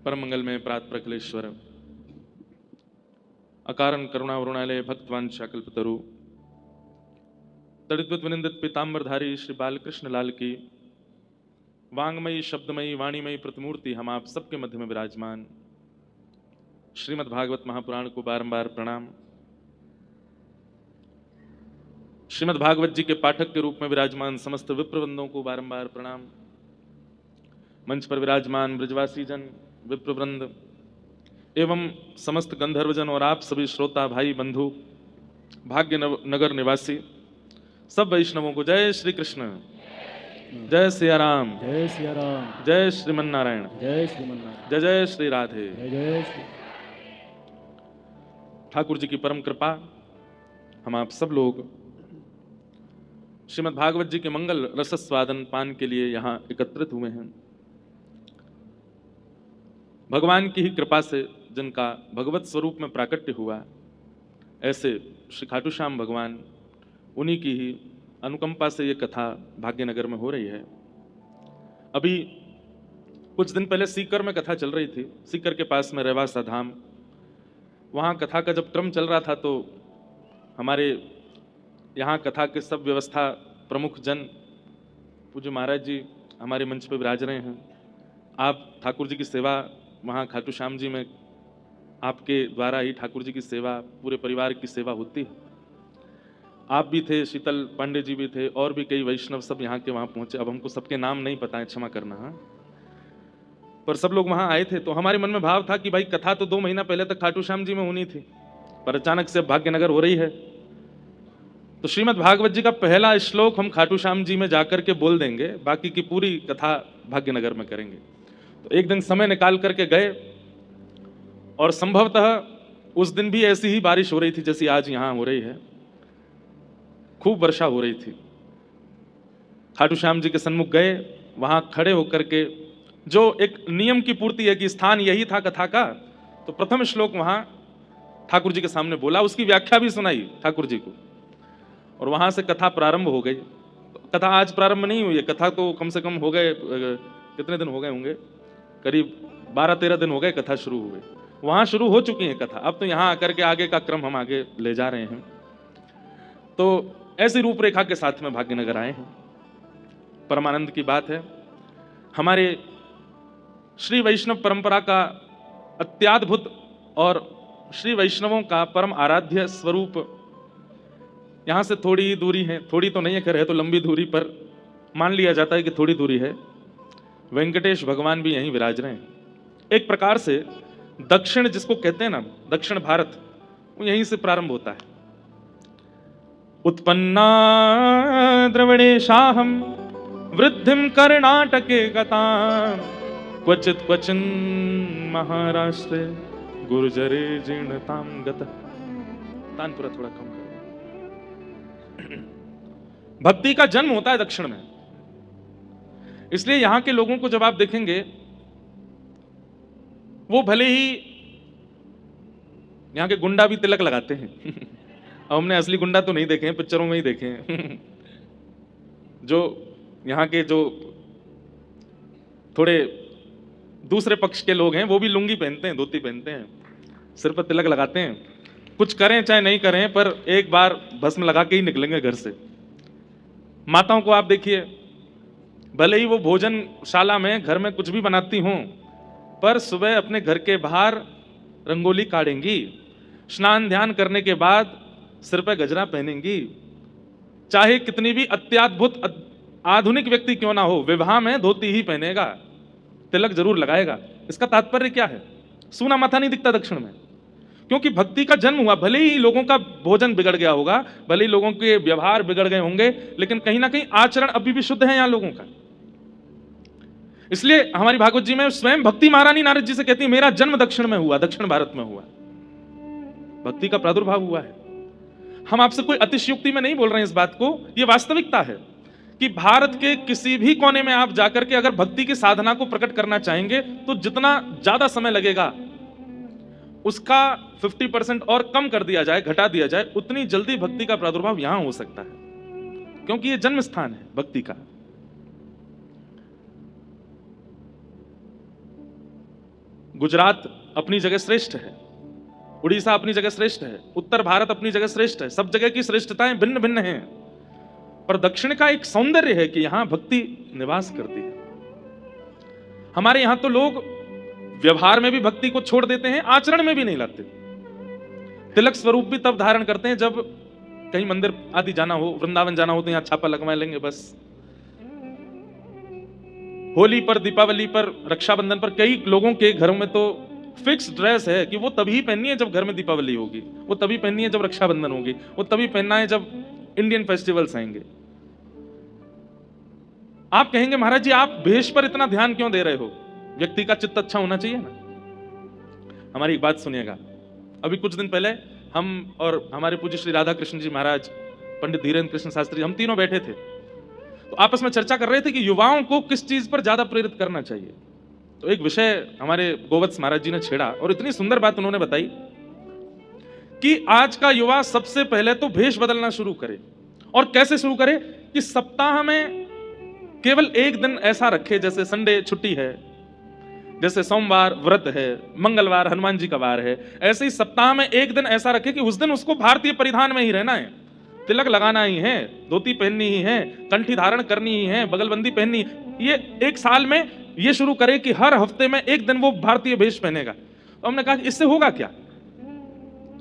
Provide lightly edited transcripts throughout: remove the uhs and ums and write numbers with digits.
परम मंगल में प्रात प्रकलेश्वर अकारण करुणावरुणालय भक्तवांछा कल्पतरु तड़िद्वत विनिंदित पीताम्बरधारी श्री बालकृष्ण लाल की वांगमयी शब्दमयी वाणीमयी प्रतिमूर्ति हम आप सबके मध्य में विराजमान श्रीमद् भागवत महापुराण को बारंबार प्रणाम। श्रीमद् भागवत जी के पाठक के रूप में विराजमान समस्त विप्रवृंदों को बारंबार प्रणाम। मंच पर विराजमान ब्रजवासी जन, विप्रवृंद एवं समस्त गंधर्वजन और आप सभी श्रोता भाई बंधु भाग्य नगर निवासी सब वैष्णवों को जय श्री कृष्ण, जय सिया राम, जय सिया राम, जय श्रीमन नारायण, जय श्रीमन्नारायण, जय जय श्री राधे। जय जय श्री। ठाकुर जी की परम कृपा हम आप सब लोग श्रीमद् भागवत जी के मंगल रसस्वादन पान के लिए यहाँ एकत्रित हुए हैं। भगवान की ही कृपा से जिनका भगवत स्वरूप में प्राकट्य हुआ, ऐसे श्री खाटू श्याम भगवान, उन्हीं की ही अनुकंपा से ये कथा भाग्यनगर में हो रही है। अभी कुछ दिन पहले सीकर में कथा चल रही थी। सीकर के पास में रेवासा धाम, वहाँ कथा का जब क्रम चल रहा था तो हमारे यहाँ कथा के सब व्यवस्था प्रमुख जन पूज्य महाराज जी हमारे मंच पर विराज रहे हैं। आप ठाकुर जी की सेवा वहाँ खाटू श्याम जी में आपके द्वारा ही ठाकुर जी की सेवा, पूरे परिवार की सेवा होती है। आप भी थे, शीतल पांडे जी भी थे और भी कई वैष्णव सब यहाँ के वहाँ पहुँचे। अब हमको सबके नाम नहीं पता है, क्षमा करना। हाँ, पर सब लोग वहाँ आए थे तो हमारे मन में भाव था कि भाई कथा तो 2 महीना पहले तक खाटू श्याम जी में होनी थी, पर अचानक से भाग्यनगर हो रही है। तो श्रीमद् भागवत जी का पहला श्लोक हम खाटू श्याम जी में जाकर के बोल देंगे, बाकी की पूरी कथा भाग्यनगर में करेंगे। तो एक दिन समय निकाल करके गए और संभवतः उस दिन भी ऐसी ही बारिश हो रही थी जैसी आज यहाँ हो रही है। खूब वर्षा हो रही थी। खाटू श्याम जी के सन्मुख गए, वहां खड़े होकर के जो एक नियम की पूर्ति है कि स्थान यही था कथा का, तो प्रथम श्लोक वहां ठाकुर जी के सामने बोला, उसकी व्याख्या भी सुनाई ठाकुर जी को, और वहां से कथा प्रारंभ हो गई। कथा आज प्रारंभ नहीं हुई है, कथा तो कम से कम हो गए, कितने दिन हो गए होंगे, करीब 12-13 दिन हो गए कथा शुरू हुए। वहां शुरू हो चुकी है कथा, अब तो यहाँ आकर के आगे का क्रम हम आगे ले जा रहे हैं। तो ऐसी रूपरेखा के साथ में भाग्यनगर आए हैं। परमानंद की बात है, हमारे श्री वैष्णव परंपरा का अत्याद्भुत और श्री वैष्णवों का परम आराध्य स्वरूप यहां से थोड़ी ही दूरी है, थोड़ी तो नहीं है, खैर है तो लंबी दूरी पर मान लिया जाता है कि थोड़ी दूरी है। वेंकटेश भगवान भी यहीं विराज रहे हैं। एक प्रकार से दक्षिण जिसको कहते हैं ना, दक्षिण भारत, वो यहीं से प्रारंभ होता है। उत्पन्ना द्रविणेशाहम वृद्धिम कर्णाटके गताम क्वचित क्वचिन महाराष्ट्रे गुर्जरे जीर्णताम गतः। तानपुरा थोड़ा कम करो। भक्ति का जन्म होता है दक्षिण में, इसलिए यहां के लोगों को जब आप देखेंगे, वो भले ही यहां के गुंडा भी तिलक लगाते हैं। अब हमने असली गुंडा तो नहीं देखे हैं, पिक्चरों में ही देखे हैं। जो यहाँ के जो थोड़े दूसरे पक्ष के लोग हैं वो भी लुंगी पहनते हैं, धोती पहनते हैं, सिर पर तिलक लगाते हैं। कुछ करें चाहे नहीं करें, पर एक बार भस्म लगा के ही निकलेंगे घर से। माताओं को आप देखिए, भले ही वो भोजनशाला में घर में कुछ भी बनाती हों, पर सुबह अपने घर के बाहर रंगोली काढ़ेंगी, स्नान ध्यान करने के बाद सिर पे गजरा पहनेंगी। चाहे कितनी भी अत्याद्भुत आधुनिक व्यक्ति क्यों ना हो, विवाह में धोती ही पहनेगा, तिलक जरूर लगाएगा। इसका तात्पर्य क्या है? सूना माथा नहीं दिखता दक्षिण में, क्योंकि भक्ति का जन्म हुआ। भले ही लोगों का भोजन बिगड़ गया होगा, भले ही लोगों के व्यवहार बिगड़ गए होंगे, लेकिन कहीं ना कहीं आचरण अभी भी शुद्ध है यहां लोगों का। इसलिए हमारी भागवत जी में स्वयं भक्ति महारानी नारद जी से कहती है, मेरा जन्म दक्षिण में हुआ, दक्षिण भारत में हुआ, भक्ति का प्रादुर्भाव हुआ है। हम आपसे कोई अतिशयोक्ति में नहीं बोल रहे हैं इस बात को, यह वास्तविकता है कि भारत के किसी भी कोने में आप जाकर के अगर भक्ति की साधना को प्रकट करना चाहेंगे तो जितना ज्यादा समय लगेगा उसका 50% और कम कर दिया जाए, घटा दिया जाए, उतनी जल्दी भक्ति का प्रादुर्भाव यहां हो सकता है, क्योंकि यह जन्म स्थान है भक्ति का। गुजरात अपनी जगह श्रेष्ठ है, उड़ीसा अपनी जगह श्रेष्ठ है, उत्तर भारत अपनी जगह श्रेष्ठ है, सब जगह की श्रेष्ठताएं भिन्न भिन्न हैं, पर दक्षिण का एक सौंदर्य है कि यहां भक्ति निवास करती है। हमारे यहां तो लोग व्यवहार में भी भक्ति को छोड़ देते हैं, आचरण में भी नहीं लाते। तिलक स्वरूप भी तब धारण करते हैं जब कहीं मंदिर आदि जाना हो, वृंदावन जाना हो तो यहां छापा लगवा लेंगे बस। होली पर, दीपावली पर, रक्षाबंधन पर कई लोगों के घरों में तो फिक्स ड्रेस है कि वो तभी पहननी है जब घर में दीपावली होगी, वो तभी पहननी है जब रक्षाबंधन होगी, वो तभी पहनना है जब इंडियन फेस्टिवल्स आएंगे। आप कहेंगे महाराज जी आप भेष पर इतना ध्यान क्यों दे रहे हो? व्यक्ति का चित्त अच्छा होना चाहिए ना। हमारी एक बात सुनिएगा, अभी कुछ दिन पहले हम और हमारे पूज्य श्री राधा कृष्ण जी महाराज, पंडित धीरेन्द्र कृष्ण शास्त्री, हम तीनों बैठे थे, तो आपस में चर्चा कर रहे थे कि युवाओं को किस चीज पर ज्यादा प्रेरित करना चाहिए। तो एक विषय हमारे गोवत्स महाराज जी ने छेड़ा और इतनी सुंदर बात उन्होंने बताई कि आज का युवा सबसे पहले तो भेष बदलना शुरू करे। और कैसे शुरू करे? कि सप्ताह में केवल एक दिन ऐसा रखे, जैसे संडे छुट्टी है, जैसे सोमवार व्रत है, मंगलवार हनुमान जी का वार है, ऐसे ही सप्ताह में एक दिन ऐसा रखे कि उस दिन उसको भारतीय परिधान में ही रहना है, तिलक लगाना ही है, धोती पहननी ही है, कंठी धारण करनी ही है, बगलबंदी पहननी। ये एक साल में ये शुरू करे कि हर हफ्ते में एक दिन वो भारतीय वेश पहनेगा। तो हमने कहा इससे होगा क्या?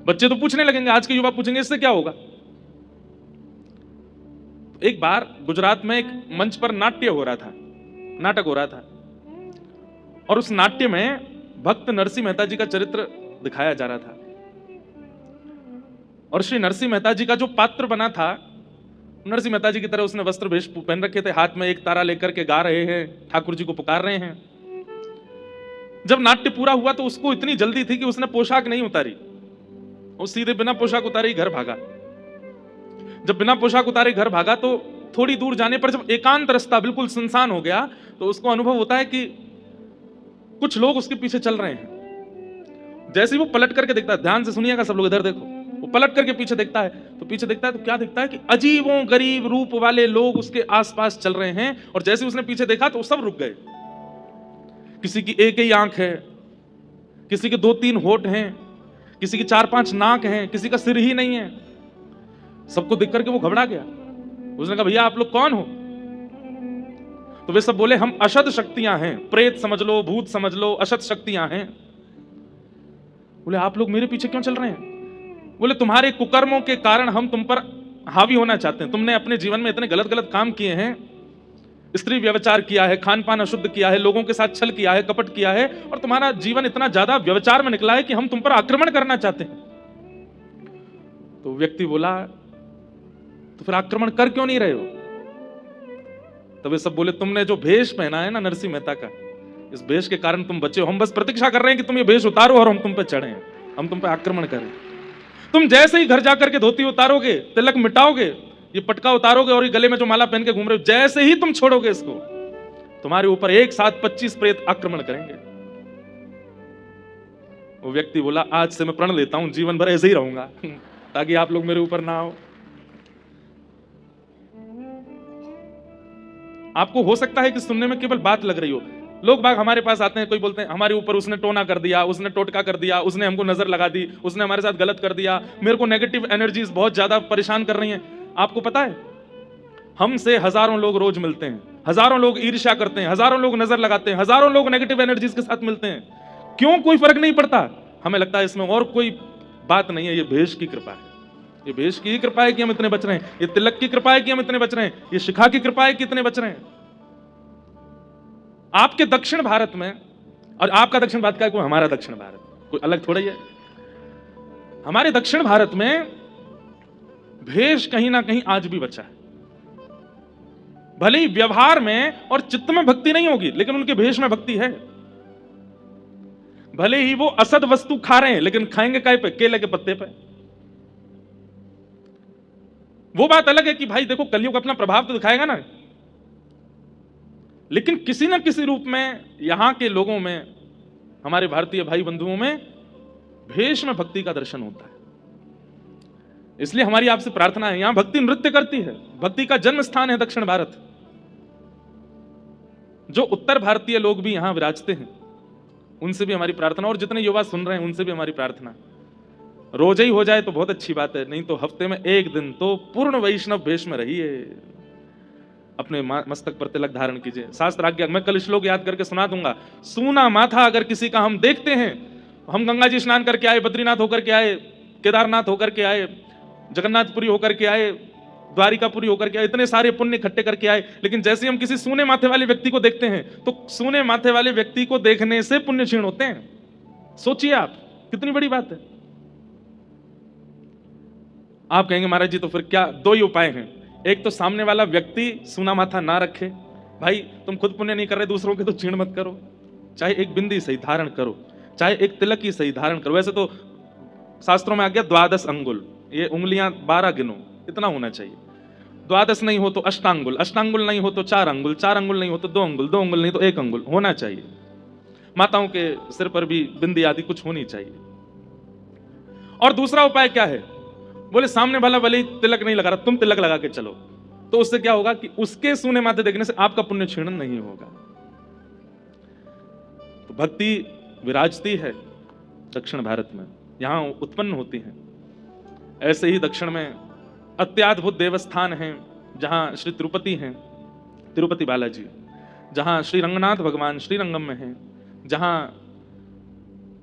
बच्चे तो पूछने लगेंगे, आज के युवा पूछेंगे इससे क्या होगा। एक बार गुजरात में एक मंच पर नाट्य हो रहा था, नाटक हो रहा था, और उस नाट्य में भक्त नरसिंह मेहता जी का चरित्र दिखाया जा रहा था। और श्री नरसिंह मेहता जी का जो पात्र बना था, नरसिंह मेहता जी की तरह उसने वस्त्र वेश पहन रखे थे, हाथ में एक तारा लेकर के गा रहे हैं, ठाकुर जी को पुकार रहे हैं। जब नाट्य पूरा हुआ तो उसको इतनी जल्दी थी कि उसने पोशाक नहीं उतारी, वो सीधे बिना पोशाक उतारे ही घर भागा। जब बिना पोशाक उतारे घर भागा तो थोड़ी दूर जाने पर जब एकांत रास्ता बिल्कुल सुनसान हो गया तो उसको अनुभव होता है कि कुछ लोग उसके पीछे चल रहे हैं। जैसे ही वो पलट करके देखता है, ध्यान से सुनिएगा सब लोग, इधर देखो, वो पलट करके पीछे देखता है तो क्या देखता है कि अजीबों गरीब रूप वाले लोग उसके आसपास चल रहे हैं। और जैसे उसने पीछे देखा तो वो सब रुक गए। किसी की एक ही आंख है, किसी के 2-3 होठ हैं, किसी की 4-5 नाक हैं, किसी का सिर ही नहीं है। सबको देख करके वो घबरा गया। उसने कहा भैया आप लोग कौन हो? तो वे सब बोले हम अशद शक्तियां हैं, प्रेत समझ लो, भूत समझ लो, अशद शक्तियां हैं। बोले आप लोग मेरे पीछे क्यों चल रहे हैं? बोले तुम्हारे कुकर्मों के कारण हम तुम पर हावी होना चाहते हैं। तुमने अपने जीवन में इतने गलत गलत काम किए हैं, स्त्री व्यभिचार किया है, खान पान अशुद्ध किया है, लोगों के साथ छल किया है, कपट किया है, और तुम्हारा जीवन इतना ज्यादा व्यभिचार में निकला है कि हम तुम पर आक्रमण करना चाहते हैं। तो व्यक्ति बोला तो फिर आक्रमण कर क्यों नहीं रहे हो? तब वे सब बोले तुमने जो भेष पहना है ना नरसिंह मेहता का, इस भेष के कारण तुम बचे हो। हम बस प्रतीक्षा कर रहे हैं कि तुम ये भेष उतारो और हम तुम पे चढ़े, हम तुम पे आक्रमण करें। तुम जैसे ही घर जाकर के धोती उतारोगे, तिलक मिटाओगे, ये पटका उतारोगे और ये गले में जो माला पहन के घूम रहे हो, जैसे ही तुम छोड़ोगे इसको, तुम्हारे ऊपर एक साथ 25 प्रेत आक्रमण करेंगे। वो व्यक्ति बोला आज से मैं प्रण लेता हूं, जीवन भर ऐसे ही रहूंगा ताकि आप लोग मेरे ऊपर ना आओ। आपको हो सकता है कि सुनने में केवल बात लग रही हो। लोग बाग हमारे पास आते हैं, कोई बोलते हैं हमारे ऊपर उसने टोना कर दिया, उसने टोटका कर दिया, उसने हमको नजर लगा दी, उसने हमारे साथ गलत कर दिया, मेरे को नेगेटिव एनर्जीज बहुत ज्यादा परेशान कर रही हैं। आपको पता है हमसे हजारों लोग रोज मिलते हैं, हजारों लोग ईर्ष्या करते हैं, हजारों लोग नजर लगाते हैं, हजारों लोग नेगेटिव एनर्जीज के साथ मिलते हैं। क्यों? कोई फर्क नहीं पड़ता। हमें लगता है इसमें और कोई बात नहीं है, ये भेष की कृपा है, ये भेष की कृपा है कि हम इतने बच रहे हैं, ये तिलक की कृपा है कि हम इतने बच रहे हैं, ये शिखा की कृपा है कि इतने बच रहे हैं। आपके दक्षिण भारत में, और आपका दक्षिण भारत का है, कोई हमारा दक्षिण भारत, कोई अलग थोड़ा ही है। हमारे दक्षिण भारत में भेष कहीं ना कहीं आज भी बचा है। भले ही व्यवहार में और चित्त में भक्ति नहीं होगी, लेकिन उनके भेष में भक्ति है। भले ही वो असद वस्तु खा रहे हैं, लेकिन खाएंगे काय पे? केले के पत्ते पे। वो बात अलग है कि भाई देखो कलयुग अपना प्रभाव तो दिखाएगा ना, लेकिन किसी न किसी रूप में यहां के लोगों में, हमारे भारतीय भाई बंधुओं में भेष में भक्ति का दर्शन होता है। इसलिए हमारी आपसे प्रार्थना है, यहां भक्ति नृत्य करती है, भक्ति का जन्म स्थान है दक्षिण भारत। जो उत्तर भारतीय लोग भी यहां विराजते हैं उनसे भी हमारी प्रार्थना, और जितने युवा सुन रहे हैं उनसे भी हमारी प्रार्थना, रोज ही हो जाए तो बहुत अच्छी बात है, नहीं तो हफ्ते में एक दिन तो पूर्ण वैष्णव वेश में रहिए, अपने मस्तक पर तिलक धारण कीजिए। शास्त्र आज्ञा, मैं कल श्लोक याद करके सुना दूंगा। सूना माथा अगर किसी का हम देखते हैं, हम गंगा जी स्नान करके आए, बद्रीनाथ होकर के आए, केदारनाथ होकर के आए, जगन्नाथपुरी होकर के आए, द्वारिकापुरी होकर के आए, इतने सारे पुण्य इकट्ठे करके आए, लेकिन जैसे हम किसी सूने माथे वाले व्यक्ति को देखते हैं तो सूने माथे वाले व्यक्ति को देखने से पुण्य क्षीण होते हैं। सोचिए आप, कितनी बड़ी बात है। आप कहेंगे महाराज जी तो फिर क्या, दो ही उपाय हैं, एक तो सामने वाला व्यक्ति सूना माथा ना रखे, भाई तुम खुद पुण्य नहीं कर रहे, दूसरों के तो क्षीण मत करो, चाहे एक बिंदी सही धारण करो, चाहे एक तिलक ही सही धारण करो। वैसे तो शास्त्रों में आ गया 12 अंगुल, ये उंगलियां 12 गिनो, इतना होना चाहिए। 12 नहीं हो तो अष्टांगुल, अष्टांगुल नहीं हो तो 4 अंगुल, 4 अंगुल नहीं हो तो 2 अंगुल, 2 अंगुल नहीं तो 1 अंगुल होना चाहिए। माताओं के सिर पर भी बिंदी आदि कुछ होनी चाहिए। और दूसरा उपाय क्या है, बोले सामने वाला भले ही तिलक नहीं लगा रहा, तुम तिलक लगा के चलो, तो उससे क्या होगा कि उसके सूने माथे देखने से आपका पुण्य क्षीण नहीं होगा। तो भक्ति विराजती है दक्षिण भारत में, यहां उत्पन्न होती है। ऐसे ही दक्षिण में अत्याद्भुत देवस्थान हैं, जहां श्री तिरुपति हैं, तिरुपति बालाजी, जहां श्री रंगनाथ भगवान श्रीरंगम में हैं, जहां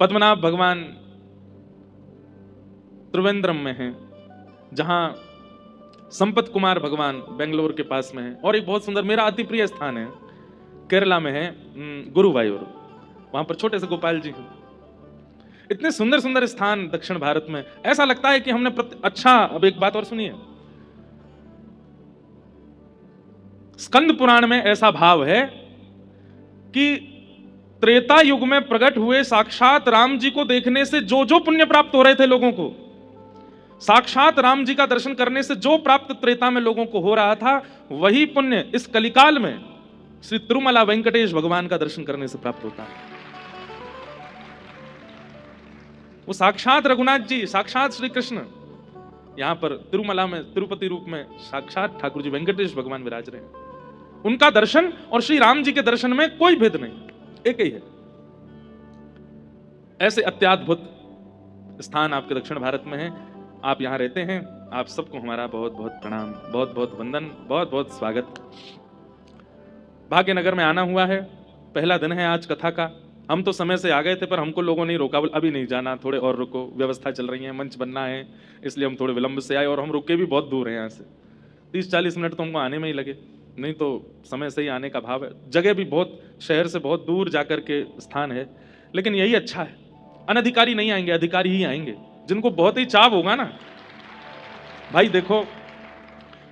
पद्मनाभ भगवान त्रिवेंद्रम में हैं, जहां संपत कुमार भगवान बेंगलोर के पास में है, और एक बहुत सुंदर मेरा अति प्रिय स्थान है केरला में है गुरुवायूर, वहां पर छोटे से गोपाल जी हैं। इतने सुंदर सुंदर स्थान दक्षिण भारत में, ऐसा लगता है कि हमने अच्छा, अब एक बात और सुनिए, स्कंद पुराण में ऐसा भाव है कि त्रेता युग में प्रकट हुए साक्षात राम जी को देखने से जो जो पुण्य प्राप्त हो रहे थे लोगों को, साक्षात राम जी का दर्शन करने से जो प्राप्त त्रेता में लोगों को हो रहा था, वही पुण्य इस कलिकाल में श्री तिरुमला वेंकटेश भगवान का दर्शन करने से प्राप्त होता है। वो साक्षात रघुनाथ जी, साक्षात श्री कृष्ण यहां पर तिरुमला में तिरुपति रूप में साक्षात ठाकुर जी वेंकटेश भगवान विराज रहे हैं। उनका दर्शन और श्री राम जी के दर्शन में कोई भेद नहीं, एक ही है। ऐसे अत्याद्भुत स्थान आपके दक्षिण भारत में है। आप यहां रहते हैं, आप सबको हमारा बहुत बहुत प्रणाम, बहुत बहुत वंदन, बहुत बहुत स्वागत। भाग्यनगर में आना हुआ है, पहला दिन है आज कथा का। हम तो समय से आ गए थे, पर हमको लोगों ने रोका, अभी नहीं जाना, थोड़े और रुको, व्यवस्था चल रही है, मंच बनना है, इसलिए हम थोड़े विलंब से आए, और हम रुके भी बहुत दूर हैं यहाँ से, 30-40 मिनट तो हमको आने में ही लगे, नहीं तो समय से ही आने का भाव है। जगह भी बहुत, शहर से बहुत दूर जाकर के स्थान है, लेकिन यही अच्छा है, अनधिकारी नहीं आएंगे, अधिकारी ही आएंगे, जिनको बहुत ही चाव होगा ना। भाई देखो,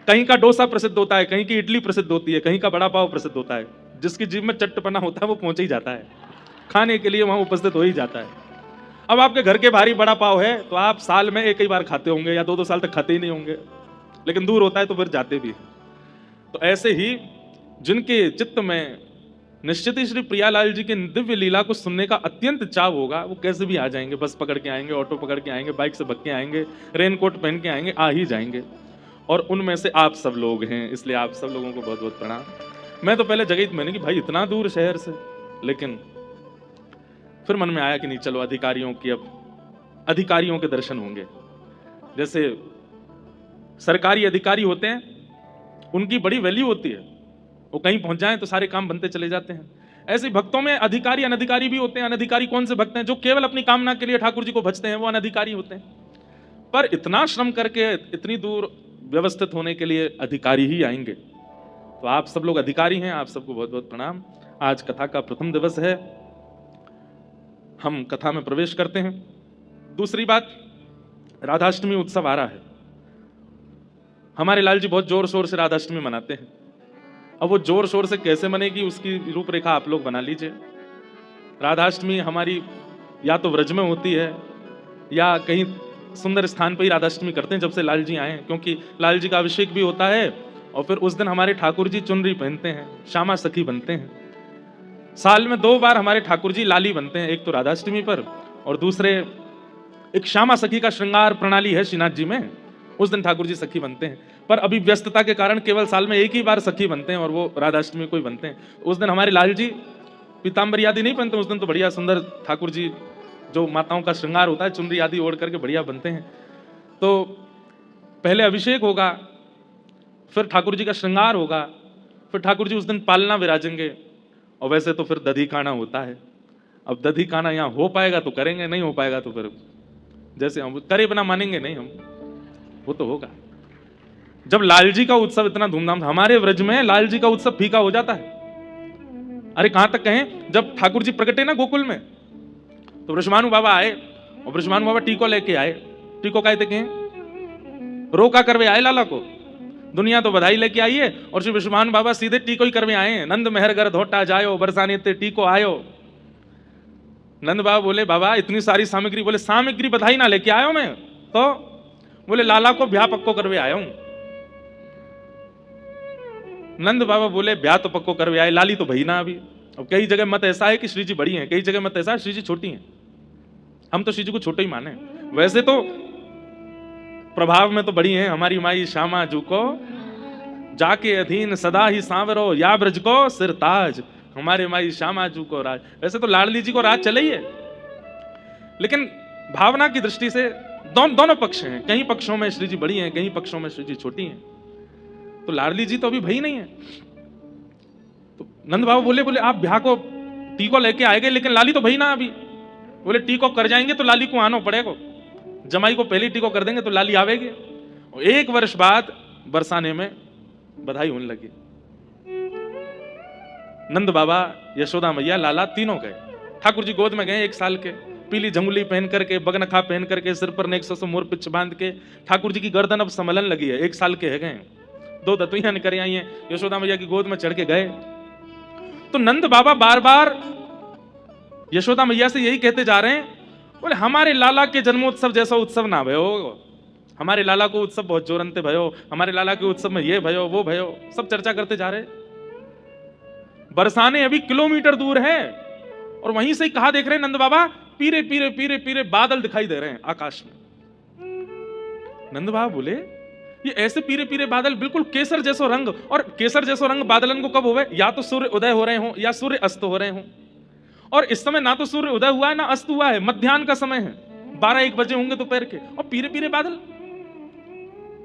कहीं का डोसा प्रसिद्ध होता है, कहीं की इडली प्रसिद्ध होती है, कहीं का बड़ा पाव प्रसिद्ध होता है, जिसकी जीभ में चट्टपना होता है वो पहुंच ही जाता है, खाने के लिए वहां उपस्थित हो ही जाता है। अब आपके घर के बाहरी बड़ा पाव है तो आप साल में एक ही बार खाते होंगे, या 2-2 साल तक खाते ही नहीं होंगे, लेकिन दूर होता है तो फिर जाते भी। तो ऐसे ही जिनके चित्त में निश्चित ही श्री प्रियालाल जी की दिव्य लीला को सुनने का अत्यंत चाव होगा, वो कैसे भी आ जाएंगे, बस पकड़ के आएंगे, ऑटो पकड़ के आएंगे, बाइक से भग के आएंगे, रेनकोट पहन के आएंगे, आ ही जाएंगे। और उनमें से आप सब लोग हैं, इसलिए आप सब लोगों को बहुत बहुत प्रणाम। मैं तो पहले जगह मैंने कि भाई इतना दूर शहर से, लेकिन फिर मन में आया कि नहीं, चलो अधिकारियों की, अब अधिकारियों के दर्शन होंगे। जैसे सरकारी अधिकारी होते हैं, उनकी बड़ी वैल्यू होती है, वो कहीं पहुंच जाएं तो सारे काम बनते चले जाते हैं। ऐसे भक्तों में अधिकारी अनधिकारी भी होते हैं। अनधिकारी कौन से भक्त हैं? जो केवल अपनी कामना के लिए ठाकुर जी को भजते हैं, वो अनधिकारी होते हैं। पर इतना श्रम करके इतनी दूर व्यवस्थित होने के लिए अधिकारी ही आएंगे। तो आप सब लोग अधिकारी हैं, आप सबको बहुत बहुत प्रणाम। आज कथा का प्रथम दिवस है, हम कथा में प्रवेश करते हैं। दूसरी बात, राधाष्टमी उत्सव आ रहा है। हमारे लाल जी बहुत जोर शोर से राधाष्टमी मनाते हैं। अब वो जोर शोर से कैसे मनेगी, उसकी रूपरेखा आप लोग बना लीजिए। राधाष्टमी हमारी या तो व्रज में होती है, या कहीं सुंदर स्थान पर ही राधाष्टमी करते हैं जब से लाल जी आए हैं, क्योंकि लाल जी का अभिषेक भी होता है, और फिर उस दिन हमारे ठाकुर जी चुनरी पहनते हैं, श्यामा सखी बनते हैं। साल में 2 बार हमारे ठाकुर जी लाली बनते हैं, एक तो राधाष्टमी पर, और दूसरे एक श्यामा सखी का श्रृंगार प्रणाली है श्रीनाथ जी में, उस दिन ठाकुर जी सखी बनते हैं। पर अभी व्यस्तता के कारण केवल साल में एक ही बार सखी बनते हैं, और वो राधाष्टमी को ही बनते हैं। उस दिन हमारे लाल जी पीताम्बरी आदि नहीं पहनते उस दिन, तो बढ़िया सुंदर ठाकुर जी जो माताओं का श्रृंगार होता है चुनरी आदि ओढ़ करके बढ़िया बनते हैं। तो पहले अभिषेक होगा, फिर ठाकुर जी का श्रृंगार होगा, फिर ठाकुर जी उस दिन पालना विराजेंगे, और वैसे तो फिर दधी काना होता है। अब दधी काना यहाँ हो पाएगा तो करेंगे, नहीं हो पाएगा तो फिर जैसे हम करे बिना मानेंगे नहीं हम, वो तो होगा। जब लाल जी का उत्सव इतना धूमधाम, हमारे व्रज में लाल जी का उत्सव फीका हो जाता है। अरे कहां तक कहें, जब ठाकुर जी प्रकटे ना गोकुल में, तो वृषभानु बाबा आए, और वृषभानु बाबा टीको लेके आए। टीको कहते कहें रोका करवे आए लाला को, दुनिया तो बधाई लेके आई है, और श्री वृषभानु बाबा सीधे टीको ही करवे आए हैं। नंद मेहरगर धोटा जायो, बरसाने ते टीको आयो। नंद बाबा बोले बाबा इतनी सारी सामग्री, बोले सामग्री बधाई ना लेके आयो मैं तो, बोले लाला को ब्याह पक्को करवे आया हूं। नंद बाबा बोले ब्याह तो पक्को करवे आए, लाली तो भई ना अभी। अब कई जगह मत ऐसा है कि श्री जी बड़ी हैं, कई जगह मत ऐसा है श्री जी छोटी हैं। हम तो श्री जी को छोटे ही माने, वैसे तो प्रभाव में तो बड़ी हैं। हमारी माई श्यामा जू को जाके अधीन सदा ही सांवरो, या ब्रज को सिर ताज। हमारे माई श्यामा जू को राज, वैसे तो लाडली जी को राज चले ही है, लेकिन भावना की दृष्टि से दोनों पक्ष हैं। कई पक्षों में श्री जी बड़ी हैं, कई पक्षों में श्री जी छोटी हैं। तो लाडली जी तो अभी भई नहीं है। तो नंद बाबा बोले आप ब्याह को टीको लेके आएंगे, लेकिन लाली तो भई ना अभी। बोले टीको कर जाएंगे तो लाली को आना पड़ेगा, जमाई को पहले टीको कर देंगे तो लाली आवेगी। और 1 वर्ष बाद बरसाने में बधाई होने लगी। नंद बाबा, यशोदा मैया, लाला तीनों गए, ठाकुर जी गोद में गए 1 साल के, पीली झंगुली पहन करके, बगनखा पहन करके, सिर पर नेक सो मोर पिच बांध के। ठाकुर जी की गर्दन अब संभलन लगी है, 1 साल के है गए, 2 दतुइयां निकल आई हैं, यशोदा मैया की गोद में चढ़ के गए। तो नंद बाबा बार बार यशोदा मैया से यही कहते जा रहे हैं, बोले हमारे लाला के जन्मोत्सव जैसा उत्सव ना भयो, हमारे लाला को उत्सव बहुत जोरंते भयो, हमारे लाला के उत्सव में ये भयो वो भयो, सब चर्चा करते जा रहे। बरसाने अभी किलोमीटर दूर है, और वहीं से कहा देख रहे हैं नंद बाबा, पीरे पीरे पीरे पीरे बादल दिखाई दे रहे हैं आकाश में। नंद बाबा बोले ये ऐसे पीरे पीरे बादल, बिल्कुल केसर जैसो रंग, और केसर जैसो रंग बादलन को कब होवे, या तो सूर्य उदय हो रहे हो या सूर्य अस्त हो रहे हो, और इस समय ना तो सूर्य उदय हुआ है ना अस्त हुआ है, मध्याह्न का समय है, 12-1 बजे होंगे दोपहर के, और पीरे पीरे बादल।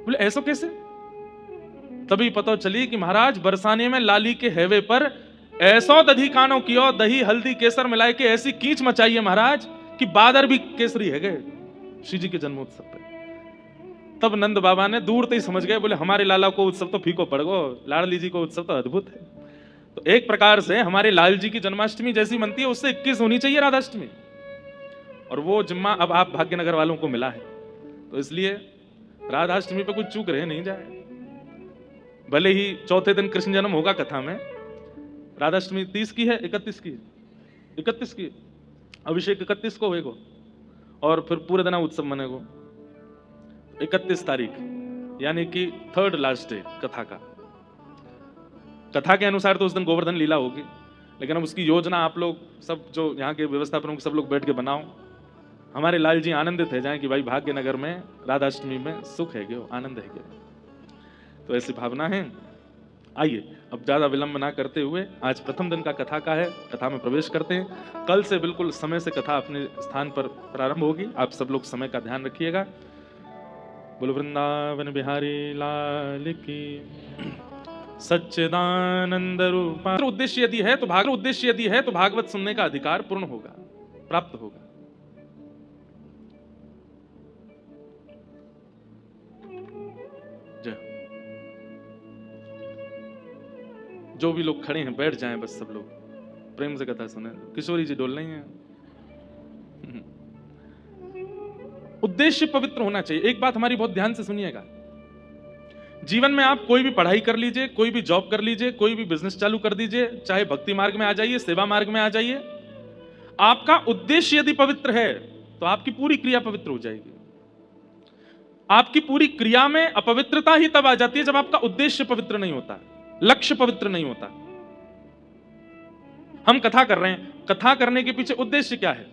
बोले ऐसा कैसे? तभी पता चली कि महाराज बरसाने में लाली के हैवे पर ऐसो दधी कानों की और दही हल्दी केसर मिलाए के ऐसी कीच मचाई है महाराज कि बादर भी केसरी है गए श्री जी के जन्मोत्सव पे। तब नंद बाबा ने दूर से ही समझ गए, बोले हमारे लाला को उत्सव तो फीको पड़ गो, लाडली जी को उत्सव तो अद्भुत है। तो एक प्रकार से हमारे लाल जी की जन्माष्टमी जैसी मनती है, उससे 21 होनी चाहिए राधाष्टमी, और वो जिम्मा अब आप भाग्यनगर वालों को मिला है। तो इसलिए राधाष्टमी पे कुछ चूक रहे नहीं जाए। भले ही चौथे दिन कृष्ण जन्म होगा कथा में, राधाष्टमी 30 की है, 31 की, 31 की, अभिषेक 31 को होएगा, और फिर पूरे दिन उत्सव मनेगो 31 तारीख, यानी कि 3rd लास्ट डे कथा का। कथा के अनुसार तो उस दिन गोवर्धन लीला होगी, लेकिन अब उसकी योजना आप लोग सब जो यहाँ के व्यवस्था प्रमुख सब लोग बैठ के बनाओ। हमारे लाल जी आनंदित है जाए कि भाई भाग्यनगर में राधाष्टमी में सुख है गयो, आनंद है गयो। तो ऐसी भावना है। आइए अब ज्यादा विलंब ना करते हुए, आज प्रथम दिन का कथा का है, कथा में प्रवेश करते हैं। कल से बिल्कुल समय से कथा अपने स्थान पर प्रारंभ होगी, आप सब लोग समय का ध्यान रखिएगा। बोलो वृंदावन बिहारी लाल की सच्चिदानंद रूपा। उद्देश्य यदि है तो भागवत सुनने का अधिकार पूर्ण होगा, प्राप्त होगा। जो भी लोग खड़े हैं बैठ जाएं, बस सब लोग प्रेम से कथा सुने। किशोरी जी डोल नहीं है। उद्देश्य पवित्र होना चाहिए। एक बात हमारी बहुत ध्यान से सुनिएगा, जीवन में आप कोई भी पढ़ाई कर लीजिए, कोई भी जॉब कर लीजिए, कोई भी बिजनेस चालू कर दीजिए, चाहे भक्ति मार्ग में आ जाइए, सेवा मार्ग में आ जाइए, आपका उद्देश्य यदि पवित्र है तो आपकी पूरी क्रिया पवित्र हो जाएगी। आपकी पूरी क्रिया में अपवित्रता ही तब आ जाती है जब आपका उद्देश्य पवित्र नहीं होता, लक्ष्य पवित्र नहीं होता। हम कथा कर रहे हैं, कथा करने के पीछे उद्देश्य क्या है?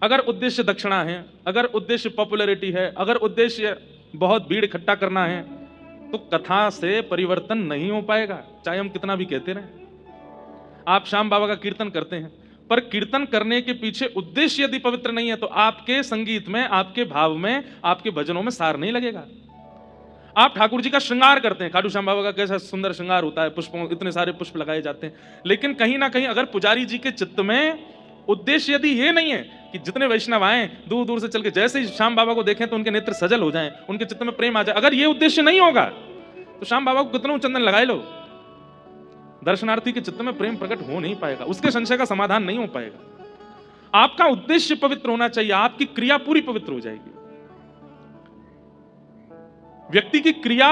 अगर उद्देश्य दक्षिणा है, अगर उद्देश्य पॉपुलैरिटी है, अगर उद्देश्य बहुत भीड़ इकट्ठा करना है, तो कथा से परिवर्तन नहीं हो पाएगा, चाहे हम कितना भी कहते रहें। आप श्याम बाबा का कीर्तन करते हैं, पर कीर्तन करने के पीछे उद्देश्य यदि पवित्र नहीं है तो आपके संगीत में, आपके भाव में, आपके भजनों में सार नहीं लगेगा। आप ठाकुर जी का श्रृंगार करते हैं, खाटू श्याम बाबा का कैसा सुंदर श्रृंगार होता है, पुष्पों, इतने सारे पुष्प लगाए जाते हैं, लेकिन कहीं ना कहीं अगर पुजारी जी के चित्त में उद्देश्य यदि ये नहीं है कि जितने वैष्णव आए दूर दूर से चल के जैसे ही श्याम बाबा को देखें तो उनके नेत्र सजल हो जाएं, उनके चित्त में प्रेम आ जाए, अगर ये उद्देश्य नहीं होगा तो श्याम बाबा को कितना चंदन लगाए लो, दर्शनार्थी के चित्त में प्रेम प्रकट हो नहीं पाएगा, उसके संशय का समाधान नहीं हो पाएगा। आपका उद्देश्य पवित्र होना चाहिए, आपकी क्रिया पूरी पवित्र हो जाएगी। व्यक्ति की क्रिया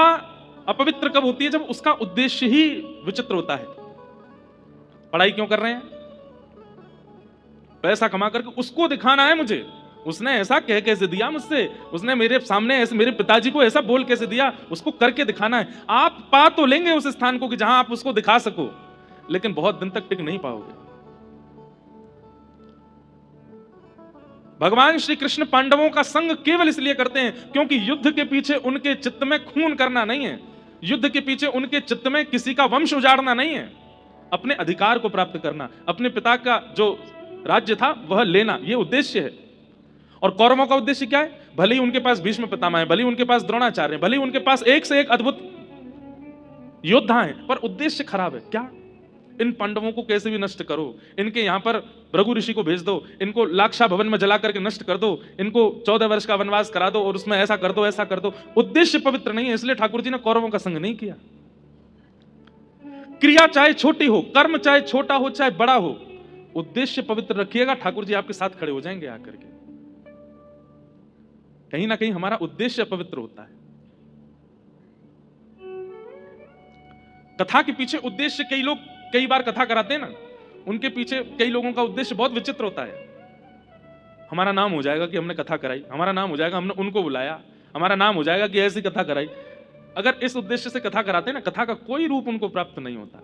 अपवित्र कब होती है? जब उसका उद्देश्य ही विचित्र होता है। पढ़ाई क्यों कर रहे हैं? पैसा कमा करके उसको दिखाना है मुझे, उसने ऐसा कह कैसे दिया मुझसे, उसने मेरे सामने ऐसे, मेरे पिताजी को ऐसा बोल कैसे दिया, उसको करके दिखाना है। आप पा तो लेंगे उस स्थान को कि जहां आप उसको दिखा सको, लेकिन बहुत दिन तक टिक नहीं पाओगे। भगवान श्री कृष्ण पांडवों का संग केवल इसलिए करते हैं क्योंकि युद्ध के पीछे उनके चित्त में खून करना नहीं है, युद्ध के पीछे उनके चित्त में किसी का वंश उजाड़ना नहीं है, अपने अधिकार को प्राप्त करना, अपने पिता का जो राज्य था वह लेना, यह उद्देश्य है। और कौरवों का उद्देश्य क्या है? भले ही उनके पास भीष्म पितामह है, भले ही उनके पास द्रोणाचार्य है, भले ही उनके पास एक से एक अद्भुत योद्धा हैं, पर उद्देश्य खराब है। क्या? इन पांडवों को कैसे भी नष्ट करो, इनके यहां पर भृगु ऋषि को भेज दो, इनको लाक्षा भवन में जला करके नष्ट कर दो, इनको 14 वर्ष का वनवास करा दो और उसमें ऐसा कर दो, ऐसा कर दो। उद्देश्य पवित्र नहीं है, इसलिए ठाकुर जी ने कौरवों का संग नहीं किया। क्रिया चाहे छोटी हो, कर्म चाहे छोटा हो चाहे बड़ा हो, उद्देश्य पवित्र रखिएगा, ठाकुर जी आपके साथ खड़े हो जाएंगे आकर के। कहीं ना कहीं हमारा उद्देश्य अपवित्र होता है। कथा के पीछे उद्देश्य, कई लोग कई बार कथा कराते हैं ना, उनके पीछे कई लोगों का उद्देश्य बहुत विचित्र होता है। हमारा नाम हो जाएगा कि हमने कथा कराई, हमारा नाम हो जाएगा हमने उनको बुलाया, हमारा नाम हो जाएगा कि ऐसी कथा कराई। अगर इस उद्देश्य से कथा कराते हैं ना, कथा का कोई रूप उनको प्राप्त नहीं होता।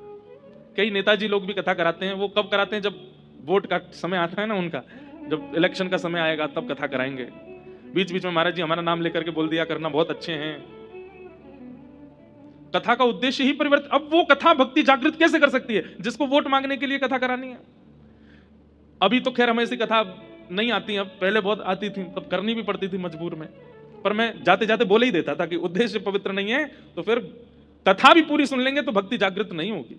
कई नेताजी लोग भी कथा कराते हैं, वो कब कराते हैं? जब वोट का समय आता है ना उनका, जब इलेक्शन का समय आएगा तब कथा कराएंगे। बीच बीच में महाराज जी हमारा नाम लेकर के बोल दिया करना, बहुत अच्छे हैं। कथा का उद्देश्य ही परिवर्तित। अब वो कथा भक्ति जागृत कैसे कर सकती है जिसको वोट मांगने के लिए कथा करानी है? अभी तो खैर हमें ऐसी कथा नहीं आती, अब पहले बहुत आती थी, तब करनी भी पड़ती थी मजबूर में, पर मैं जाते जाते बोले ही देता था कि उद्देश्य पवित्र नहीं है तो फिर कथा भी पूरी सुन लेंगे तो भक्ति जागृत नहीं होगी।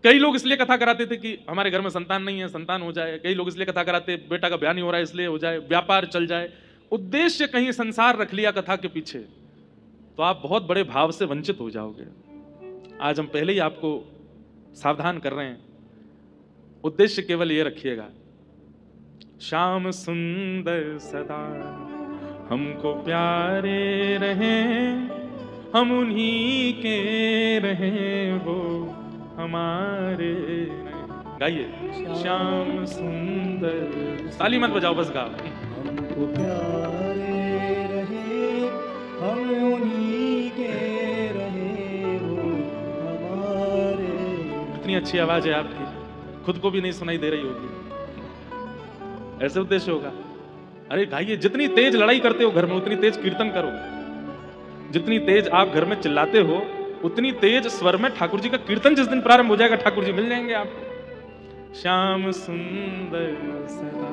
कई लोग इसलिए कथा कराते थे कि हमारे घर में संतान नहीं है, संतान हो जाए। कई लोग इसलिए कथा कराते, बेटा का ब्याह नहीं हो रहा है इसलिए हो जाए, व्यापार चल जाए। उद्देश्य कहीं संसार रख लिया कथा के पीछे तो आप बहुत बड़े भाव से वंचित हो जाओगे। आज हम पहले ही आपको सावधान कर रहे हैं, उद्देश्य केवल ये रखिएगा, श्याम सुंदर सदा हमको प्यारे रहें, हम उन्हीं के रहें, वो हमारे। गाइए, श्याम सुंदर। ताली मत बजाओ, बस गाओ। हमको प्यारे रहे, हम उन्हीं के रहे, वो हमारे। कितनी अच्छी आवाज है आपकी, खुद को भी नहीं सुनाई दे रही होगी। ऐसे उद्देश्य होगा। अरे गाइए, जितनी तेज लड़ाई करते हो घर में उतनी तेज कीर्तन करो, जितनी तेज आप घर में चिल्लाते हो उतनी तेज स्वर में ठाकुर जी का कीर्तन जिस दिन प्रारंभ हो जाएगा ठाकुर जी मिल जाएंगे आपको। श्याम सुंदर सदा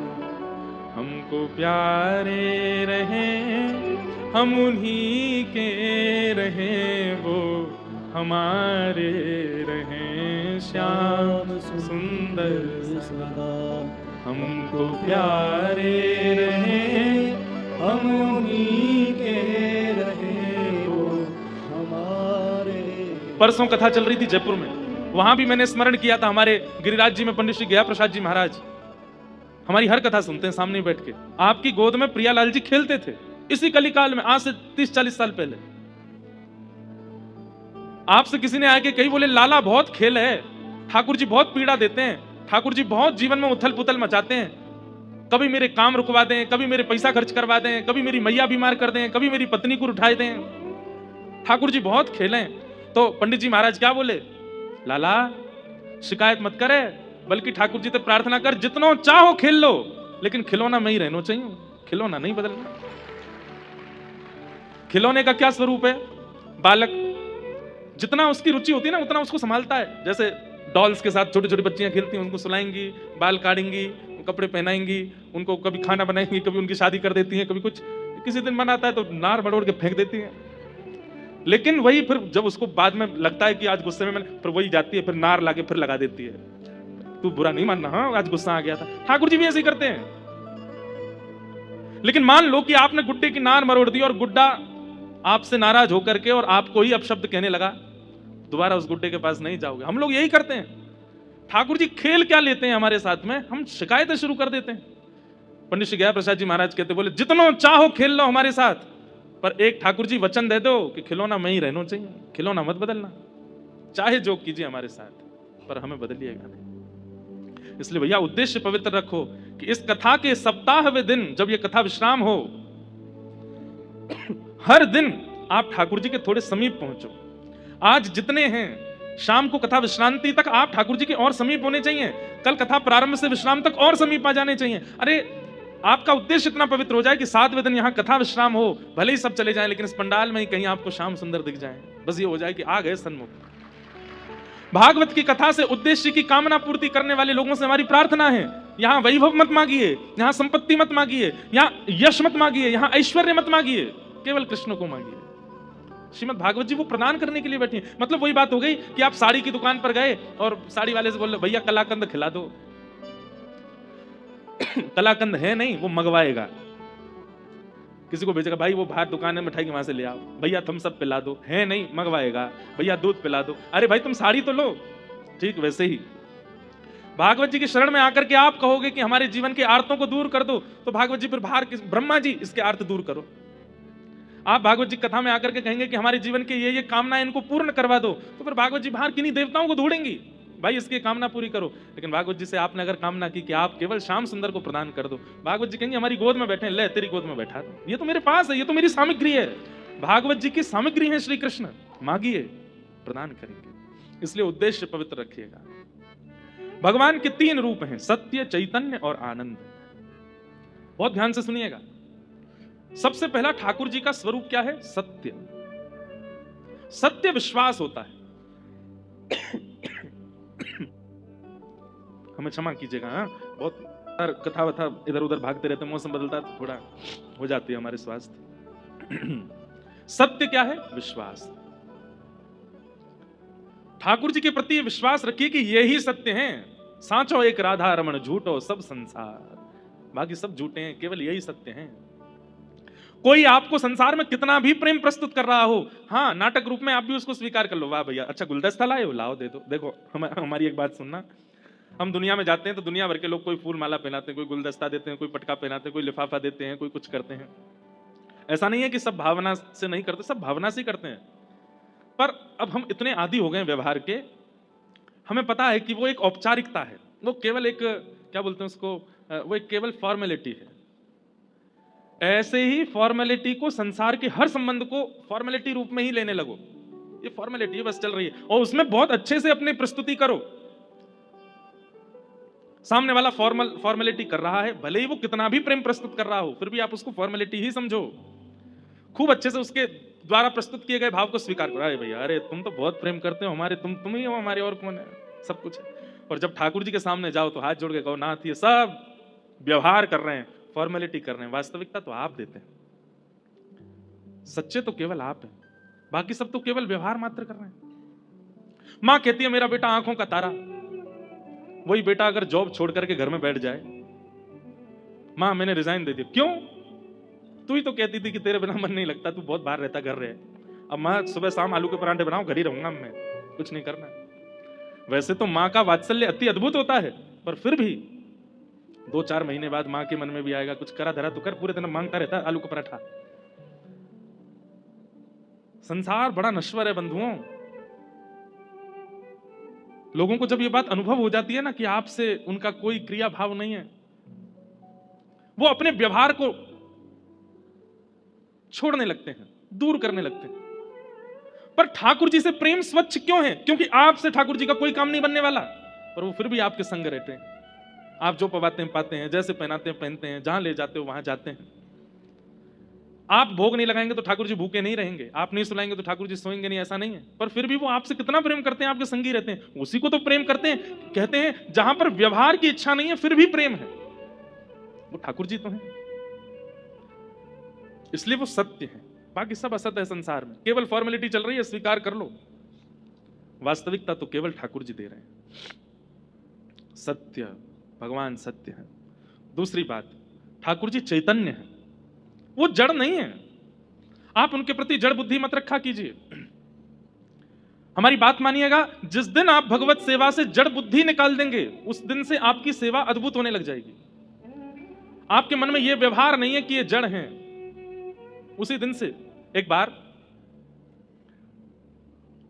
हमको प्यारे रहे, हम उन्हीं के रहे, वो हमारे रहे। श्याम सुंदर सदा हमको प्यारे रहे, हम उन्हीं के रहे, वो हमारे। परसों कथा चल रही थी जयपुर में, वहां भी मैंने स्मरण किया था हमारे गिरिराज जी में पंडित श्री गया प्रसाद जी महाराज हमारी हर कथा सुनते हैं सामने बैठ के। आपकी गोद में प्रियालाल जी खेलते थे इसी कलिकाल में, आज से 30-40 साल पहले। आपसे किसी ने आके कही, बोले लाला बहुत खेल है, ठाकुर जी बहुत पीड़ा देते हैं, ठाकुर जी बहुत जीवन में उथल पुथल मचाते हैं, कभी मेरे काम रुकवा दें, कभी मेरे पैसा खर्च करवा दें, कभी मेरी मैया बीमार कर दें, कभी मेरी पत्नी को उठाए दें, ठाकुर जी बहुत खेले। तो पंडित जी महाराज क्या बोले, लाला शिकायत मत करे, बल्कि ठाकुर जी से प्रार्थना कर, जितना चाहो खेल लो, लेकिन खिलौना में ही रहना चाहिए, खिलौना नहीं बदलना। खिलौने का क्या स्वरूप है? बालक जितना उसकी रुचि होती है ना उतना उसको संभालता है। जैसे डॉल्स के साथ छोटी छोटी बच्चियां खेलती हैं, उनको सुलाएंगी, बाल काटेंगी, कपड़े पहनाएंगी, उनको कभी खाना बनाएंगी, कभी उनकी शादी कर देती हैं, कभी कुछ, किसी दिन मन आता है तो नार मरोड़ के फेंक देती हैं। लेकिन वही फिर जब उसको बाद में लगता है कि आज गुस्से में मैंने, फिर वही जाती है, फिर नार लाके फिर लगा देती है। तू बुरा नहीं मानना, हाँ आज गुस्सा आ गया था। ठाकुर जी भी ऐसे ही करते हैं। लेकिन मान लो कि आपने गुड्डे की नार मरोड़ दी और गुड्डा आपसे नाराज होकर के और आपको ही अपशब्द कहने लगा, दोबारा उस गुड्डे के पास नहीं जाओगे। हम लोग यही करते हैं। ठाकुर जी खेल क्या लेते हैं हमारे साथ में, हम शिकायतें शुरू कर देते हैं। पंडित श्री गया प्रसाद जी महाराज कहते, बोले जितना चाहो खेल लो हमारे साथ, पर एक ठाकुर जी वचन दे दो कि खिलौना मैं ही रहना चाहिए, खिलौना मत बदलना, चाहे जो कीजिए हमारे साथ, पर हमें बदलिएगा नहीं। इसलिए भैया उद्देश्य पवित्र रखो कि इस कथा के सप्ताह वे दिन जब ये कथा विश्राम हो, हर दिन आप ठाकुर जी के थोड़े समीप पहुंचो। आज जितने हैं, शाम को कथा विश्रांति तक आप ठाकुर जी के और समीप होने चाहिए, कल कथा प्रारंभ से विश्राम तक और समीप आ जाने चाहिए। अरे आपका उद्देश्य इतना पवित्र हो जाए कि 7वें दिन यहां कथा विश्राम हो, भले ही सब चले जाएं, लेकिन इस पंडाल में ही कहीं आपको श्याम सुंदर दिख जाए, बस ये हो जाए कि आ गए सन्मुख। भागवत की कथा से उद्देश्य की कामना पूर्ति करने वाले लोगों से हमारी प्रार्थना है, यहां वैभव मत मांगिए, यहां संपत्ति मत मांगिए, यहां यश मत मांगिए, यहां ऐश्वर्य मत मांगिए, केवल कृष्ण को मांगिए। श्रीमद् भागवत जी वो प्रदान करने के लिए बैठी है। मतलब वही बात हो गई कि आप साड़ी की दुकान पर गए और साड़ी वाले से बोल रहे, भैया कलाकंद खिला दो। कलाकंद है नहीं, वो मंगवाएगा, किसी को भेजेगा, भाई वो बाहर दुकान है मिठाई की वहां से ले आओ, भैया थम सब पिला दो, है नहीं मंगवाएगा, भैया दूध पिला दो, अरे भाई तुम साड़ी तो लो। ठीक वैसे ही भागवत जी की शरण में आकर के आप कहोगे कि हमारे जीवन के आर्तों को दूर कर दो, तो भागवत जी फिर बाहर ब्रह्मा जी इसके आर्त दूर करो। आप भागवत जी कथा में आकर के कहेंगे कि हमारे जीवन के ये कामना इनको पूर्ण करवा दो, तो फिर भागवत जी बाहर किन्हीं देवताओं को ढूंढेंगी, भाई इसकी कामना पूरी करो। लेकिन भागवत जी से आपने अगर कामना की कि आप केवल श्याम सुंदर को प्रदान कर दो, भागवत जी कहेंगे हमारी गोद में बैठे, ले तेरी गोद में बैठा दो, ये तो मेरे पास है, ये तो मेरी सामग्री है, भागवत जी की सामग्री है श्री कृष्ण, मांगिए प्रदान करेंगे। इसलिए उद्देश्य पवित्र रखिएगा। भगवान के 3 रूप हैं, सत्य, चैतन्य और आनंद। बहुत ध्यान से सुनिएगा। सबसे पहला ठाकुर जी का स्वरूप क्या है? सत्य। सत्य विश्वास होता है। हमें क्षमा कीजिएगा, हाँ बहुत कथा वथा इधर उधर भागते रहते, मौसम बदलता तो थोड़ा हो जाती है हमारे स्वास्थ्य। सत्य क्या है? विश्वास। ठाकुर जी के प्रति विश्वास रखिए कि यही सत्य हैं। सांचो एक राधा रमण, झूठो सब संसार, बाकी सब झूठे हैं, केवल यही सत्य हैं। कोई आपको संसार में कितना भी प्रेम प्रस्तुत कर रहा हो, हाँ नाटक रूप में आप भी उसको स्वीकार कर लो, वाह भैया अच्छा गुलदस्ता लाए हो, लाओ दे दो। देखो हमारी एक बात सुनना, हम दुनिया में जाते हैं तो दुनिया भर के लोग कोई फूल माला पहनाते हैं, कोई गुलदस्ता देते हैं, कोई पटका पहनाते हैं, कोई लिफाफा देते हैं, कोई कुछ करते हैं। ऐसा नहीं है कि सब भावना से नहीं करते, सब भावना से करते हैं, पर अब हम इतने आदी हो गए व्यवहार के, हमें पता है कि वो एक औपचारिकता है, वो केवल एक क्या बोलते हैं उसको, वो एक केवल फॉर्मेलिटी है। ऐसे ही फॉर्मेलिटी को, संसार के हर संबंध को फॉर्मेलिटी रूप में ही लेने लगो, ये फॉर्मेलिटी बस चल रही है, और उसमें बहुत अच्छे से अपनी प्रस्तुति करो। सामने वाला फॉर्मेलिटी कर रहा है, भले ही वो कितना भी प्रेम प्रस्तुत कर रहा हो, फिर भी आप उसको फॉर्मेलिटी ही समझो। खूब अच्छे से उसके द्वारा प्रस्तुत किए गए भाव को स्वीकार करो। अरे भैया, अरे तुम तो बहुत प्रेम करते हो हमारे, तुम ही हो हमारे, और कौन है, सब कुछ है। और जब ठाकुर जी के सामने जाओ तो हाथ जोड़ के कहो, नाथ ये सब व्यवहार कर रहे हैं, फॉर्मेलिटी कर रहे हैं, वास्तविकता तो आप देते हैं। सच्चे तो केवल आप हैं, बाकी सब तो केवल व्यवहार मात्र कर रहे हैं। मां कहती है मेरा बेटा आंखों का तारा, वही बेटा अगर जॉब छोड़ करके घर में बैठ जाए, मां मैंने रिजाइन दे दिया, क्यों? तू ही तो कहती थी कि तेरे बिना मन नहीं लगता, तू बहुत बाहर रहता, घर रहे। अब मां सुबह शाम आलू के परांठे बनाओ, घर ही रहूंगा मैं, कुछ नहीं करना। वैसे तो मां का वात्सल्य अति अद्भुत होता है, पर फिर भी 2-4 महीने बाद मां के मन में भी आएगा कुछ करा धरा तो कर, पूरे दिन मांगता रहता आलू का पराठा। संसार बड़ा नश्वर है बंधुओं। लोगों को जब ये बात अनुभव हो जाती है ना कि आपसे उनका कोई क्रिया भाव नहीं है, वो अपने व्यवहार को छोड़ने लगते हैं, दूर करने लगते हैं। पर ठाकुर जी से प्रेम स्वच्छ क्यों है? क्योंकि आपसे ठाकुर जी का कोई काम नहीं बनने वाला, पर वो फिर भी आपके संग रहते हैं। आप जो पवाते हैं पाते हैं, जैसे पहनाते हैं पहनते हैं, जहां ले जाते हो वहां जाते हैं। आप भोग नहीं लगाएंगे तो ठाकुर जी भूखे नहीं रहेंगे, आप नहीं सुलाएंगे तो ठाकुर जी सोएंगे नहीं, ऐसा नहीं है। पर फिर भी वो आपसे कितना प्रेम करते हैं, आपके संगी रहते हैं, उसी को तो प्रेम करते हैं। कहते हैं जहां पर व्यवहार की इच्छा नहीं है फिर भी प्रेम है, वो ठाकुर जी तो हैं, इसलिए वो सत्य है। बाकी सब असत्य है संसार में, केवल फॉर्मेलिटी चल रही है, स्वीकार कर लो। वास्तविकता तो केवल ठाकुर जी दे रहे हैं। सत्य, भगवान सत्य है। दूसरी बात, ठाकुर जी चैतन्य है, वो जड़ नहीं है। आप उनके प्रति जड़ बुद्धि मत रखा कीजिए। हमारी बात मानिएगा, जिस दिन आप भगवत सेवा से जड़ बुद्धि निकाल देंगे उस दिन से आपकी सेवा अद्भुत होने लग जाएगी। आपके मन में यह व्यवहार नहीं है कि ये जड़ हैं, उसी दिन से। एक बार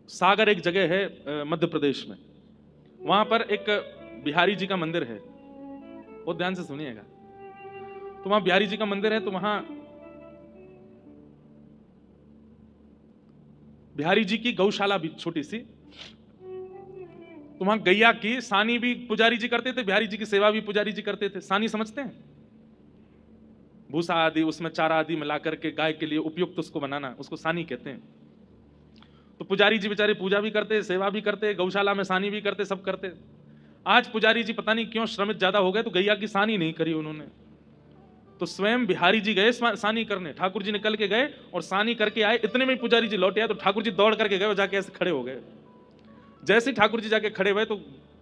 सागर एक जगह है मध्य प्रदेश में, वहां पर एक बिहारी जी का मंदिर है, बहुत ध्यान से सुनिएगा। तो वहां बिहारी जी का मंदिर है, तो वहां बिहारी जी की गौशाला भी छोटी सी, तो वहां गैया की सानी भी पुजारी जी करते थे, बिहारी जी की सेवा भी पुजारी जी करते थे। सानी समझते हैं? भूसा आदि, उसमें चारा आदि मिला करके गाय के लिए उपयुक्त उसको बनाना, उसको सानी कहते हैं। तो पुजारी जी बेचारे पूजा भी करते, सेवा भी करते, गौशाला में सानी भी करते, सब करते। आज पुजारी जी पता नहीं क्यों श्रमित ज्यादा हो गए, तो गैया की सानी नहीं करी उन्होंने। तो स्वयं बिहारी जी गए सानी करने, ठाकुर जी निकल के गए और सानी करके आए। इतने में पुजारी जी लौटे आए, तो ठाकुर जी दौड़ करके गए और जाके ऐसे खड़े हो गए। जैसे ठाकुर जी जाके खड़े हुए तो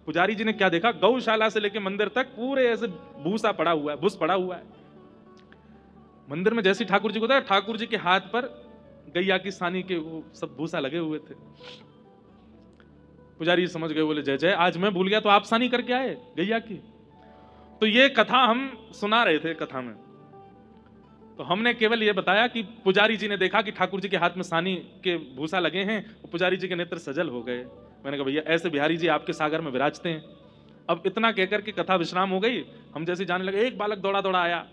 पुजारी जी ने क्या देखा, गौशाला से लेके मंदिर तक पूरे ऐसे भूसा पड़ा हुआ है, भूस पड़ा हुआ है मंदिर में। जैसे ठाकुर जी को देखा, ठाकुर जी के हाथ पर गैया की सानी के वो सब भूसा लगे हुए थे। पुजारी समझ गए, बोले जय जय, आज मैं भूल गया तो आप सानी करके आए गैया की। तो ये कथा हम सुना रहे थे कथा में, तो हमने केवल ये बताया कि पुजारी जी ने देखा कि ठाकुर जी के हाथ में सानी के भूसा लगे हैं, और पुजारी जी के नेत्र सजल हो गए। मैंने कहा भैया ऐसे बिहारी जी आपके सागर में विराजते हैं। अब इतना कहकर के कथा विश्राम हो गई, हम जैसे जाने लगे, एक बालक दौड़ा दौड़ा आया,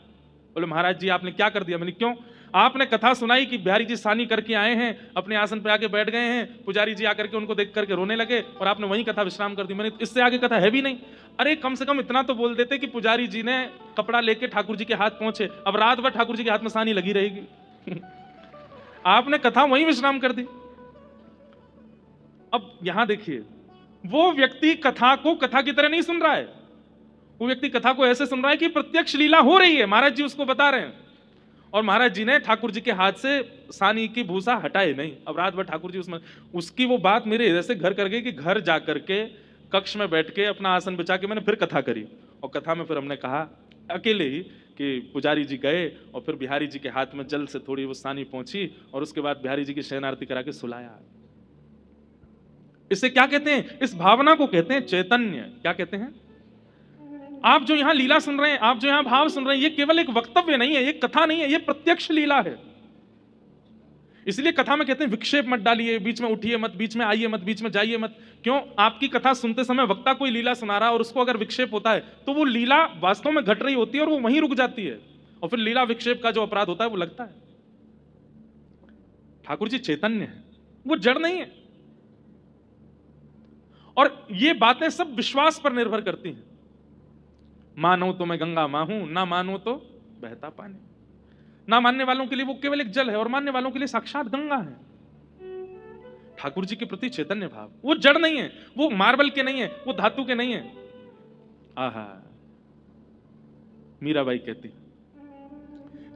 बोले महाराज जी आपने क्या कर दिया? मैंने क्यों? आपने कथा सुनाई कि बिहारी जी सानी करके आए हैं, अपने आसन पे आके बैठ गए हैं, पुजारी जी आकर के उनको देख करके रोने लगे, और आपने वहीं कथा विश्राम कर दी। मैंने इससे आगे कथा है भी नहीं। अरे कम से कम इतना तो बोल देते कि पुजारी जी ने कपड़ा लेके ठाकुर जी के हाथ पहुंचे, अब रात भर ठाकुर जी के हाथ में सानी लगी रहेगी। आपने कथा वहीं विश्राम कर दी। अब यहां देखिए, वो व्यक्ति कथा को कथा की तरह नहीं सुन रहा है, वो व्यक्ति कथा को ऐसे सुन रहा है कि प्रत्यक्ष लीला हो रही है, महाराज जी उसको बता रहे हैं, और महाराज जी ने ठाकुर जी के हाथ से सानी की भूसा हटाए नहीं। अब रात भर ठाकुर जी उसमें, उसकी वो बात मेरे हृदय से घर कर गई कि घर जाकर के कक्ष में बैठ के अपना आसन बिछा के मैंने फिर कथा करी। और कथा में फिर हमने कहा अकेले ही कि पुजारी जी गए और फिर बिहारी जी के हाथ में जल से थोड़ी वो सानी पहुंची, और उसके बाद बिहारी जी की शयन आरती करा के सुलाया। इसे क्या कहते हैं? इस भावना को कहते हैं चैतन्य। क्या कहते हैं? आप जो यहां लीला सुन रहे हैं, आप जो यहां भाव सुन रहे हैं, ये केवल एक वक्तव्य नहीं है, ये कथा नहीं है, ये प्रत्यक्ष लीला है। इसलिए कथा में कहते हैं विक्षेप मत डालिए, बीच में उठिए मत, बीच में आइए मत, बीच में जाइए मत। क्यों? आपकी कथा सुनते समय वक्ता कोई लीला सुना रहा है और उसको अगर विक्षेप होता है तो वो लीला वास्तव में घट रही होती है और वो वहीं रुक जाती है, और फिर लीला विक्षेप का जो अपराध होता है वो लगता है। ठाकुर जी चैतन्य है, वो जड़ नहीं है। और ये बातें सब विश्वास पर निर्भर करती हैं। मानो तो मैं गंगा मां हूं, ना मानो तो बहता पानी। ना मानने वालों के लिए वो केवल एक जल है, और मानने वालों के लिए साक्षात गंगा है। ठाकुर जी के प्रति चैतन्य भाव, वो जड़ नहीं है, वो मार्बल के नहीं है, वो धातु के नहीं है। आहा, मीराबाई कहती,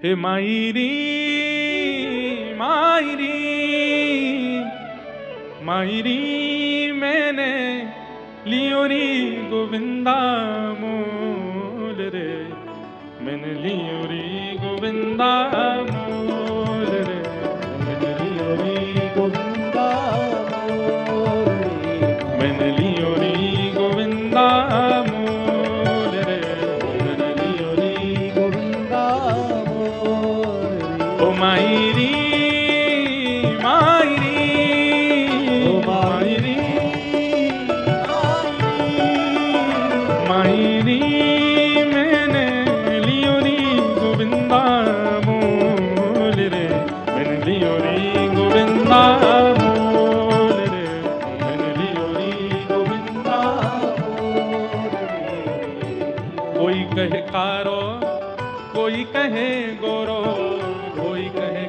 हे मायरी मायरी मायरी मैंने लियोरी गोविंदा मोल रे, मैंने लियोरी गोविंदा मोल रे, मैंने लियोरी गोविंदा मोल रे, मैंने लियोरी गोविंदा मोल रे, मैंने लियोरी गोविंदा मोल रे। ओ मायरी मायरी ओ मायरी मायरी मैंने लियोरी गोविंदा मोल रे, मैंने लियोरी गोविंदा मोल रे, मैंने लियोरी गोविंदा मोल रे। कोई कहे कारो, कोई कहे गोरो, कोई कहे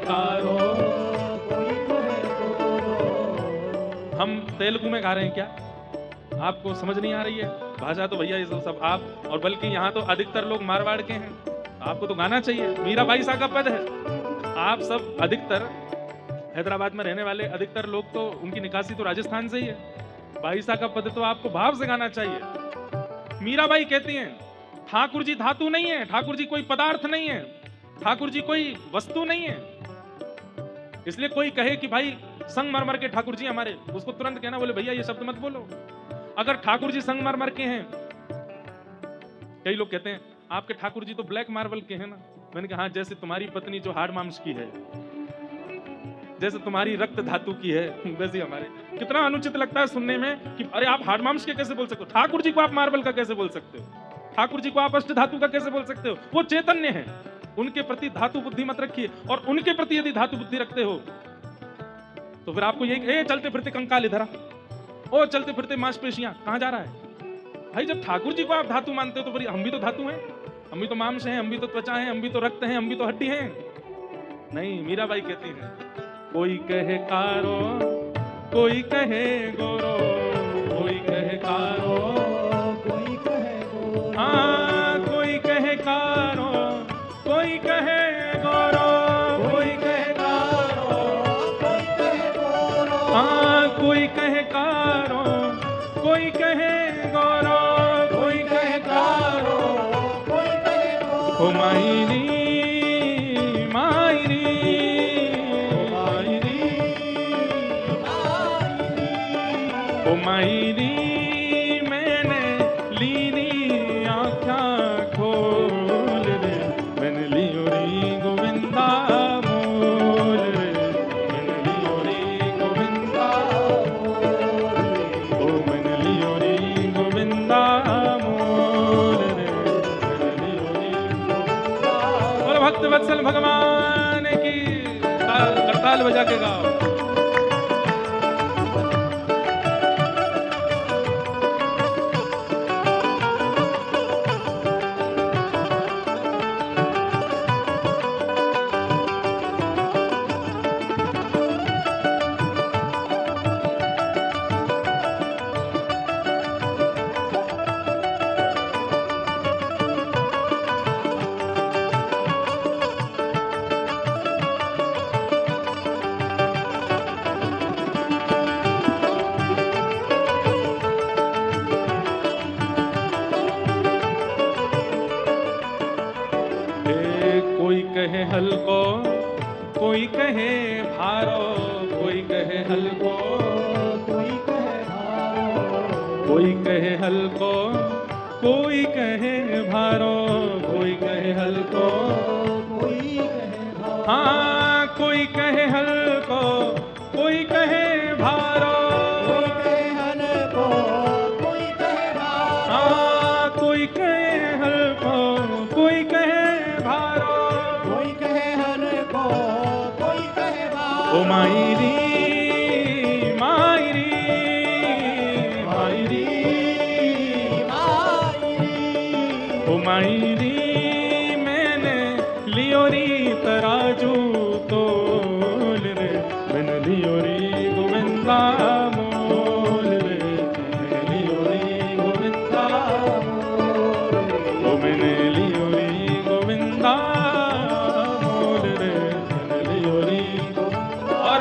तेलुगु में गा रहे हैं क्या? आपको समझ नहीं आ रही है भाषा? तो भैया ये सब आप, और बल्कि यहाँ तो अधिकतर लोग मारवाड़ के हैं, आपको तो गाना चाहिए। मीराबाई सा का पद है। आप सब अधिकतर हैदराबाद में रहने वाले अधिकतर लोग तो उनकी निकासी तो राजस्थान से ही है। भाई सा का पद तो आपको भाव से गाना चाहिए। मीराबाई कहती हैं ठाकुर जी धातु नहीं है, ठाकुर जी कोई पदार्थ नहीं है, ठाकुर जी कोई वस्तु नहीं है। इसलिए कोई कहे कि भाई संगमरमर के ठाकुर जी हमारे, उसको तुरंत कहना बोले भैया ये शब्द मत बोलो। अगर ठाकुर जी संगमरमर के हैं, कई लोग कहते हैं आपके ठाकुर जी तो ब्लैक मार्बल के हैं ना। मैंने कहा हाँ, जैसे तुम्हारी पत्नी जो हाड़ मांस की है, जैसे तुम्हारी रक्त धातु की है, वैसे हमारे। कितना अनुचित लगता है सुनने में कि अरे आप हाड़ मांस के कैसे बोल सकते हो? ठाकुर जी को आप मार्बल का कैसे बोल सकते हो? ठाकुर जी को आप अष्ट धातु का कैसे बोल सकते हो? वो चैतन्य है, उनके प्रति धातु बुद्धि मत रखिए। और उनके प्रति यदि धातु बुद्धि रखते हो तो फिर आपको ये चलते फिरते कंकाल इधर आ, ओ चलते फिरते मांसपेशियां, कहां जा रहा है भाई? जब ठाकुर जी को आप धातु मानते हो तो फिर हम भी तो धातु हैं, हम भी तो मांस हैं, हम भी तो त्वचा हैं, हम भी तो रक्त हैं, हम भी तो हड्डी हैं। नहीं, मीराबाई कहती हैं कोई कहे कारो, कोई कहे गोरो, कोई कहे कारो, कोई कहे गोरो, हाँ कोई कहे कारो, कोई कहे गोरो, कोई कहे कारो, कोई कहे गोरो, हाँ कोई कहे कारो, कोई कहे गोरो, कोई कहे कारो, कोई कहे गोरो। ओ मायनी मायनी ओ मायनी मैंने लीनी आँखा खोल रे, मैंने लियो री गोविंदा मोल रे, मैंने लियो री गोविंदा ओ मैंने लियो री गोविंदा मोल रे, मैंने लियो री गोविंदा। बोलो भक्त वत्सल भगवान की, करताल बजा के गाओ। कोई कहे हल्को, कोई कहे भारो, कोई कहे हल्को, कोई कहे भारो, कोई कहे हल्को, कोई कहे भारो, कोई कहे हल्को, कोई कहे भारो, हाँ कोई कहे हल्को, कोई कहे भारो, कोई कहे हल्को, कोई कहे भारो, हाँ कोई कहे हल्को, कोई कहे भारो, कोई कहे हल्को, कोई कहे भारो। ओ मायरी मायरी मायरी ओ मायरी मैंने लियो री तराजू तोल रे, मैंने लियो री गोविंदा मोल रे, मैंने लियो री गोविंदा ओ मैंने लियो री गोविंदा मोल रे, मैंने लियो री गोविंदा। और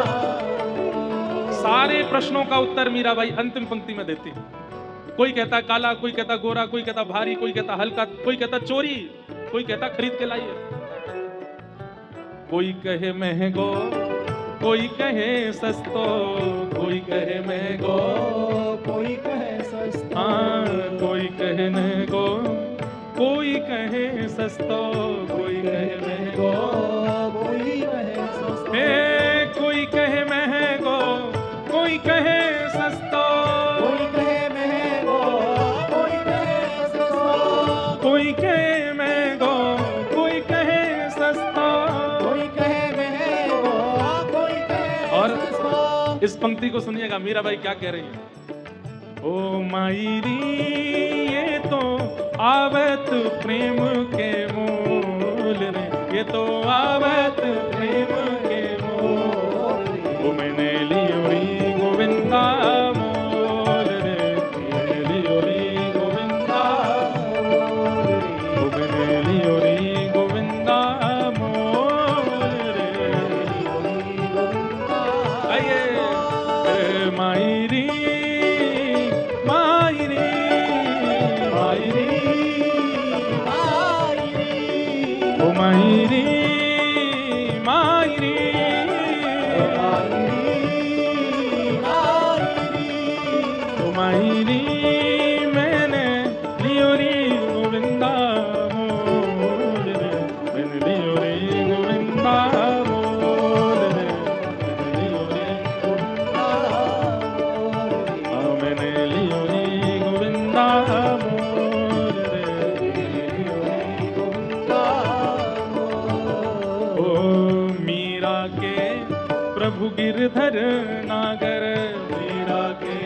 सारे प्रश्नों का उत्तर मीराबाई अंतिम पंक्ति में देती है। कोई कहता काला, कोई कहता गोरा, कोई कहता भारी, कोई कहता हल्का, कोई कहता चोरी, कोई कहता खरीद के लाइए। कोई कहे महंगो, कोई कहे सस्तो, कोई कहे महंगो, कोई कहे सस्ता, हाँ कोई कहे महंगो, कोई कहे सस्तो, कोई कहे महंगो, कोई कहे सस्ता, हे कोई कहे महंगो, कोई कहे सस्तो, कोई कहे महंगो, कोई कहे सस्ता, कोई कहे महंगो, कोई कहे सस्ता। कोई कहे महंगो, कोई कहे और सस्ता। इस पंक्ति को सुनिएगा मीराबाई क्या कह रही है। ओ मायरी ये तो आवत प्रेम के मोल रे, ये तो आवत प्रेम के मोल, ओ मैंने लियो री गोविंदा मोल ओ मायरी मायरी ओ मायरी मैंने लियो रे गोविंदा मोल रे मैंने लियो रे गोविंदा मोल रे मैंने लियो रे गोविंदा मैंने लियो रे गोविंदा मोल रे ओ मीरा के प्रभु गिरधर नागर मीरा के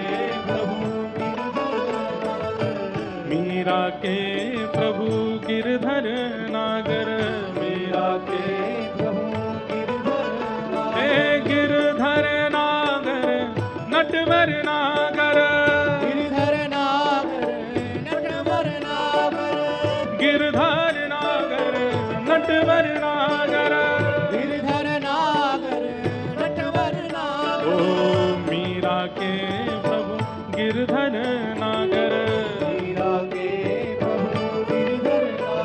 मीरा के प्रभु गिरधर नागर मीरा के हे गिरधर नागर नटवर नागर गिरधर नागर नटवर नागर ओ मीरा के प्रभु गिरधर नागर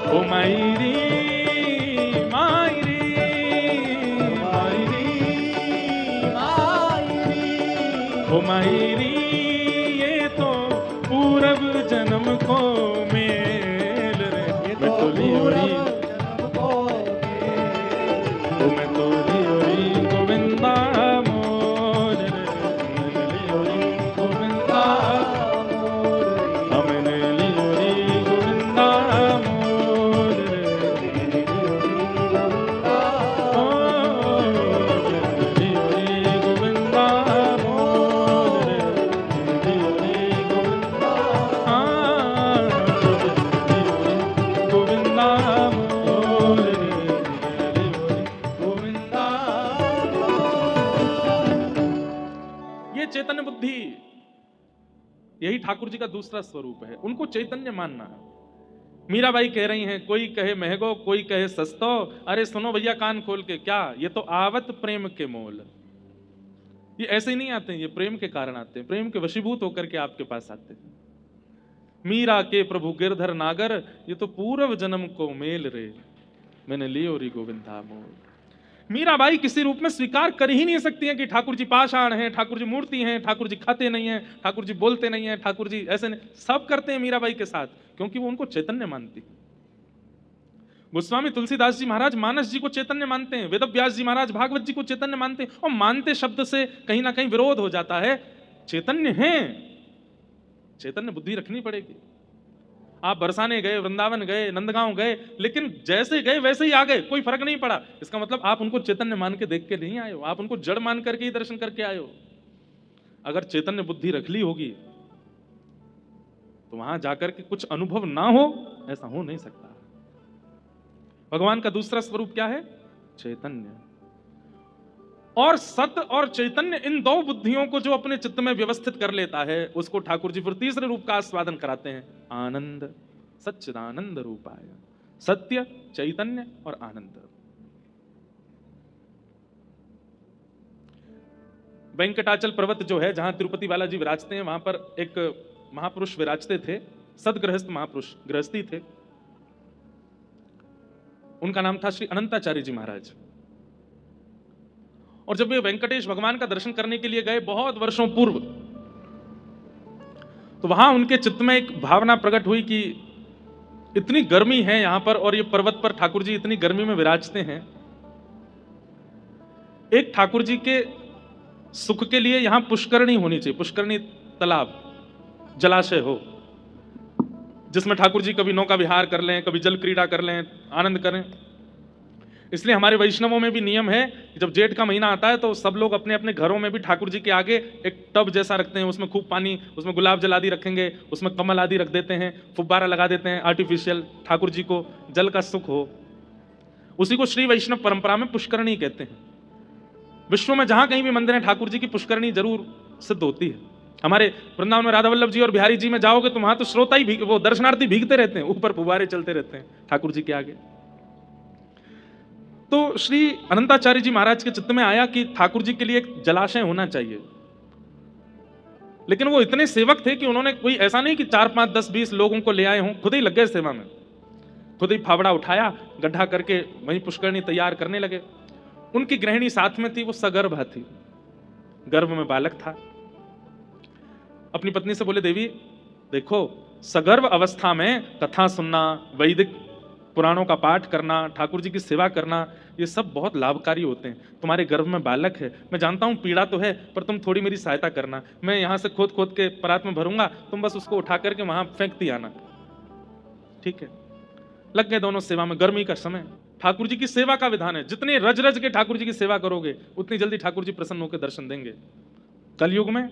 ओ मायरी मायरी ओ मायरी ये तो पूरब जन्म को मेल रे मैं तो लियोरी ओ मैं तो लियोरी गोविंदा मोर रे मैंने लियोरी गोविंदा मैंने लियोरी गोविंदा मोर रे ओ मैंने लियोरी गोविंदा मोर रे मैंने लियोरी गोविंदा गोविंदा मोर रे मैंने लियोरी गोविंदा। ये चैतन्य बुद्धि, यही ठाकुर जी का दूसरा स्वरूप है। उनको चैतन्य मानना है। मीराबाई कह रही हैं, कोई कहे महंगो कोई कहे सस्तो, अरे सुनो भैया कान खोल के, क्या ये तो आवत प्रेम के मोल। ये ऐसे ही नहीं आते हैं, ये प्रेम के कारण आते हैं, प्रेम के वशीभूत होकर के आपके पास आते हैं। मीरा के प्रभु गिरधर नागर, ये तो पूर्व जन्म को मेल रे मैंने लियो री गोविंदा मोल। मीराबाई किसी रूप में स्वीकार कर ही नहीं सकती हैं कि ठाकुर जी पाषाण हैं, ठाकुर जी मूर्ति हैं, ठाकुर जी खाते नहीं हैं, ठाकुर जी बोलते नहीं हैं, ठाकुर जी ऐसे नहीं, सब करते हैं मीराबाई के साथ, क्योंकि वो उनको चैतन्य मानती है। गोस्वामी तुलसीदास जी महाराज मानस जी को चैतन्य मानते हैं, वेदव्यास जी महाराज भागवत जी को चैतन्य मानते हैं, और मानते शब्द से कहीं ना कहीं विरोध हो जाता है। चैतन्य हैं, चैतन्य बुद्धि रखनी पड़ेगी। आप बरसाने गए, वृंदावन गए, नंदगांव गए, लेकिन जैसे गए वैसे ही आ गए, कोई फर्क नहीं पड़ा। इसका मतलब आप उनको चैतन्य मान के देख के नहीं आए हो, आप उनको जड़ मान करके ही दर्शन करके आए हो। अगर चैतन्य बुद्धि रख ली होगी तो वहां जाकर के कुछ अनुभव ना हो, ऐसा हो नहीं सकता। भगवान का दूसरा स्वरूप क्या है? चैतन्य। और सत और चैतन्य, इन दो बुद्धियों को जो अपने चित्त में व्यवस्थित कर लेता है, उसको ठाकुर जी फिर तीसरे रूप का आस्वादन कराते हैं, आनंद सच्चिदानंद रूपाय। सत्य, चैतन्य और आनंद। वेंकटाचल पर्वत जो है, जहां तिरुपति बालाजी विराजते हैं, वहां पर एक महापुरुष विराजते थे, सदगृहस्थ महापुरुष, गृहस्थी थे। उनका नाम था श्री अनंताचार्य जी महाराज। और जब वे वेंकटेश भगवान का दर्शन करने के लिए गए बहुत वर्षों पूर्व, तो वहां उनके चित्त में एक भावना प्रकट हुई कि इतनी गर्मी है यहां पर, और ये पर्वत पर ठाकुर जी इतनी गर्मी में विराजते हैं, एक ठाकुर जी के सुख के लिए यहां पुष्करणी होनी चाहिए, पुष्करणी तालाब, जलाशय हो, जिसमें ठाकुर जी कभी नौका विहार कर लें, कभी जल क्रीड़ा कर लें, आनंद करें। इसलिए हमारे वैष्णवों में भी नियम है कि जब जेठ का महीना आता है तो सब लोग अपने अपने घरों में भी ठाकुर जी के आगे एक टब जैसा रखते हैं, उसमें खूब पानी, उसमें गुलाब जल आदि रखेंगे, उसमें कमल आदि रख देते हैं, फुब्बारा लगा देते हैं आर्टिफिशियल, ठाकुर जी को जल का सुख हो। उसी को श्री वैष्णव परंपरा में पुष्करणी कहते हैं। विश्व में जहां कहीं भी मंदिर है, ठाकुर जी की पुष्करणी जरूर सिद्ध होती है। हमारे वृंदावन में राधा वल्लभ जी और बिहारी जी में जाओगे तो वहां तो श्रोता ही वो दर्शनार्थी भीगते रहते हैं, ऊपर फुब्बारे चलते रहते हैं ठाकुर जी के आगे। तो श्री अनंताचार्य जी महाराज के चित्त में आया कि ठाकुर जी के लिए एक जलाशय होना चाहिए। लेकिन वो इतने सेवक थे कि उन्होंने कोई ऐसा नहीं कि 4, 5, 10, 20 लोगों को ले आए हों, खुद ही लग गए सेवा में। खुद ही फावड़ा उठाया, गड्ढा करके वहीं पुष्करणी तैयार करने लगे। उनकी गृहिणी साथ में थी, वो सगर्भा थी, गर्भ में बालक था। अपनी पत्नी से बोले, देवी देखो, सगर्भ अवस्था में कथा सुनना, वैदिक पुराणों का पाठ करना, ठाकुर जी की सेवा करना, ये सब बहुत लाभकारी होते हैं। तुम्हारे गर्भ में बालक है, मैं जानता हूं पीड़ा तो है, पर तुम थोड़ी मेरी सहायता करना। मैं यहां से खोद खोद के परात में भरूंगा, तुम बस उसको उठा करके वहां फेंकती आना। ठीक है। लग गए दोनों सेवा में। गर्मी का समय, ठाकुर जी की सेवा का विधान है, जितने रज रज के ठाकुर जी की सेवा करोगे उतनी जल्दी ठाकुर जी प्रसन्न होकर दर्शन देंगे। कलयुग में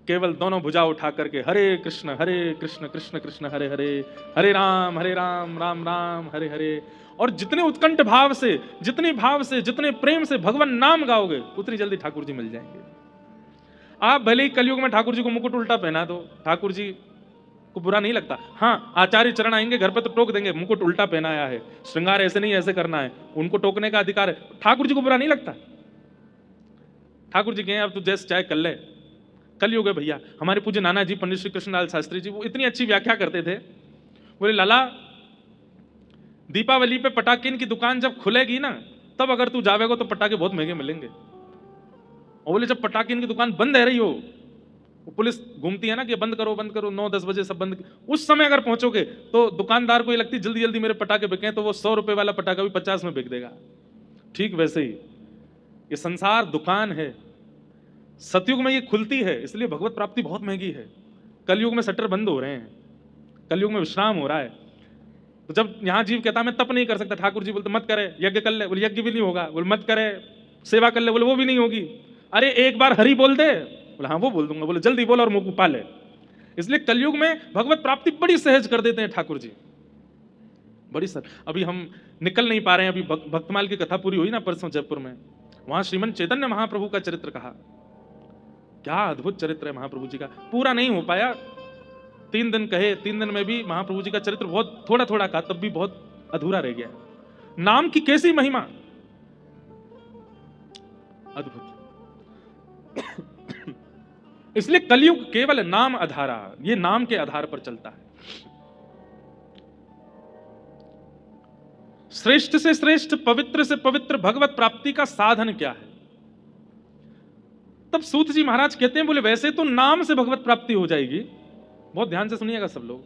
केवल दोनों भुजा उठा करके हरे कृष्ण कृष्ण कृष्ण हरे हरे, हरे राम राम राम हरे हरे। और जितने उत्कंठ भाव से, जितने भाव से, जितने प्रेम से भगवान नाम गाओगे उतनी जल्दी ठाकुर जी मिल जाएंगे। आप भले ही कलयुग में ठाकुर जी को मुकुट उल्टा पहना दो, ठाकुर जी को बुरा नहीं लगता। हाँ, आचार्य चरण आएंगे घर पे तो टोक देंगे, मुकुट उल्टा पहनाया है, श्रृंगार ऐसे नहीं ऐसे करना है, उनको टोकने का अधिकार है। ठाकुर जी को बुरा नहीं लगता। ठाकुर जी कहें अब तू जैसे चाहे कर ले। कलयुग है भैया। हमारे पूज्य नाना जी पंडित श्री कृष्णलाल शास्त्री जी, वो इतनी अच्छी व्याख्या करते थे। बोले, लाला दीपावली पे पटाखे की दुकान जब खुलेगी ना, तब अगर तू जावेगा तो पटाखे बहुत महंगे मिलेंगे। और बोले जब पटाखे की दुकान बंद है रही हो, वो पुलिस घूमती है ना कि बंद करो 9-10 बजे सब बंद, उस समय अगर पहुंचोगे तो दुकानदार को ये लगती जल्दी जल्दी मेरे पटाखे बिके, तो वो 100 रुपए वाला पटाखा भी 50 में बिक देगा। ठीक वैसे ही ये संसार दुकान है। सतयुग में ये खुलती है, इसलिए भगवत प्राप्ति बहुत महंगी है। कलयुग में शटर बंद हो रहे हैं, कलयुग में विश्राम हो रहा है। तो जब यहां जीव कहता मैं तप नहीं कर सकता, ठाकुर जी बोलते मत करे, यज्ञ कर ले, बोले यज्ञ भी नहीं होगा, बोले मत करे, सेवा कर ले, बोले वो भी नहीं होगी। अरे एक बार हरि बोल दे, बोले हाँ वो बोल दूंगा, बोले जल्दी बोल और मुंह को पाले। इसलिए कलयुग में भगवत प्राप्ति बड़ी सहज कर देते हैं ठाकुर जी, बड़ी सर। अभी हम निकल नहीं पा रहे हैं, अभी भक्तमाल की कथा पूरी हुई ना परसों जयपुर में, वहां श्रीमन चैतन्य महाप्रभु का चरित्र कहा। क्या अद्भुत चरित्र है महाप्रभु जी का, पूरा नहीं हो पाया, 3 दिन कहे, 3 दिन में भी महाप्रभु जी का चरित्र बहुत थोड़ा थोड़ा कहा, तब भी बहुत अधूरा रह गया। नाम की कैसी महिमा, अद्भुत। इसलिए कलयुग केवल नाम आधारा, ये नाम के आधार पर चलता है। श्रेष्ठ से श्रेष्ठ, पवित्र से पवित्र भगवत प्राप्ति का साधन क्या है? तब सूत जी महाराज कहते हैं, बोले वैसे तो नाम से भगवत प्राप्ति हो जाएगी। बहुत ध्यान से सुनिएगा सब लोग,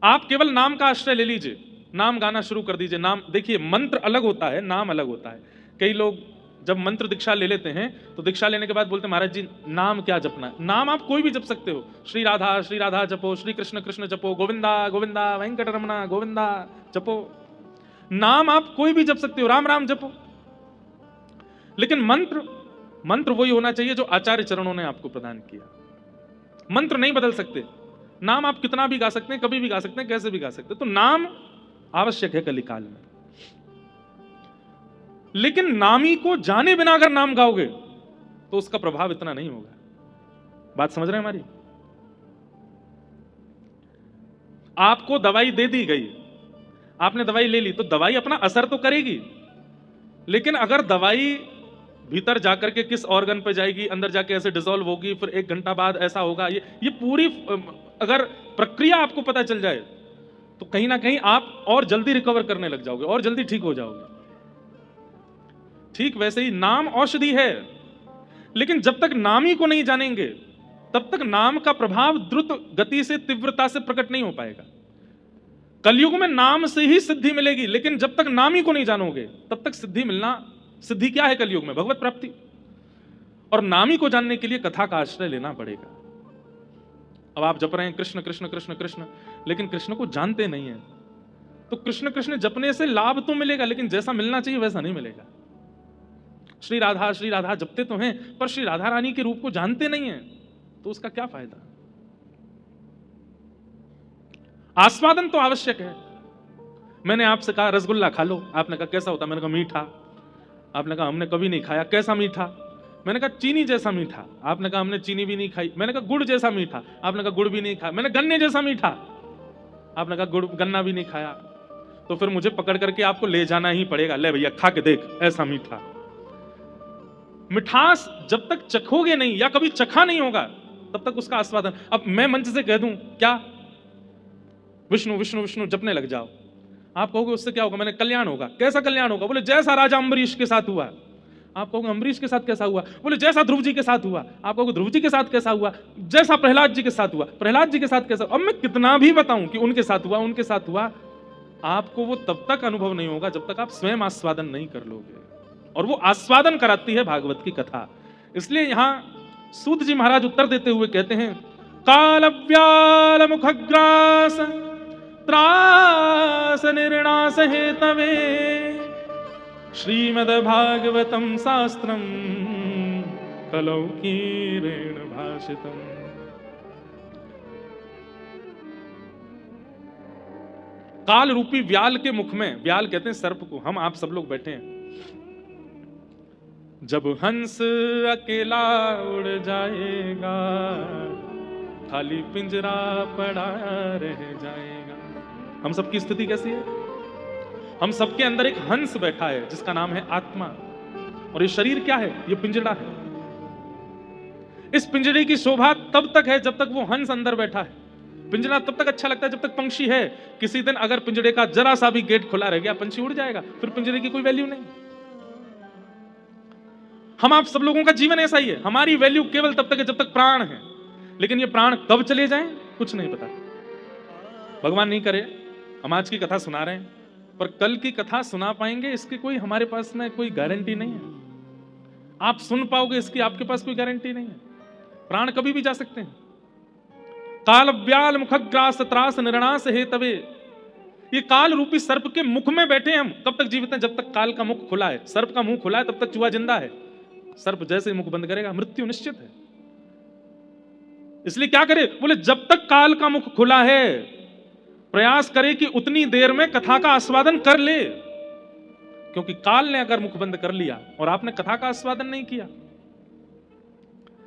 आप केवल नाम का आश्रय ले लीजिए, नाम गाना शुरू कर दीजिए। नाम देखिए, मंत्र अलग होता है, नाम अलग होता है। कई लोग जब मंत्र दीक्षा ले लेते हैं तो दीक्षा लेने के बाद बोलते हैं महाराज जी नाम क्या जपना है? नाम आप कोई भी जप सकते हो, श्री राधा जपो, श्री कृष्ण कृष्ण जपो, गोविंदा गोविंदा वेंकट रमना गोविंदा जपो। नाम आप कोई भी जप सकते हो, राम राम जपो। लेकिन मंत्र वही होना चाहिए जो आचार्य चरणों ने आपको प्रदान किया। मंत्र नहीं बदल सकते, नाम आप कितना भी गा सकते हैं, कभी भी गा सकते हैं, कैसे भी गा सकते हैं। तो नाम आवश्यक है कलिकाल में। लेकिन नामी को जाने बिना अगर नाम गाओगे तो उसका प्रभाव इतना नहीं होगा। बात समझ रहे हैं हमारी? आपको दवाई दे दी गई, आपने दवाई ले ली, तो दवाई अपना असर तो करेगी, लेकिन अगर दवाई भीतर जाकर के किस ऑर्गन पे जाएगी, अंदर जाके ऐसे डिसॉल्व होगी, फिर 1 घंटा बाद ऐसा होगा, ये पूरी अगर प्रक्रिया आपको पता चल जाए तो कहीं ना कहीं आप और जल्दी रिकवर करने लग जाओगे और जल्दी ठीक हो जाओगे। ठीक वैसे ही नाम औषधि है, लेकिन जब तक नामी को नहीं जानेंगे तब तक नाम का प्रभाव द्रुत गति से, तीव्रता से प्रकट नहीं हो पाएगा। कलयुग में नाम से ही सिद्धि मिलेगी, लेकिन जब तक नामी को नहीं जानोगे तब तक सिद्धि मिलना, सिद्धि क्या है कलयुग में? भगवत प्राप्ति। और नामी को जानने के लिए कथा का आश्रय लेना पड़ेगा। अब आप जप रहे हैं कृष्ण कृष्ण कृष्ण कृष्ण, लेकिन कृष्ण को जानते नहीं है, तो कृष्ण कृष्ण जपने से लाभ तो मिलेगा, लेकिन जैसा मिलना चाहिए वैसा नहीं मिलेगा। श्री राधा जपते तो हैं, पर श्री राधा रानी के रूप को जानते नहीं है, तो उसका क्या फायदा? आस्वादन तो आवश्यक है। मैंने आपसे कहा रसगुल्ला खा लो, आपने कहा कैसा होता? मैंने कहा मीठा। आपने कहा हमने कभी नहीं खाया। कैसा मीठा? मैंने कहा चीनी जैसा मीठा। आपने कहा हमने चीनी भी नहीं खाई। मैंने कहा गुड़ जैसा मीठा। आपने कहा गुड़ भी नहीं खाया। मैंने गन्ने जैसा मीठा। आपने कहा गुड़ गन्ना भी नहीं खाया। तो फिर मुझे पकड़ करके आपको ले जाना ही पड़ेगा, ले भैया खा के देख ऐसा मीठा। मिठास जब तक चखोगे नहीं या कभी चखा नहीं होगा तब तक उसका आस्वादन। अब मैं मंच से कह दूं क्या विष्णु विष्णु विष्णु जपने लग जाओ, आप कहोगे उससे क्या होगा? मैंने कल्याण होगा। कैसा कल्याण होगा? बोले जैसा राजा अम्बरीश के साथ हुआ। आप कहोगे अम्बरीश के साथ कैसा हुआ? बोले जैसा ध्रुव जी के साथ हुआ। आप कहोगे ध्रुव जी के साथ कैसा हुआ? जैसा प्रहलाद जी के साथ हुआ। प्रहलाद जी के साथ कैसा? अब मैं कितना भी बताऊं कि उनके साथ हुआ, उनके साथ हुआ, आपको वो तब तक अनुभव नहीं होगा जब तक आप स्वयं आस्वादन नहीं कर लोगे। और वो आस्वादन कराती है भागवत की कथा। इसलिए यहां सूत जी महाराज उत्तर देते हुए कहते हैं, कालव्याल मुखग्रास त्रास निर्णास हेतवे श्रीमद् भागवतम शास्त्रम कलौकीरेण भाषितम। काल रूपी व्याल के मुख में, व्याल कहते हैं सर्प को, हम आप सब लोग बैठे हैं, जब हंस अकेला उड़ जाएगा खाली पिंजरा पड़ा रह जाएगा। हम सबकी स्थिति कैसी है? हम सबके अंदर एक हंस बैठा है जिसका नाम है आत्मा। और ये शरीर क्या है? ये पिंजरा है। इस पिंजरे की शोभा तब तक है जब तक वो हंस अंदर बैठा है। पिंजरा तब तक अच्छा लगता है जब तक पंछी है। किसी दिन अगर पिंजरे का जरा सा भी गेट खुला रह गया, पंछी उड़ जाएगा, फिर पिंजरे की कोई वैल्यू नहीं। हम आप सब लोगों का जीवन ऐसा ही है। हमारी वैल्यू केवल तब तक है जब तक प्राण है। लेकिन ये प्राण कब चले जाएं कुछ नहीं पता। भगवान नहीं करे, हम आज की कथा सुना रहे हैं, पर कल की कथा सुना पाएंगे इसकी कोई हमारे पास में कोई गारंटी नहीं है। आप सुन पाओगे इसकी आपके पास कोई गारंटी नहीं है। प्राण कभी भी जा सकते हैं। काल व्याल मुखग्रास त्रास निर्णास हेतवे। ये काल रूपी सर्प के मुख में बैठे हम। कब तक जीवित हैं? जब तक काल का मुख खुला है। सर्प का मुंह खुला है तब तक चूहा जिंदा है। सर्प जैसे ही मुख बंद करेगा मृत्यु निश्चित है। इसलिए क्या करे? बोले जब तक काल का मुख खुला है प्रयास करे कि उतनी देर में कथा का आस्वादन कर ले। क्योंकि काल ने अगर मुख बंद कर लिया और आपने कथा का आस्वादन नहीं किया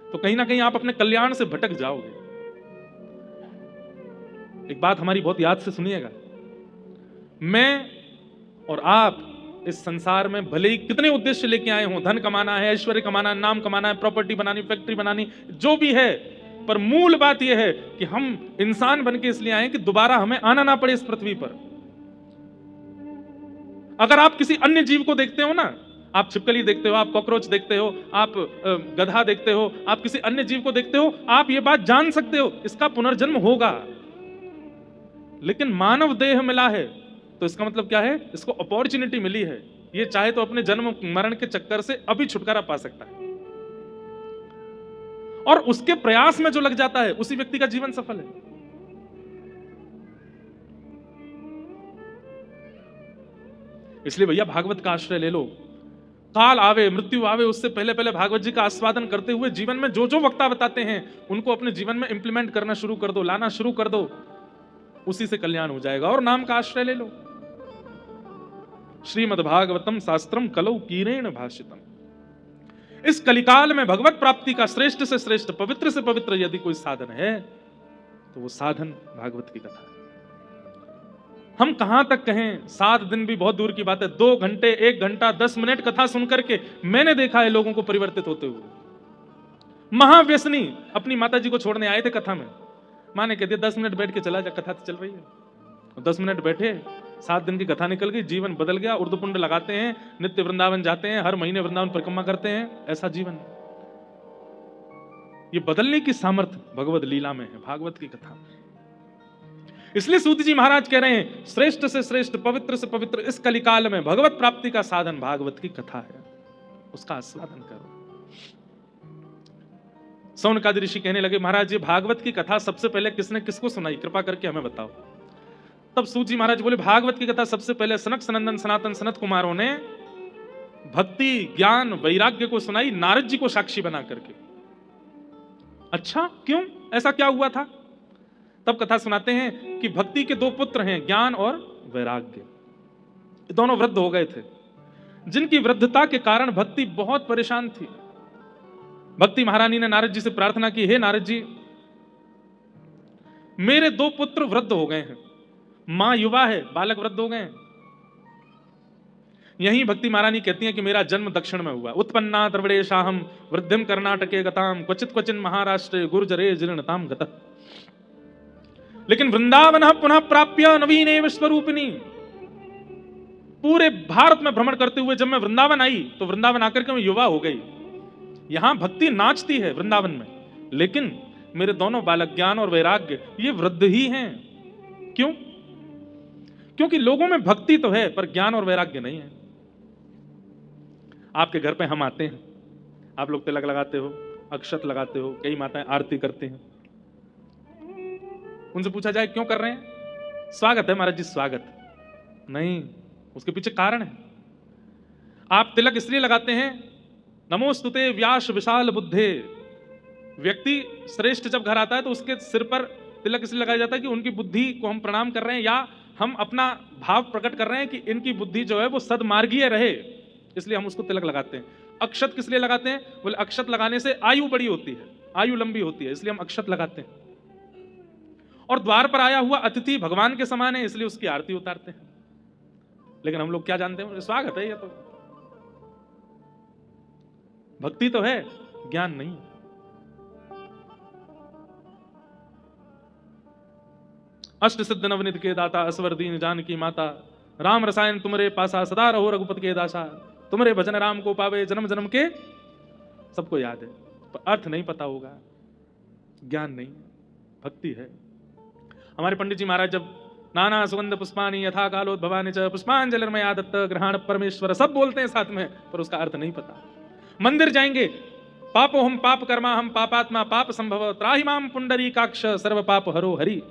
तो कहीं ना कहीं आप अपने कल्याण से भटक जाओगे। एक बात हमारी बहुत याद से सुनिएगा। मैं और आप इस संसार में भले ही कितने उद्देश्य लेके आए हों, धन कमाना है, ऐश्वर्य कमाना है, नाम कमाना है, प्रॉपर्टी बनानी, फैक्ट्री बनानी, जो भी है, पर मूल बात यह है कि हम इंसान बन के इसलिए आए कि दोबारा हमें आना ना पड़े इस पृथ्वी पर। अगर आप किसी अन्य जीव को देखते हो ना, आप छिपकली देखते हो, आप कॉकरोच देखते हो, आप गधा देखते हो, आप किसी अन्य जीव को देखते हो, आप ये बात जान सकते हो इसका पुनर्जन्म होगा। लेकिन मानव देह मिला है तो इसका मतलब क्या है? इसको अपॉर्चुनिटी मिली है। ये चाहे तो अपने जन्म मरण के चक्कर से अभी छुटकारा पा सकता है। और उसके प्रयास में जो लग जाता है उसी व्यक्ति का जीवन सफल है। इसलिए भैया भागवत का आश्रय ले लो। काल आवे, मृत्यु आवे, उससे पहले पहले भागवत जी का आस्वादन करते हुए जीवन में जो जो वक्ता बताते हैं उनको अपने जीवन में इंप्लीमेंट करना शुरू कर दो, लाना शुरू कर दो। उसी से कल्याण हो जाएगा। और नाम का आश्रय ले लो। श्रीमद् भागवतम शास्त्रम कलौकीरेण भाषितम। इस कलिकाल में भगवत प्राप्ति का श्रेष्ठ से श्रेष्ठ, पवित्र से पवित्र यदि कोई साधन है तो वो साधन भागवत की कथा है। हम कहां तक कहें, 7 दिन भी बहुत दूर की बात है। 2 घंटे, 1 घंटा, 10 मिनट कथा सुनकर के मैंने देखा है लोगों को परिवर्तित होते हुए। महाव्यसनी अपनी माता जी को छोड़ने आए थे कथा में, मां ने कह दिया 10 मिनट बैठ के चला जा, कथा तो चल रही है। 10 मिनट बैठे, 7 दिन की कथा निकल गई, जीवन बदल गया। उर्दपुंड लगाते हैं, नित्य वृंदावन जाते हैं, हर महीने वृंदावन परिक्रमा करते हैं। ऐसा जीवन, ये बदलने की सामर्थ्य भगवत लीला में है, भागवत की कथा। इसलिए सूत जी महाराज कह रहे हैं श्रेष्ठ से श्रेष्ठ, पवित्र से पवित्र इस कलिकाल में भगवत प्राप्ति का साधन भागवत की कथा है। उसका आस्वादन करो। सौनकादि ऋषि कहने लगे महाराज ये भागवत की कथा सबसे पहले किसने किसको सुनाई, कृपा करके हमें बताओ। तब सूत जी महाराज बोले भागवत की कथा सबसे पहले सनक सनंदन सनातन सनत कुमारों ने भक्ति ज्ञान वैराग्य को सुनाई, नारद जी को साक्षी बना करके। अच्छा क्यों, ऐसा क्या हुआ था? तब कथा सुनाते हैं कि भक्ति के 2 पुत्र हैं, ज्ञान और वैराग्य। दोनों वृद्ध हो गए थे, जिनकी वृद्धता के कारण भक्ति बहुत परेशान थी। भक्ति महारानी ने नारद जी से प्रार्थना की, हे नारद जी मेरे 2 पुत्र वृद्ध हो गए हैं, मां युवा है, बालक वृद्ध हो गए हैं। यही भक्ति महारानी कहती हैं कि मेरा जन्म दक्षिण में हुआ। उत्पन्ना द्रविड़ेशाहम वृद्धिम कर्नाटके गताम क्वचित क्वचिन महाराष्ट्रे गुर्जरे जीर्णताम गतः। लेकिन वृंदावन पुनः प्राप्य नवीनेव स्वरूपिणी, पूरे भारत में भ्रमण करते हुए जब मैं वृंदावन आई तो वृंदावन आकर के मैं युवा हो गई। यहां भक्ति नाचती है वृंदावन में, लेकिन मेरे दोनों बालक ज्ञान और वैराग्य ये वृद्ध ही हैं। क्यों? क्योंकि लोगों में भक्ति तो है पर ज्ञान और वैराग्य नहीं है। आपके घर पे हम आते हैं, आप लोग तिलक लगाते हो, अक्षत लगाते हो, कई माताएं आरती करते हैं। उनसे पूछा जाए क्यों कर रहे हैं? स्वागत है महाराज जी, स्वागत। नहीं, उसके पीछे कारण है। आप तिलक इसलिए लगाते हैं, नमोस्तुते व्यास विशाल बुद्धे। व्यक्ति श्रेष्ठ जब घर आता है तो उसके सिर पर तिलक इसलिए लगाया जाता है कि उनकी बुद्धि को हम प्रणाम कर रहे हैं, या हम अपना भाव प्रकट कर रहे हैं कि इनकी बुद्धि जो है वो सदमार्गीय रहे, इसलिए हम उसको तिलक लगाते हैं। अक्षत किस लिए लगाते हैं? बोले अक्षत लगाने से आयु बड़ी होती है, आयु लंबी होती है, इसलिए हम अक्षत लगाते हैं। और द्वार पर आया हुआ अतिथि भगवान के समान है, इसलिए उसकी आरती उतारते हैं। लेकिन हम लोग क्या जानते हैं? स्वागत है, ये तो भक्ति तो है, ज्ञान नहीं। अष्ट सिद्ध नवनिधि के दाता, असवर दीन जानकी माता, राम रसायन तुमरे पासा, सदा रहो रघुपति के दासा, तुमरे भजन राम को पावे, जन्म जन्म के। सबको याद है पर अर्थ नहीं पता होगा, ज्ञान नहीं, भक्ति है। हमारे पंडित जी महाराज जब नाना सुगंध पुष्पानी यथा कालोद्भवानि च पुष्पांजलिर्मया दत्त ग्रहण परमेश्वर सब बोलते हैं साथ में, पर उसका अर्थ नहीं पता। मंदिर जाएंगे, पापो हम पाप कर्मा हम पापात्मा पाप संभव त्राहि माम पुंडरीकाक्ष सर्व पाप हरो हरि,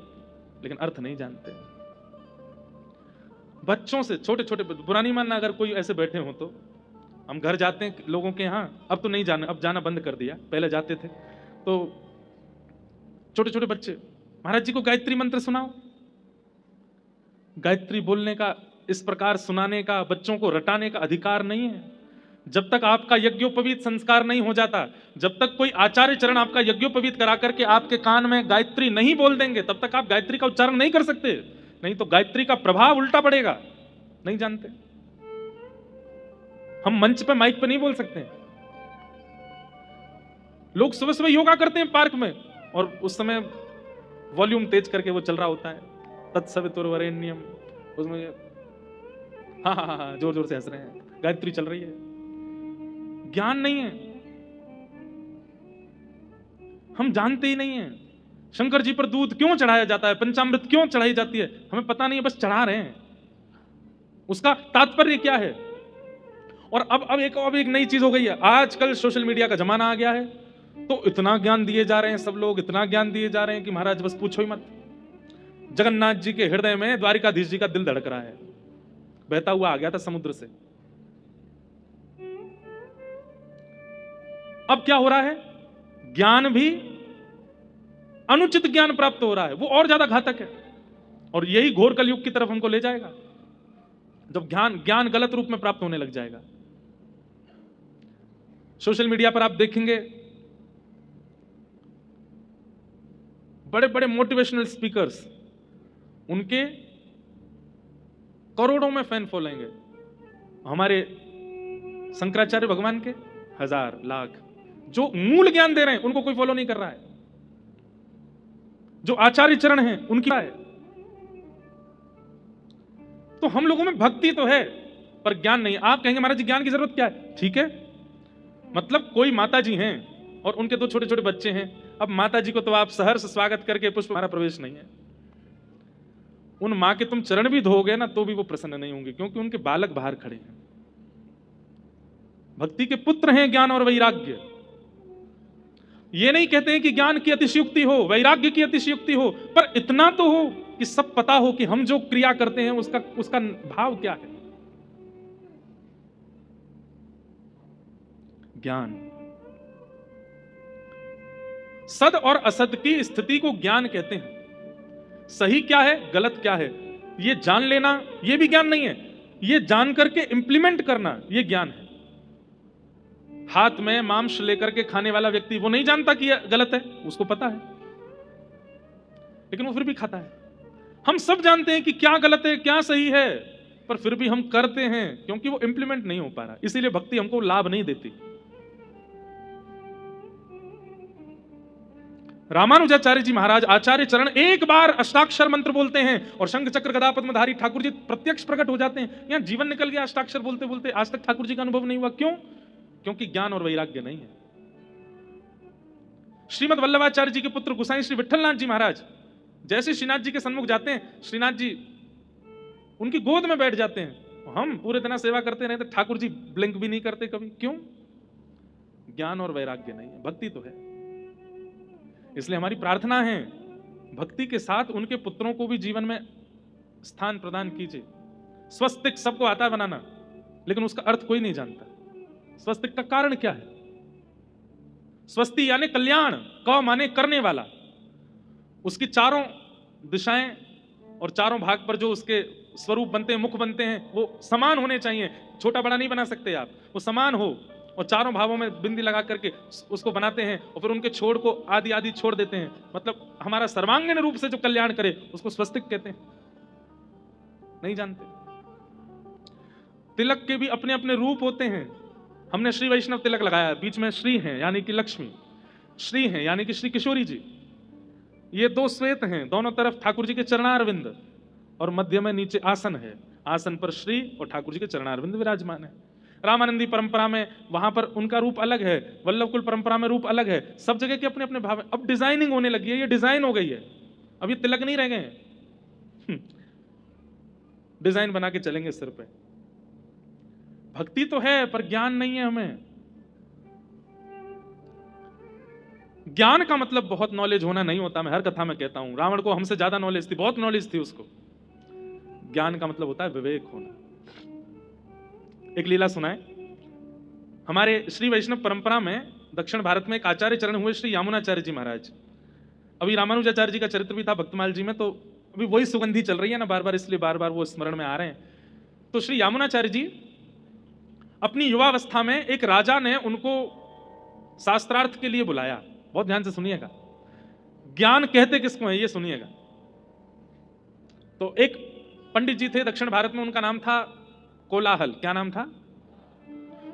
लेकिन अर्थ नहीं जानते। बच्चों से छोटे छोटे, बुरा नहीं मानना अगर कोई ऐसे बैठे हो, तो हम घर जाते हैं लोगों के यहाँ, अब तो नहीं जाना, अब जाना बंद कर दिया, पहले जाते थे। तो छोटे छोटे बच्चे, महाराज जी को गायत्री मंत्र सुनाओ। गायत्री बोलने का, इस प्रकार सुनाने का, बच्चों को रटाने का अधिकार नहीं है। जब तक आपका यज्ञोपवीत संस्कार नहीं हो जाता, जब तक कोई आचार्य चरण आपका यज्ञोपवीत करा करके आपके कान में गायत्री नहीं बोल देंगे, तब तक आप गायत्री का उच्चारण नहीं कर सकते, नहीं तो गायत्री का प्रभाव उल्टा पड़ेगा। नहीं जानते, हम मंच पे माइक पे नहीं बोल सकते। लोग सुबह सुबह योगा करते हैं पार्क में, और उस समय वॉल्यूम तेज करके वो चल रहा होता है, तत्सवितुर्वरेण्यम, उसमें हाँ हाँ हाँ जोर जोर से हंस रहे हैं, गायत्री चल रही है। ज्ञान नहीं है, हम जानते ही नहीं है। शंकर जी पर दूध क्यों चढ़ाया जाता है, पंचामृत क्यों चढ़ाई जाती है, हमें पता नहीं है, बस चढ़ा रहे हैं। उसका तात्पर्य क्या है? और अब एक नई चीज हो गई है, आजकल सोशल मीडिया का जमाना आ गया है, तो इतना ज्ञान दिए जा रहे हैं सब लोग, इतना ज्ञान दिए जा रहे हैं कि महाराज बस पूछो ही मत। जगन्नाथ जी के हृदय में द्वारिकाधीश जी का दिल धड़क रहा है, बहता हुआ आ गया था समुद्र से। अब क्या हो रहा है? ज्ञान भी अनुचित ज्ञान प्राप्त हो रहा है, वो और ज्यादा घातक है, और यही घोर कलयुग की तरफ हमको ले जाएगा, जब ज्ञान गलत रूप में प्राप्त होने लग जाएगा। सोशल मीडिया पर आप देखेंगे बड़े बड़े मोटिवेशनल स्पीकर्स, उनके करोड़ों में फैन फॉलोइंग है। हमारे शंकराचार्य भगवान के हजार लाख, जो मूल ज्ञान दे रहे हैं उनको कोई फॉलो नहीं कर रहा है, जो आचार्य चरण हैं उनकी है। तो हम लोगों में भक्ति तो है पर ज्ञान नहीं। आप कहेंगे महाराज जी ज्ञान की जरूरत क्या है? ठीक है, मतलब कोई माता जी हैं और उनके दो छोटे छोटे बच्चे हैं, अब माता जी को तो आप सहर्ष स्वागत करके पुष्प हमारा प्रवेश नहीं है, उन मां के तुम चरण भी धोगे ना तो भी वो प्रसन्न नहीं होंगे, क्योंकि उनके बालक बाहर खड़े हैं। भक्ति के पुत्र हैं ज्ञान और वैराग्य। ये नहीं कहते हैं कि ज्ञान की अतिशयुक्ति हो, वैराग्य की अतिशयुक्ति हो, पर इतना तो हो कि सब पता हो कि हम जो क्रिया करते हैं उसका भाव क्या है। ज्ञान, सद और असद की स्थिति को ज्ञान कहते हैं। सही क्या है, गलत क्या है, ये जान लेना ये भी ज्ञान नहीं है, ये जान करके इंप्लीमेंट करना ये ज्ञान है। हाथ में मांस लेकर के खाने वाला व्यक्ति वो नहीं जानता कि यह गलत है, उसको पता है, लेकिन वो फिर भी खाता है। हम सब जानते हैं कि क्या गलत है क्या सही है, पर फिर भी हम करते हैं क्योंकि वो इंप्लीमेंट नहीं हो पा रहा। इसीलिए भक्ति हमको लाभ नहीं देती। रामानुजाचार्य जी महाराज आचार्य चरण एक बार अष्टाक्षर मंत्र बोलते हैं और शंख चक्र गदा पद्मधारी ठाकुर जी प्रत्यक्ष प्रकट हो जाते हैं। यहां जीवन निकल गया अष्टाक्षर बोलते बोलते, आज तक ठाकुर जी का अनुभव नहीं हुआ। क्यों? क्योंकि ज्ञान और वैराग्य नहीं है। श्रीमद वल्लभाचार्य जी के पुत्र गोसाई श्री विठलनाथ जी महाराज जैसे श्रीनाथ जी के सन्मुख जाते हैं, श्रीनाथ जी उनकी गोद में बैठ जाते हैं। हम पूरे दिन सेवा करते रहते, ठाकुर जी ब्लिंक भी नहीं करते कभी। क्यों? ज्ञान और वैराग्य नहीं है, भक्ति तो है। इसलिए हमारी प्रार्थना है भक्ति के साथ उनके पुत्रों को भी जीवन में स्थान प्रदान कीजिए। स्वस्तिक सबको आता है बनाना, लेकिन उसका अर्थ कोई नहीं जानता। स्वस्तिक का कारण क्या है? स्वस्ति यानी कल्याण, क माने करने वाला। उसकी चारों दिशाएं और चारों भाग पर जो उसके स्वरूप बनते हैं, मुख बनते हैं, वो समान होने चाहिए। छोटा बड़ा नहीं बना सकते आप, वो समान हो। और चारों भावों में बिंदी लगा करके उसको बनाते हैं और फिर उनके छोड़ को आदि आदि छोड़ देते हैं। मतलब हमारा सर्वांगीण रूप से जो कल्याण करे उसको स्वस्तिक कहते हैं। नहीं जानते। तिलक के भी अपने अपने रूप होते हैं। हमने श्री वैष्णव तिलक लगाया, बीच में श्री हैं यानी कि लक्ष्मी, श्री हैं यानी कि श्री किशोरी जी। ये दो श्वेत हैं, दोनों तरफ ठाकुर जी के चरणारविंद और मध्य में नीचे आसन है। आसन पर श्री और ठाकुर जी के चरणारविंद विराजमान है। रामानंदी परंपरा में वहां पर उनका रूप अलग है, वल्लभकुल परंपरा में रूप अलग है। सब जगह के अपने अपने भाव। अब डिजाइनिंग होने लगी है, ये डिजाइन हो गई है। अब ये तिलक नहीं रह गए हैं, डिजाइन बना के चलेंगे सिर पे। भक्ति तो है पर ज्ञान नहीं है हमें। ज्ञान का मतलब बहुत नॉलेज होना नहीं होता। मैं हर कथा में कहता हूं, रावण को हमसे ज्यादा नॉलेज थी, बहुत नॉलेज थी उसको। ज्ञान का मतलब होता है विवेक होना। एक लीला सुनाए। हमारे श्री वैष्णव परंपरा में दक्षिण भारत में एक आचार्य चरण हुए श्री यामुनाचार्य जी महाराज। अभी रामानुजाचार्य जी का चरित्र भी था भक्तमाल जी में, तो अभी वही सुगंधी चल रही है ना बार बार, इसलिए बार बार वो स्मरण में आ रहे हैं। तो श्री यामुनाचार्य जी अपनी युवावस्था में एक राजा ने उनको शास्त्रार्थ के लिए बुलाया। बहुत ध्यान से सुनिएगा, ज्ञान कहते किसको है ये सुनिएगा। तो एक पंडित जी थे दक्षिण भारत में, उनका नाम था कोलाहल। क्या नाम था?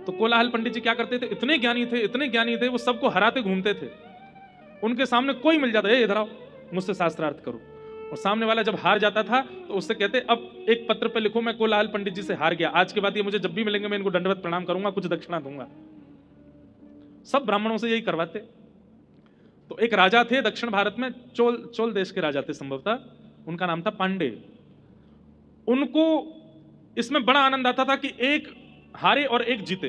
तो कोलाहल पंडित जी क्या करते थे, इतने ज्ञानी थे, इतने ज्ञानी थे, वो सबको हराते घूमते थे। उनके सामने कोई मिल जाता, इधर आओ मुझसे शास्त्रार्थ करो। और सामने वाला जब हार जाता था तो उससे कहते, अब एक पत्र पे लिखो मैं कोलाहल पंडित जी से हार गया, आज के बाद ये मुझे जब भी मिलेंगे मैं इनको दंडवत प्रणाम करूंगा, कुछ दक्षिणा दूंगा। सब ब्राह्मणों से यही करवाते। तो एक राजा थे दक्षिण भारत में, चोल देश के राजा थे संभवतः, उनका नाम था पांडे। उनको इसमें बड़ा आनंद आता था कि एक हारे और एक जीते।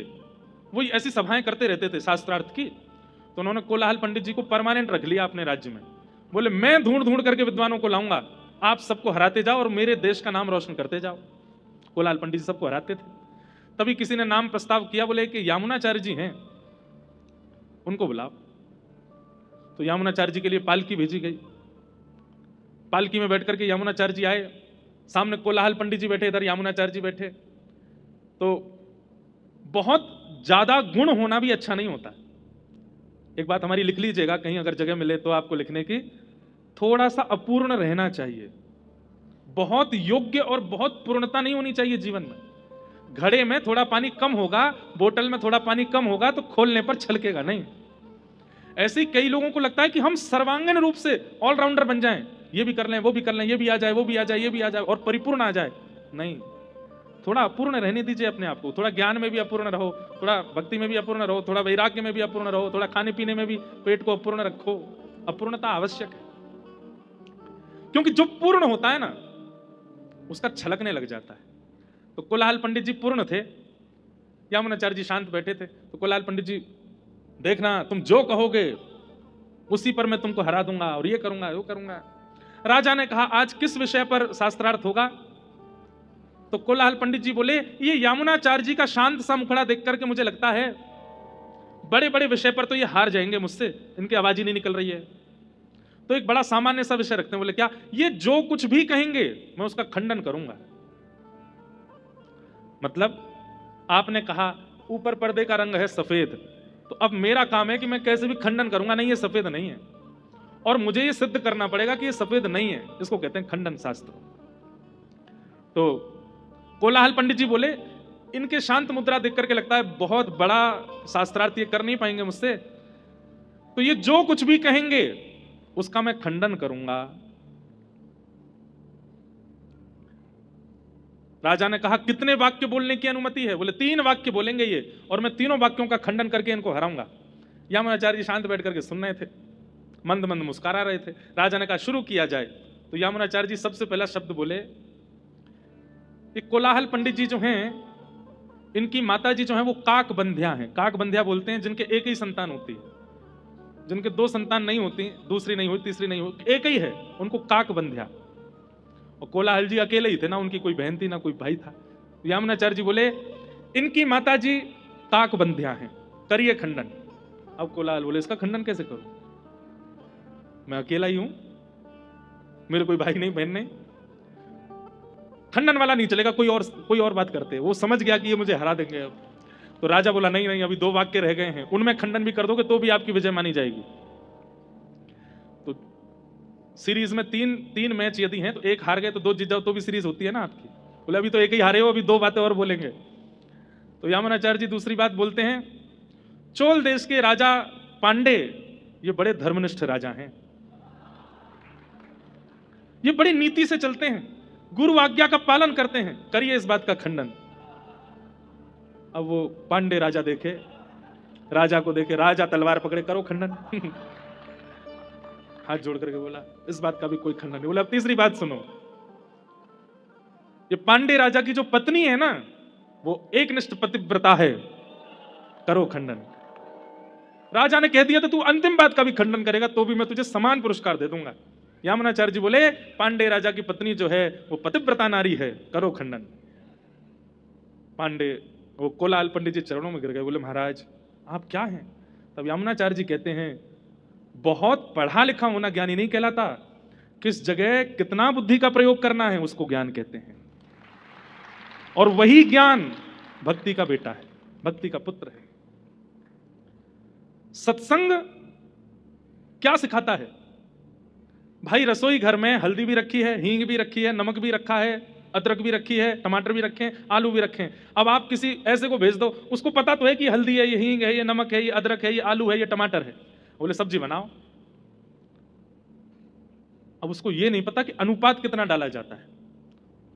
वो ऐसी सभाएं करते रहते थे शास्त्रार्थ की। तो उन्होंने कोलाहल पंडित जी को परमानेंट रख लिया अपने राज्य में। बोले मैं ढूंढ ढूंढ करके विद्वानों को लाऊंगा, आप सबको हराते जाओ और मेरे देश का नाम रोशन करते जाओ। कोलाहल पंडित जी सबको हराते थे। तभी किसी ने नाम प्रस्ताव किया, बोले कि यामुनाचार्य जी हैं, उनको बुलाओ। तो यामुनाचार्य जी के लिए पालकी भेजी गई। पालकी में बैठ करके यामुनाचार्य जी आए, सामने कोलाहल पंडित जी बैठे, इधर यामुनाचार्य जी बैठे। तो बहुत ज्यादा गुण होना भी अच्छा नहीं होता। एक बात हमारी लिख लीजिएगा, कहीं अगर जगह मिले तो आपको लिखने की, थोड़ा सा अपूर्ण रहना चाहिए। बहुत योग्य और बहुत पूर्णता नहीं होनी चाहिए जीवन में। घड़े में थोड़ा पानी कम होगा, बोतल में थोड़ा पानी कम होगा तो खोलने पर छलकेगा नहीं। ऐसे ही कई लोगों को लगता है कि हम सर्वांगीण रूप से ऑलराउंडर बन जाएं, ये भी कर लें, वो भी कर लें, ये भी आ जाए, वो भी आ जाए, ये भी आ जाए और परिपूर्ण आ जाए। नहीं, थोड़ा अपूर्ण रहने दीजिए अपने आप को। थोड़ा ज्ञान में भी अपूर्ण रहो, थोड़ा भक्ति में भी अपूर्ण रहो, थोड़ा वैराग्य में भी अपूर्ण रहो, थोड़ा खाने पीने में भी पेट को अपूर्ण रखो। अपूर्णता आवश्यक है, क्योंकि जो पूर्ण होता है ना उसका छलकने लग जाता है। तो कोलाहल पंडित जी पूर्ण थे, यामुनाचार्य जी शांत बैठे थे। तो कोलाहल पंडित जी, देखना तुम जो कहोगे उसी पर मैं तुमको हरा दूंगा और ये करूंगा वो करूंगा। राजा ने कहा आज किस विषय पर शास्त्रार्थ होगा? तो कोलाहल पंडित जी बोले, ये यामुनाचार्य जी का शांत सा मुखड़ा देख करके मुझे लगता है बड़े बड़े विषय पर तो ये हार जाएंगे मुझसे, इनकी आवाज ही नहीं निकल रही है। तो एक बड़ा सामान्य सा विषय रखते हैं। बोले क्या? ये जो कुछ भी कहेंगे मैं उसका खंडन करूंगा। मतलब आपने कहा ऊपर पर्दे का रंग है सफेद, तो अब मेरा काम है कि मैं कैसे भी खंडन करूंगा, नहीं ये सफेद नहीं है, और मुझे ये सिद्ध करना पड़ेगा कि ये सफेद नहीं है। इसको कहते हैं खंडन शास्त्र। तो कोलाहल पंडित जी बोले, इनके शांत मुद्रा देख करके लगता है बहुत बड़ा शास्त्रार्थ ये कर नहीं पाएंगे मुझसे, तो ये जो कुछ भी कहेंगे उसका मैं खंडन करूंगा। राजा ने कहा कितने वाक्य बोलने की अनुमति है? बोले 3 वाक्य बोलेंगे ये, और मैं तीनों वाक्यों का खंडन करके इनको हराऊंगा। यामुनाचार्य जी शांत बैठ करके सुन रहे थे, मंद मंद मुस्कुरा रहे थे। राजा ने कहा शुरू किया जाए। तो यामुनाचार्य जी सबसे पहला शब्द बोले, ये कोलाहल पंडित जी जो हैं, इनकी माता जी जो हैं वो काकबंध्या हैं। काकबंध्या बोलते हैं जिनके एक ही संतान होती है, जिनके 2 संतान नहीं होती, दूसरी नहीं हुई, तीसरी नहीं हुई, एक ही है, उनको काकबंध्या। और कोलाहल जी अकेले ही थे ना, उनकी कोई बहन थी ना कोई भाई था। यामुनाचार्य जी बोले इनकी माता जी काकबंध्या हैं, करिए खंडन। अब कोलाहल बोले इसका खंडन कैसे करूं? मैं अकेला ही हूं, मेरे कोई भाई नहीं, बहन नहीं, खंडन वाला नहीं चलेगा, कोई और बात करते। वो समझ गया कि ये मुझे हरा देंगे। अब तो राजा बोला नहीं नहीं, अभी 2 वाक्य रह गए हैं, उनमें खंडन भी कर दोगे तो भी आपकी विजय मानी जाएगी। तो सीरीज में 3 मैच यदि हैं तो 1 हार गए तो 2 जीत जाओ तो भी सीरीज होती है ना आपकी। बोले अभी तो 1 ही हारे हो, अभी 2 बातें और बोलेंगे। तो यामुनाचार्य जी दूसरी बात बोलते हैं, चोल देश के राजा पांडे ये बड़े धर्मनिष्ठ राजा हैं, ये बड़ी नीति से चलते हैं, गुरु आज्ञा का पालन करते हैं, करिए इस बात का खंडन। अब वो पांडे राजा देखे, राजा को देखे, राजा तलवार पकड़े, करो खंडन। हाथ जोड़ करके बोला इस बात का भी कोई खंडन नहीं। बोला अब तीसरी बात सुनो, ये पांडे राजा की जो पत्नी है ना वो एकनिष्ठ पतिव्रता है, करो खंडन। राजा ने कह दिया तो तू अंतिम बात का भी खंडन करेगा तो भी मैं तुझे समान पुरस्कार दे दूंगा। यामुनाचार्य जी बोले पांडे राजा की पत्नी जो है वो पतिव्रता नारी है, करो खंडन। पांडे वो कोलाहल पंडित जी चरणों में गिर गए, बोले महाराज आप क्या हैं? तब यामुनाचार्य जी कहते हैं बहुत पढ़ा लिखा होना ज्ञानी नहीं कहलाता, किस जगह कितना बुद्धि का प्रयोग करना है उसको ज्ञान कहते हैं। और वही ज्ञान भक्ति का बेटा है, भक्ति का पुत्र है। सत्संग क्या सिखाता है? भाई रसोई घर में हल्दी भी रखी है, हींग भी रखी है, नमक भी रखा है, अदरक भी रखी है, टमाटर भी रखे हैं, आलू भी रखे हैं। अब आप किसी ऐसे को भेज दो, उसको पता तो है कि हल्दी है, ये हींग है, ये नमक है, ये अदरक है, ये आलू है, ये टमाटर है। बोले सब्जी बनाओ। अब उसको ये नहीं पता कि अनुपात कितना डाला जाता है।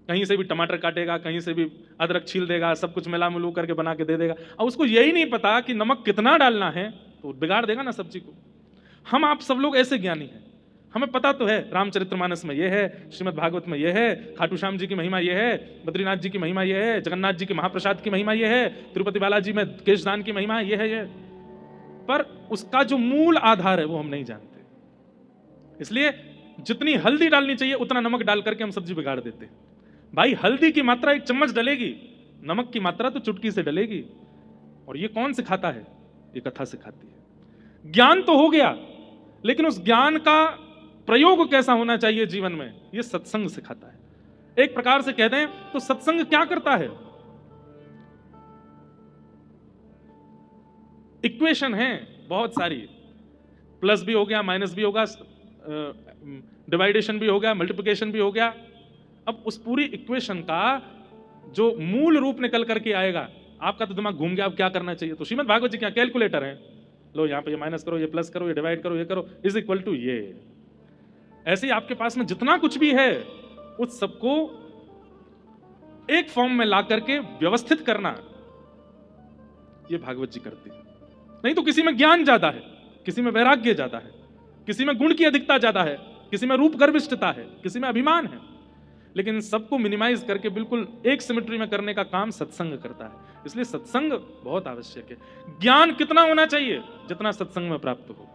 कहीं से भी टमाटर काटेगा, कहीं से भी अदरक छील देगा, सब कुछ मिला मिलू करके बना के दे देगा। अब उसको यही नहीं पता कि नमक कितना डालना है, तो बिगाड़ देगा ना सब्जी को। हम आप सब लोग ऐसे ज्ञानी हैं, हमें पता तो है रामचरितमानस में ये है, श्रीमद् भागवत में ये है, खाटू श्याम जी की महिमा ये है, बद्रीनाथ जी की महिमा ये है, जगन्नाथ जी की महाप्रसाद की महिमा ये है, तिरुपति बालाजी में केशदान की महिमा ये है, ये। पर उसका जो मूल आधार है वो हम नहीं जानते। इसलिए जितनी हल्दी डालनी चाहिए उतना नमक डाल करके हम सब्जी बिगाड़ देते हैं। भाई हल्दी की मात्रा 1 चम्मच डलेगी, नमक की मात्रा तो चुटकी से डलेगी। और ये कौन सिखाता है? ये कथा सिखाती है। ज्ञान तो हो गया, लेकिन उस ज्ञान का प्रयोग कैसा होना चाहिए जीवन में, ये सत्संग सिखाता है। एक प्रकार से कह दें तो सत्संग क्या करता है? इक्वेशन है बहुत सारी, प्लस भी हो गया, माइनस भी होगा, डिवाइडेशन भी हो गया, मल्टीप्लिकेशन भी हो गया। अब उस पूरी इक्वेशन का जो मूल रूप निकल करके आएगा, आपका तो दिमाग घूम गया, अब क्या करना चाहिए? तो श्रीमद् भागवत जी क्या कैलकुलेटर है, लो यहां पे ये माइनस करो, ये प्लस करो, ये डिवाइड करो, ये करो, इज इक्वल टू ये। ऐसे ही आपके पास में जितना कुछ भी है उस सबको एक फॉर्म में ला करके व्यवस्थित करना, ये भागवत जी करते हैं। नहीं तो किसी में ज्ञान ज्यादा है, किसी में वैराग्य ज्यादा है, किसी में गुण की अधिकता ज्यादा है, किसी में रूप गर्विष्ठता है, किसी में अभिमान है, लेकिन सबको मिनिमाइज करके बिल्कुल एक सिमेट्री में करने का काम सत्संग करता है। इसलिए सत्संग बहुत आवश्यक है। ज्ञान कितना होना चाहिए? जितना सत्संग में प्राप्त हो,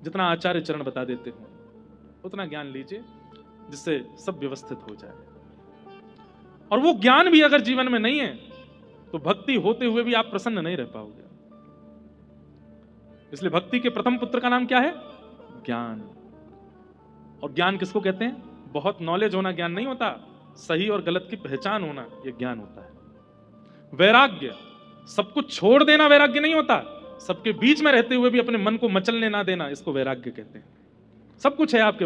जितना आचार्य चरण बता देते हो उतना ज्ञान लीजिए, जिससे सब व्यवस्थित हो जाए। और वो ज्ञान भी अगर जीवन में नहीं है तो भक्ति होते हुए भी आप प्रसन्न नहीं रह पाओगे। इसलिए भक्ति के प्रथम पुत्र का नाम क्या है? ज्ञान। और ज्ञान किसको कहते हैं? बहुत नॉलेज होना ज्ञान नहीं होता, सही और गलत की पहचान होना यह ज्ञान होता है। वैराग्य, सब कुछ छोड़ देना वैराग्य नहीं होता, सबके बीच में रहते हुए भी अपने मन को मचलने ना देना, इसको वैराग्य कहते हैं। सब कुछ है आपके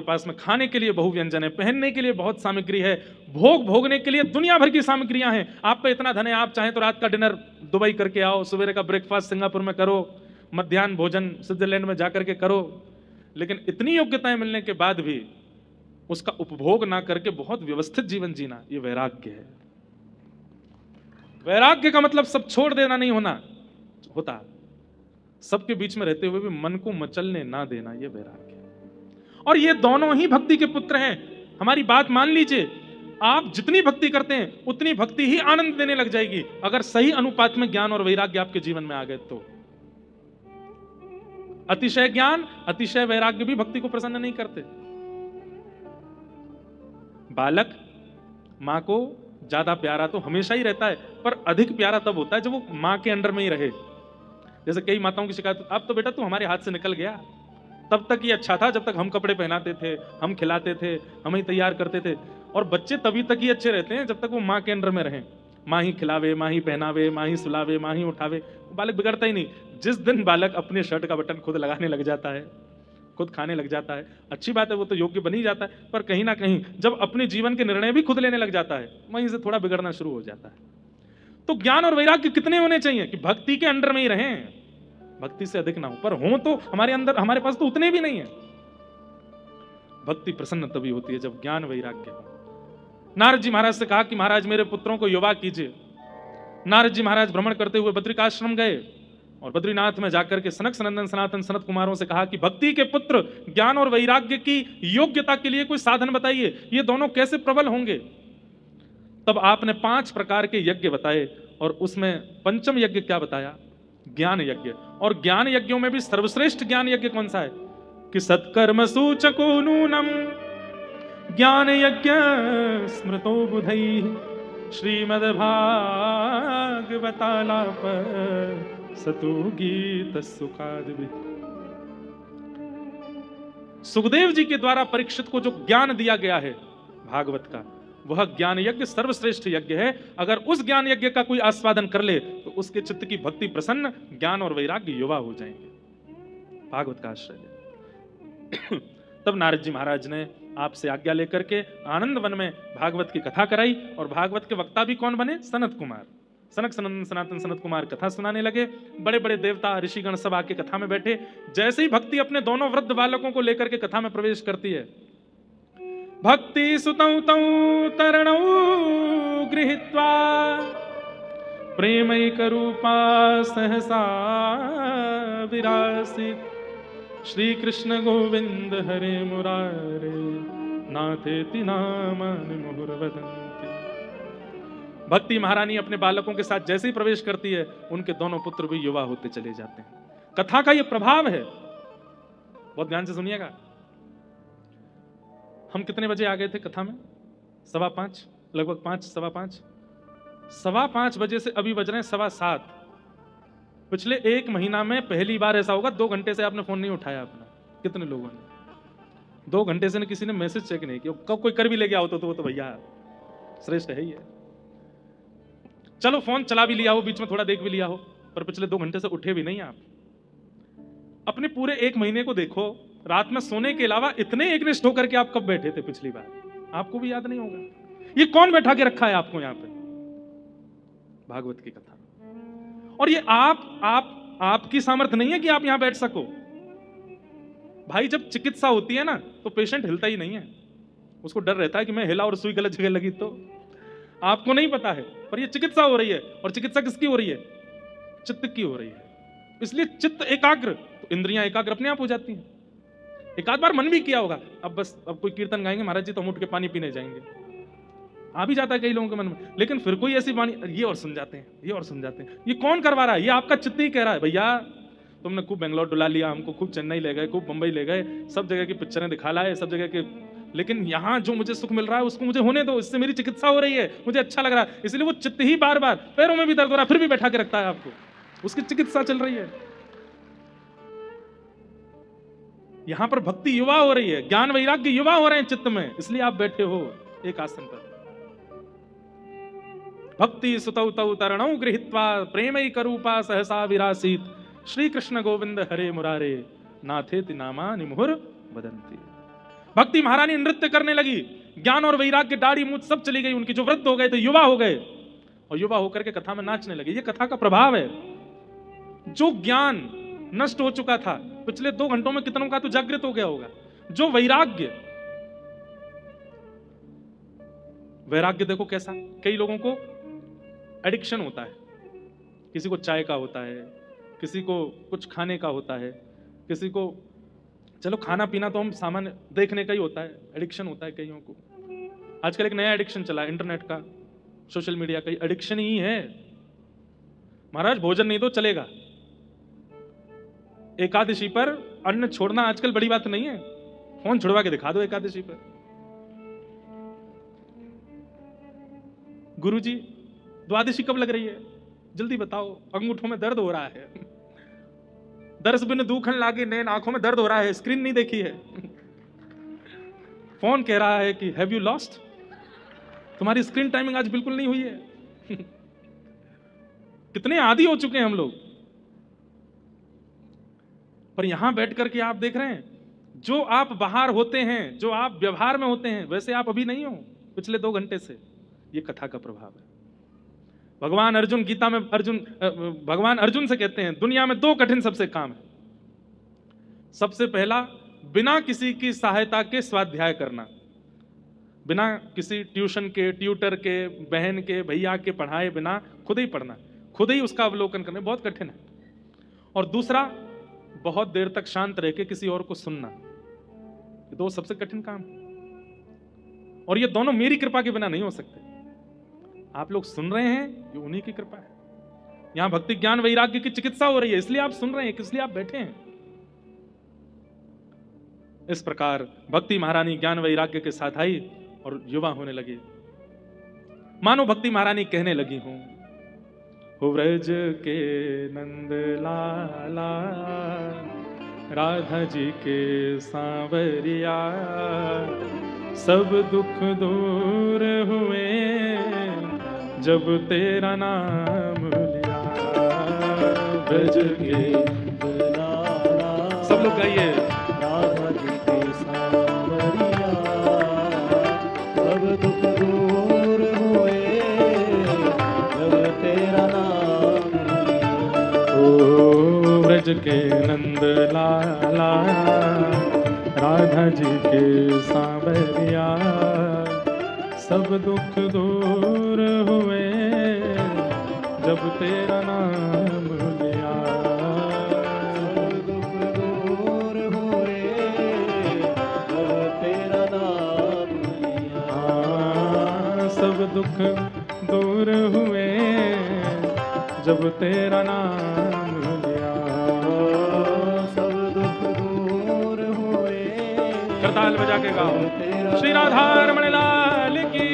पास में खाने के लिए बहु व्यंजन है, पहनने के लिए बहुत सामग्री है, भोग भोगने के लिए दुनिया भर की सामग्रियां हैं। आप पे इतना धन है, आप चाहें तो रात का डिनर दुबई करके आओ, सवेरे का ब्रेकफास्ट सिंगापुर में करो, मध्याह्न भोजन स्विट्जरलैंड में जाकर के करो, लेकिन इतनी योग्यताएं मिलने के बाद भी उसका उपभोग ना करके बहुत व्यवस्थित जीवन जीना, ये वैराग्य है। वैराग्य का मतलब सब छोड़ देना नहीं होता, सबके बीच में रहते हुए भी मन को मचलने ना देना, ये वैराग्य है। और ये दोनों ही भक्ति के पुत्र हैं। हमारी बात मान लीजिए, आप जितनी भक्ति करते हैं उतनी भक्ति ही आनंद देने लग जाएगी, अगर सही अनुपात में ज्ञान और वैराग्य आपके जीवन में आ गए तो। अतिशय ज्ञान, अतिशय वैराग्य भी भक्ति को प्रसन्न नहीं करते। बालक मां को ज्यादा प्यारा तो हमेशा ही रहता है, पर अधिक प्यारा तब होता है जब वो मां के अंडर में ही रहे। जैसे कई माताओं की शिकायत, अब तो बेटा तू हमारे हाथ से निकल गया, तब तक ये अच्छा था जब तक हम कपड़े पहनाते थे, हम खिलाते थे, हम ही तैयार करते थे। और बच्चे तभी तक ही अच्छे रहते हैं जब तक वो माँ के अंडर में रहें, माँ ही खिलावे, माँ ही पहनावे, माँ ही सुलावे, माँ ही उठावे, बालक बिगड़ता ही नहीं। जिस दिन बालक अपने शर्ट का बटन खुद लगाने लग जाता है, खुद खाने लग जाता है, अच्छी बात है, वो तो योग्य बन ही जाता है, पर कहीं ना कहीं जब अपने जीवन के निर्णय भी खुद लेने लग जाता है, वहीं से थोड़ा बिगड़ना शुरू हो जाता है। तो ज्ञान और वैराग्य कितने होने चाहिए कि भक्ति के अंडर में ही रहें, भक्ति से अधिक ना हो, पर हो तो हमारे पास तो उतने भी नहीं है। भक्ति प्रसन्न तभी होती है जब ज्ञान वैराग्य हो। नारद जी महाराज से कहा कि महाराज मेरे पुत्रों को युवा कीजिए। नारद जी महाराज भ्रमण करते हुए बद्रिकाश्रम गए और बद्रीनाथ में जाकर के सनक सनंदन सनातन सनत कुमारों से कहा कि भक्ति के पुत्र ज्ञान और वैराग्य की योग्यता के लिए कोई साधन बताइए, ये दोनों कैसे प्रबल होंगे। तब आपने 5 प्रकार के यज्ञ बताए और उसमें पंचम यज्ञ क्या बताया? ज्ञान यज्ञ। और ज्ञान यज्ञों में भी सर्वश्रेष्ठ ज्ञान यज्ञ कौन सा है कि सत्कर्म सूचको नूनम ज्ञान यज्ञ स्मृतो बुधैः श्रीमद्भागवतालाप सतु गीत सुखादि। सुखदेव जी के द्वारा परीक्षित को जो ज्ञान दिया गया है भागवत का, वह ज्ञान यज्ञ सर्वश्रेष्ठ यज्ञ है। अगर उस ज्ञान यज्ञ का कोई आस्वादन कर ले तो उसके चित्त की भक्ति प्रसन्न, ज्ञान और वैराग्य युवा हो जाएंगे। भागवत का आश्रय है। तब नारद जी महाराज ने आपसे आज्ञा लेकर के आनंद वन में भागवत की कथा कराई और भागवत के वक्ता भी कौन बने? सनत कुमार। सनक सनंदन सनातन सनत कुमार कथा सुनाने लगे। बड़े बड़े देवता ऋषिगण सब आके कथा में बैठे। जैसे ही भक्ति अपने दोनों वृद्ध बालकों को लेकर के कथा में प्रवेश करती है, भक्ति सुतौ तौ तरणौ गृहीत्वा प्रेमैक रूपा सहसा विरासित श्री कृष्ण गोविंद हरे मुरारे नाथेति नामानि मुहुर्वदन्ति। भक्ति महारानी अपने बालकों के साथ जैसे ही प्रवेश करती है, उनके दोनों पुत्र भी युवा होते चले जाते हैं। कथा का यह प्रभाव है। बहुत ध्यान से सुनिएगा। हम कितने बजे आ गए थे कथा में? 5:15, लगभग 5, 5:15। 5:15 बजे से अभी बज रहे हैं 7:15। पिछले 1 महीना में पहली बार ऐसा होगा 2 घंटे से आपने फोन नहीं उठाया अपना। कितने लोगों ने 2 घंटे से किसी ने मैसेज चेक नहीं किया। कब कोई कर भी ले गया हो तो वो तो भैया श्रेष्ठ है ही है। चलो फोन चला भी लिया हो, बीच में थोड़ा देख भी लिया हो, पर पिछले 2 घंटे से उठे भी नहीं आप। अपने पूरे 1 महीने को देखो, रात में सोने के अलावा इतने एकनिष्ठ होकर के आप कब बैठे थे पिछली बार? आपको भी याद नहीं होगा। ये कौन बैठा के रखा है आपको यहाँ पे? भागवत की कथा। और ये आपकी सामर्थ्य नहीं है कि आप यहां बैठ सको। भाई जब चिकित्सा होती है ना तो पेशेंट हिलता ही नहीं है, उसको डर रहता है कि मैं हिला और सुई गलत जगह लगी तो। आपको नहीं पता है, पर ये चिकित्सा हो रही है। और चिकित्सा किसकी हो रही है? चित्त की हो रही है। इसलिए चित्त एकाग्र, तो इंद्रियां एकाग्र अपने आप हो जाती हैं। एक आध बार मन भी किया होगा, अब कोई कीर्तन गाएंगे महाराज जी तो हम उठ के पानी पीने जाएंगे, आ भी जाता है कई लोगों के मन में। लेकिन फिर कोई ऐसी वाणी, ये और सुन जाते हैं, ये और सुन जाते हैं। ये कौन करवा रहा है? ये आपका चित्त ही कह रहा है भैया तुमने खूब बेंगलोर डुला लिया हमको, खूब चेन्नई ले गए, खूब मुंबई ले गए, सब जगह की पिक्चरें दिखा लाए, सब जगह के, लेकिन यहाँ जो मुझे सुख मिल रहा है उसको मुझे होने दो, इससे मेरी चिकित्सा हो रही है, मुझे अच्छा लग रहा है। इसलिए वो चित्त ही बार बार, पैरों में भी दर्द हो रहा है फिर भी बैठा के रखता है आपको, उसकी चिकित्सा चल रही है। यहां पर भक्ति युवा हो रही है, ज्ञान वैराग्य युवा हो रहे हैं चित्त में, इसलिए आप बैठे हो एक आसन पर। भक्ति सुतौ तौ तरणौ गृहीत्वा प्रेमैक रूपा सहसा विरासीत श्री कृष्ण गोविंद हरे मुरारे नाथेति नामानि मुहुर वदन्ति। भक्ति महारानी नृत्य करने लगी। ज्ञान और वैराग्य, दाढ़ी मूछ सब चली गई उनकी। जो वृद्ध हो गए थे युवा हो गए, और युवा होकर के कथा में नाचने लगे। ये कथा का प्रभाव है। जो ज्ञान नष्ट हो चुका था, पिछले 2 घंटों में कितनों का तो जागृत हो गया होगा। जो वैराग्य, वैराग्य देखो कैसा, कई लोगों को एडिक्शन होता है, किसी को चाय का होता है, किसी को कुछ खाने का होता है, किसी को, चलो खाना पीना तो हम सामान्य देखने का ही होता है, एडिक्शन होता है कईयों को। आजकल एक नया एडिक्शन चला है इंटरनेट का, सोशल मीडिया का, एडिक्शन ही है। महाराज भोजन नहीं तो चलेगा, एकादशी पर अन्न छोड़ना आजकल बड़ी बात नहीं है, फोन छुड़वा के दिखा दो एकादशी पर। गुरुजी द्वादशी कब लग रही है, जल्दी बताओ, अंगूठों में दर्द हो रहा है, दर्श बिन दूखन लागे नैन, आंखों में दर्द हो रहा है, स्क्रीन नहीं देखी है, फोन कह रहा है कि हैव यू लॉस्ट, तुम्हारी स्क्रीन टाइमिंग आज बिल्कुल नहीं हुई है। कितने आदी हो चुके हैं हम लोग। पर यहां बैठ करके आप देख रहे हैं, जो आप बाहर होते हैं, जो आप व्यवहार में होते हैं, वैसे आप अभी नहीं हो पिछले 2 घंटे से। ये कथा का प्रभाव है। भगवान अर्जुन, गीता में भगवान अर्जुन से कहते हैं, दुनिया में 2 कठिन सबसे काम है। सबसे पहला, बिना किसी की सहायता के स्वाध्याय करना, बिना किसी ट्यूशन के, ट्यूटर के, बहन के, भैया के पढ़ाए बिना खुद ही पढ़ना, खुद ही उसका अवलोकन करना, बहुत कठिन है। और दूसरा, बहुत देर तक शांत रह के किसी और को सुनना। ये 2 सबसे कठिन काम है, और ये दोनों मेरी कृपा के बिना नहीं हो सकते। आप लोग सुन रहे हैं, ये उन्हीं की कृपा है। यहां भक्ति ज्ञान वैराग्य की चिकित्सा हो रही है, इसलिए आप सुन रहे हैं, इसलिए आप बैठे हैं। इस प्रकार भक्ति महारानी ज्ञान वैराग्य के साथ आई और युवा होने लगी। मानो भक्ति महारानी कहने लगी हूं, हो व्रज के नंद लाला, राधा जी के सांवरिया, सब दुख दूर हुए जब तेरा नाम लिया। व्रज के नंद लाला, सब लोग गाइए, राधा जी के सांवरिया, सब दुख दूर हुए जब तेरा नाम लिया। ओ व्रज के नंद लाला, राधा जी के सांवरिया, सब दुख दूर हुए जब तेरा नाम लिया। सब दुख दूर हुए जब तेरा नाम लिया। हाँ, सब दुख दूर हुए जब तेरा नाम लिया। सब दुख दूर हुए, करताल बजा के गाओ, श्री राधा रमण लाल की।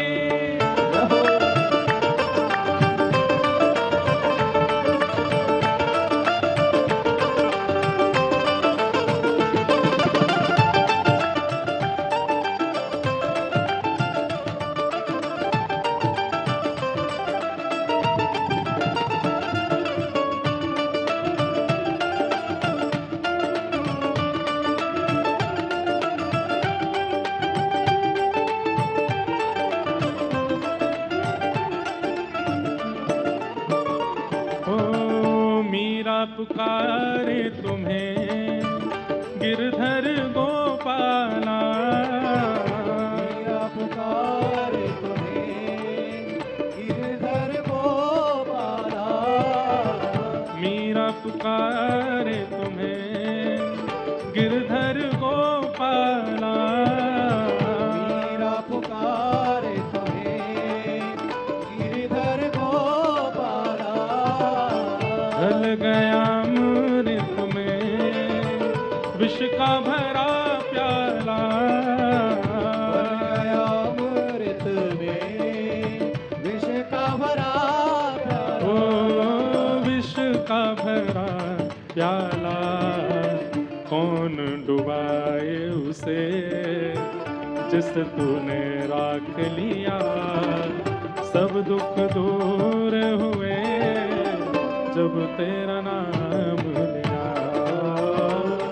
पुकारे तुम्हें गिरधर गोपाला, मीरा पुकारे तुम्हें गिरधर गोपाला। मीरा पुकारे तुम्हें गिरधर गोपाला। मीरा पुकारे तुम्हें गिरधर गोपाला। ढल गया अमृत में विष का भरा प्याला। भर गया अमृत में विष का भरा प्याला। ओ विष का भरा प्याला, कौन डुबाए उसे जिस तूने राख लिया। सब दुख दूर हुए जब तेरा नाम लिया।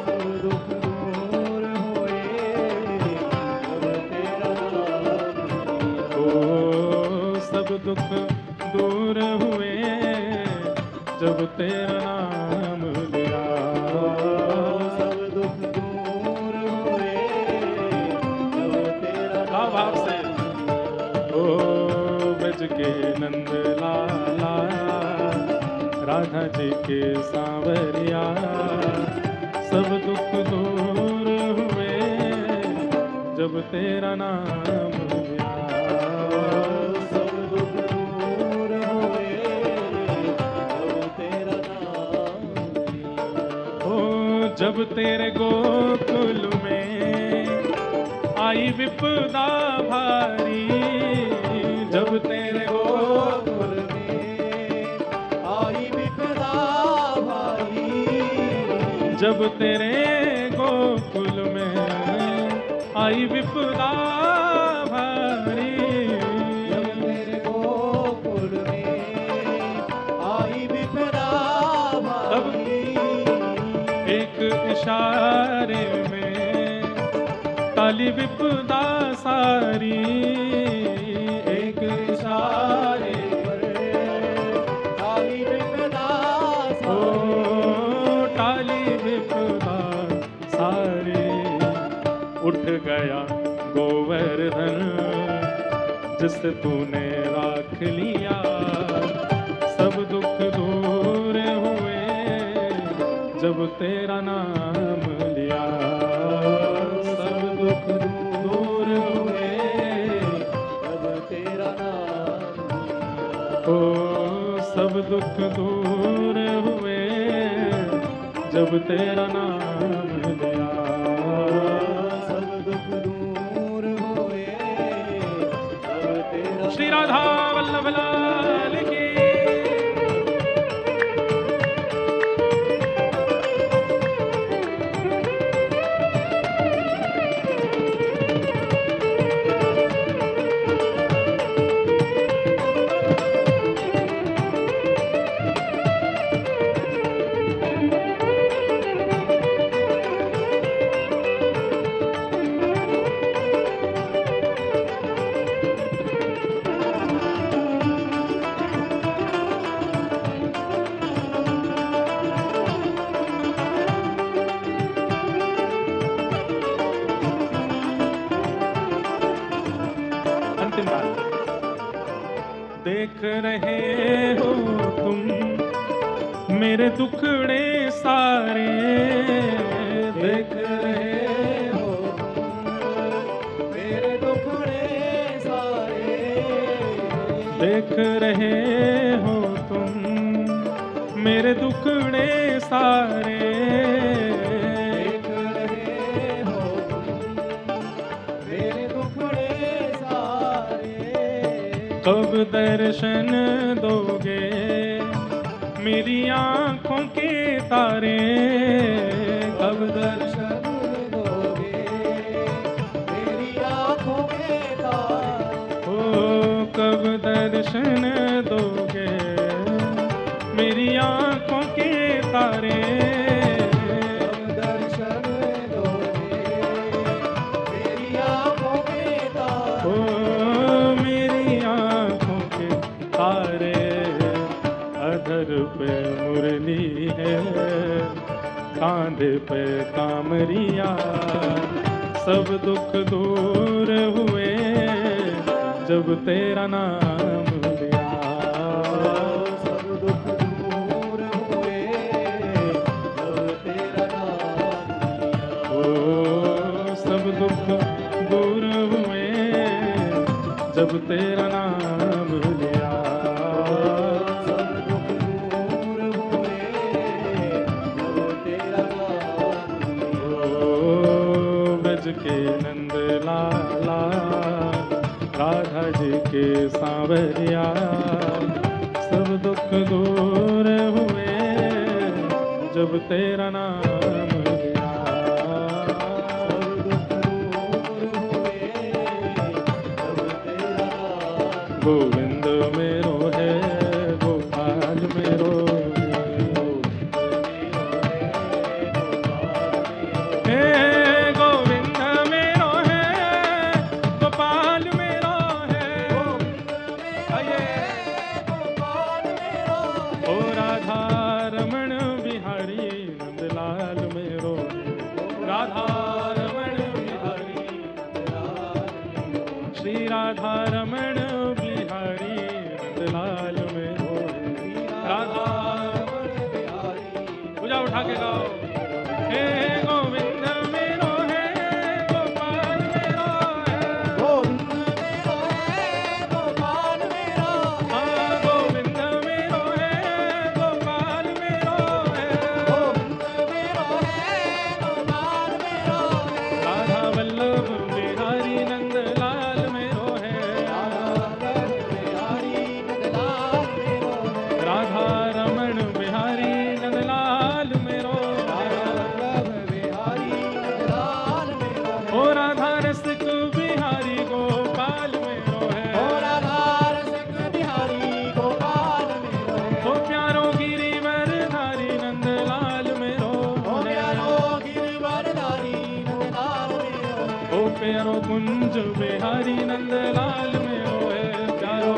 सब दुख दूर हुए जब तेरा नाम लिया। ओ सब दुख दूर हुए जब तेरा नाम लिया। के नंद लाला, राधा जी के सांवरिया, सब दुख दूर हुए जब तेरा नाम लिया। सब दुख दूर हुए जब तेरा नाम लिया। ओ जब तेरे गोकुल में आई विपदा भारी, जब तेरे गोकुल में आई विपदा भारी, जब तेरे गोकुल में आई विपदा भारी, जब तेरे गोकुल में आई विपदा भारी, एक इशारे में टाली विपदा सारी, एक इशारे पर टाली विपदा ओ टाली विपदा सारी। उठ गया गोवर्धन जिसे तूने राख लिया, सब दुख दूर हुए जब तेरा नाम लिया। सब दुख दूर हुए जब तेरा नाम लिया। ओ सब दुख दूर हुए जब तेरा नाम लिया। सब दुख दूर हुए जब तेरा श्री राधा वल्लभ लाल की। अंतिम बात, देख रहे हो तुम मेरे दुखड़े सारे, देख रहे हो तुम मेरे दुखड़े सारे, देख रहे हो तुम मेरे दुखड़े सारे, देख रहे हो तुम मेरे दुखड़े सारे। कब दर्शन दोगे मेरी आंखों के तारे, कब दर्शन दोगे मेरी आँखों के तारे। ओ कब दर्शन दोगे मेरी आंखों के तारे, कब दर्शन दोगे मेरी आँखों के तारे। ओ मेरी आंखों के तारे। अधर पे मुरली है, कांधे पे कामरिया, सब दुख दूर हुए जब तेरा नाम लिया। सब दुख दूर हुए जब तेरा नाम लिया। ओ सब दुख दूर हुए जब तेरा नाम लिया। सब दुख दूर हुए जब तेरा नाम लिया। ओ ब्रज के नंद लाला, राधा जी के सांवरिया, सब दुख दूर हुए जब तेरा नाम लिया। सब दुख दूर हुए जब तेरा नाम। गोविंद मेरो है, गोपाल मेरो है, गोविंद मेरो है, गोपाल मेरो है। आइए ओ राधा रमण बिहारी नंदलाल मेरो, राधा रमण बिहारी, श्री राधा रमण बिहारी बिहारी नंदलाल मेरो है प्यारो,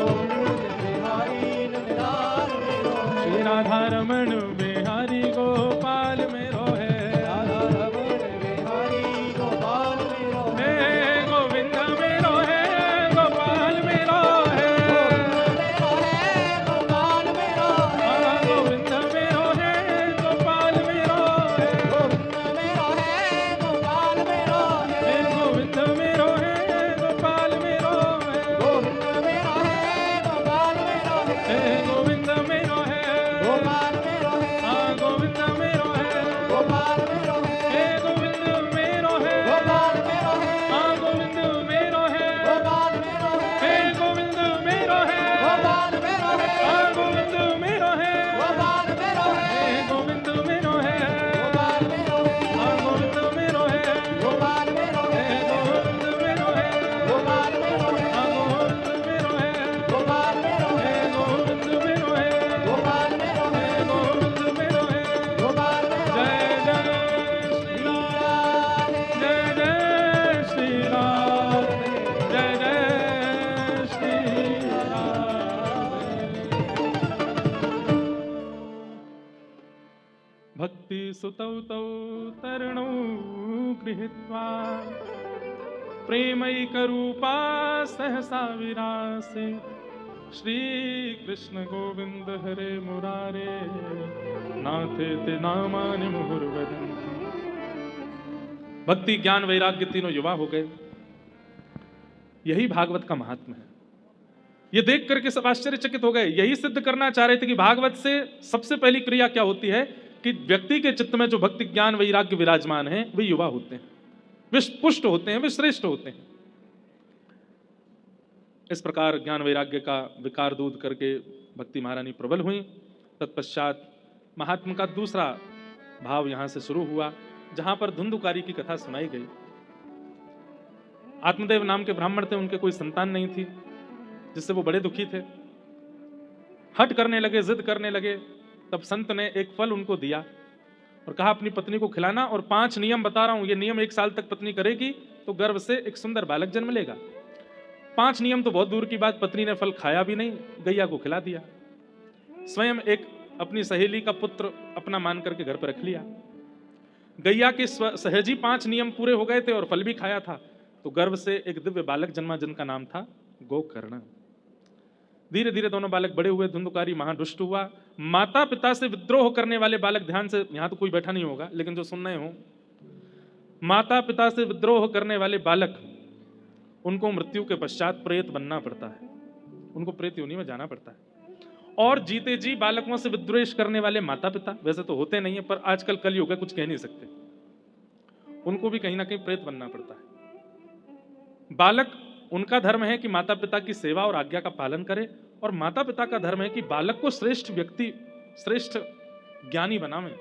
बिहारी नंदलाल मेरो है, श्री राधा रमण बिहारी गोपाल मेरो है, राधा रमण बिहारी गोपाल मेरो है, हे गोविंद मेरो है गोपाल मेरो है, गोपाल मेरो है, गोविंद मेरो है गोपाल मेरो है, गोविंद मेरो है गोपाल मेरो है, हे गोविंद मेरो है गोपाल मेरो है, गोविंद मेरो है गोपाल मेरो है, हे गोविंद मेरो है गोपाल मेरो है, हाँ गोविंद मेरो है, गोपाल मेरो है, हे गोविंद मेरो है गोपाल मेरो है, हाँ गोविंद मेरो है, गोपाल मेरो है, हे गोविंद मेरो है गोपाल मेरो है, हाँ गोविंद मेरो है, गोपाल मेरो है, हे गोविंद मेरो है गोपाल मेरो है, हाँ गोविंद मेरो है, गोपाल मेरो हे है, गोविंद मेरो है गोपाल मेरो है, हाँ गोविंद मेरो है, गोपाल मेरो हे है, गोविंद मेरो है, गोपाल मेरो हे है, गोविंद मेरो है, गोपाल मेरो जय है, जय श्री राम, जय जय श्री राम, जय जय श्री राम। भक्ति सुतौ तौ तरणौ गृहीत्वा प्रेमैकरूपा सहसा विरासे, श्री कृष्ण गोविंद हरे मुरारे नाथे ते नामानि मुहुर्वदन्ति। भक्ति ज्ञान वैराग्य तीनों युवा हो गए। यही भागवत का महात्मा है। ये देख करके सब आश्चर्यचकित हो गए। यही सिद्ध करना चाह रहे थे कि भागवत से सबसे पहली क्रिया क्या होती है कि व्यक्ति के चित्त में जो भक्ति ज्ञान वैराग्य विराजमान है वे युवा होते हैं, वे पुष्ट होते हैं, वे श्रेष्ठ होते हैं। इस प्रकार ज्ञान वैराग्य का विकार दूध करके भक्ति महारानी प्रबल हुई। तत्पश्चात महात्मा का दूसरा भाव यहां से शुरू हुआ, जहां पर धुंधुकारी की कथा सुनाई गई। आत्मदेव नाम के ब्राह्मण थे, उनके कोई संतान नहीं थी, जिससे वो बड़े दुखी थे। हट करने लगे, जिद करने लगे। तब संत ने एक फल उनको दिया और कहा अपनी पत्नी को खिलाना, और 5 नियम बता रहा हूं, ये नियम 1 साल तक पत्नी करेगी तो गर्भ से एक सुंदर बालक जन्म लेगा। 5 नियम तो बहुत दूर की बात, पत्नी ने फल खाया भी नहीं, गैया को खिला दिया। स्वयं एक अपनी सहेली का पुत्र अपना मान करके घर पर रख लिया। गैया के सहजी 5 नियम पूरे हो गए थे और फल भी खाया था, तो गर्भ से एक दिव्य बालक जन्मा जिनका नाम था गोकर्ण। धीरे धीरे दोनों बालक बड़े हुए। धुंधुकारी महादुष्ट हुआ। माता पिता से विद्रोह करने वाले बालक, ध्यान से, यहां तो कोई बैठा नहीं होगा लेकिन जो सुन रहे हो, माता पिता से विद्रोह करने वाले बालक, उनको मृत्यु के पश्चात प्रेत बनना पड़ता है, उनको प्रेत योनि में जाना पड़ता है। और जीते जी बालकों से विद्वेष करने वाले माता पिता, वैसे तो होते नहीं है पर आजकल कलयुग है, कुछ कह नहीं सकते, उनको भी कहीं ना कहीं प्रेत बनना पड़ता है। बालक, उनका धर्म है कि माता पिता की सेवा और आज्ञा का पालन करे, और माता पिता का धर्म है कि बालक को श्रेष्ठ व्यक्ति, श्रेष्ठ ज्ञानी बनावे।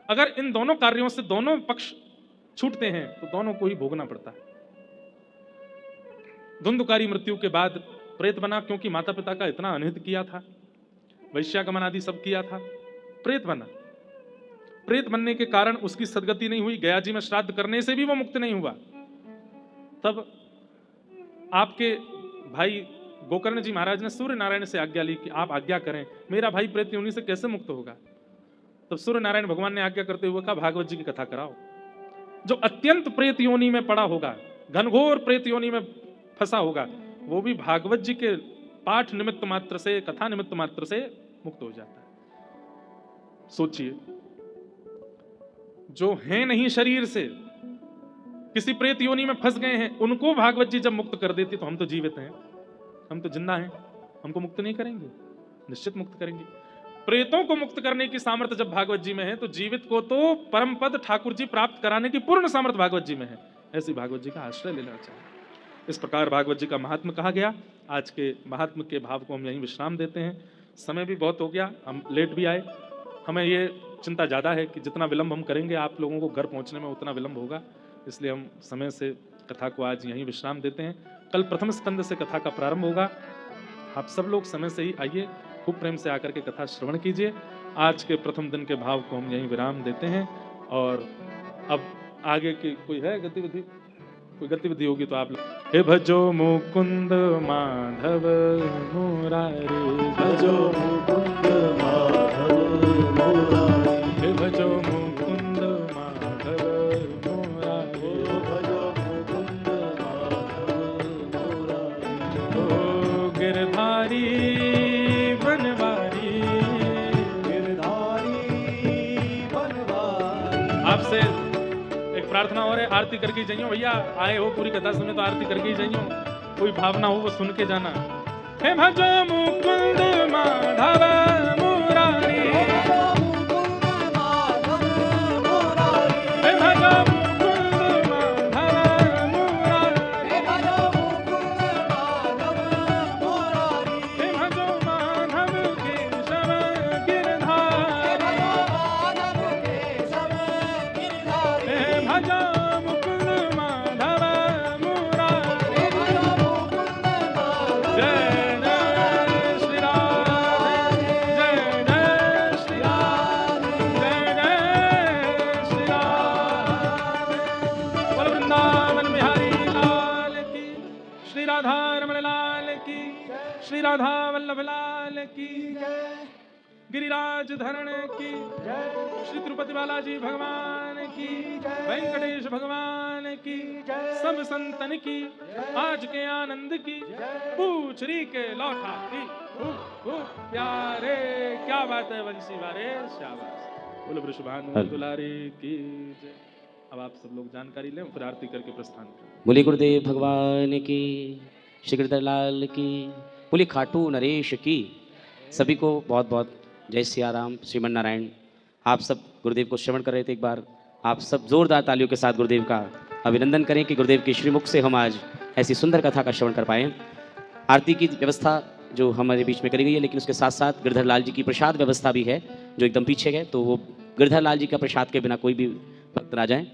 अगर इन दोनों कार्यों से दोनों पक्ष छूटते हैं तो दोनों को ही भोगना पड़ता है। धुंधुकारी मृत्यु के बाद प्रेत बना, क्योंकि माता पिता का इतना अनहित किया था, वैश्यागमन आदि सब किया था, प्रेत बना। प्रेत बनने के कारण उसकी सदगति नहीं हुई, गया जी में श्राद्ध करने से भी वो मुक्त नहीं हुआ। तब आपके भाई गोकर्ण जी महाराज ने सूर्य नारायण से आज्ञा ली कि आप आज्ञा करें, मेरा भाई प्रेत योनि से कैसे मुक्त होगा। तब सूर्य नारायण भगवान ने आज्ञा करते हुए कहा भागवत जी की कथा कराओ। जो अत्यंत प्रेत योनि में पड़ा होगा, घनघोर प्रेत योनि में फंसा होगा, वो भी भागवत जी के पाठ निमित्त मात्र से, कथा निमित्त मात्र से मुक्त हो जाता है। सोचिए, जो हैं नहीं शरीर से, किसी प्रेत योनि में फंस गए हैं, उनको भागवत जी जब मुक्त कर देती तो हम तो जीवित हैं, हम तो जिंदा हैं, हमको मुक्त नहीं करेंगे? निश्चित मुक्त करेंगे। प्रेतों को मुक्त करने की सामर्थ्य जब भागवत जी में है, तो जीवित को तो परम पद ठाकुर जी प्राप्त कराने की पूर्ण सामर्थ्य भागवत जी में है। ऐसी भागवत जी का आश्रय लेना चाहिए। इस प्रकार भागवत जी का महात्म कहा गया। आज के महात्म के भाव को हम यहीं विश्राम देते हैं। समय भी बहुत हो गया, हम लेट भी आए। हमें ये चिंता ज़्यादा है कि जितना विलंब हम करेंगे आप लोगों को घर पहुंचने में उतना विलंब होगा, इसलिए हम समय से कथा को आज यहीं विश्राम देते हैं। कल प्रथम स्कंद से कथा का प्रारंभ होगा। आप सब लोग समय से ही आइए, खूब प्रेम से आकर के कथा श्रवण कीजिए। आज के प्रथम दिन के भाव को हम यहीं विराम देते हैं। और अब आगे की कोई है गतिविधि? कोई गतिविधि होगी तो आप हे भजो मुकुंद माधव मुरारी, भजो मुकुंद माधव मुरारी, हे भजो मुकुंद माधव मुरारी, भजो मुकुंद माधव मुरारी, ओ गिरधारी बनवारी, गिरधारी बनवारी। आपसे एक प्रार्थना हो रही, आरती करके जाइयो भैया, आए हो पूरी कथा सुने तो आरती करके ही जाइयो, कोई भावना हो वो सुन के जाना। हे भजो मुकुंद माधव मुरारी, भजो मुकुंद माधव मुरारी, हे भजो मुकुंद माधव मुरारी, हे भजो मुकुंद माधव मुरारी, हे भजो माधव केशव हे गिरधारी, भजो माधव केशव गिरधारी, हे भजो मुकुंद माधव मुरारी। हे भजो मुकुंद माधव। जय जय श्री राधे, जय जय श्री राधे, जय जय श्री राधे। बोल वृंदावन बिहारी लाल की, श्री राधा रमण लाल की, श्री राधा वल्लभ लाल की, गिरिराज धरण की, श्री तिरुपति बालाजी भगवान की, वेंकटेश भगवान की, सब संतन की, आज के आनंद की, पूछरी के लौटा की, प्यारे क्या बात है वंशी वारे, शाबाश। बोलो वृषभानु दुलारी की जय। अब आप सब लोग जानकारी लें, फिर आरती करके प्रस्थान करें। बोले गुरुदेव भगवान की, श्री गिरधर लाल की, बोले खाटू नरेश की। सभी को बहुत बहुत जय सिया राम, श्रीमन नारायण। आप सब गुरुदेव को श्रवण कर रहे थे, एक बार आप सब जोरदार तालियों के साथ गुरुदेव का अभिनंदन करें कि गुरुदेव के श्रीमुख से हम आज ऐसी सुंदर कथा का श्रवण कर पाए। आरती की व्यवस्था जो हमारे बीच में करी गई है, लेकिन उसके साथ साथ गिरधर लाल जी की प्रसाद व्यवस्था भी है जो एकदम पीछे है, तो वो गिरधर लाल जी का प्रसाद के बिना कोई भी भक्त ना जाए।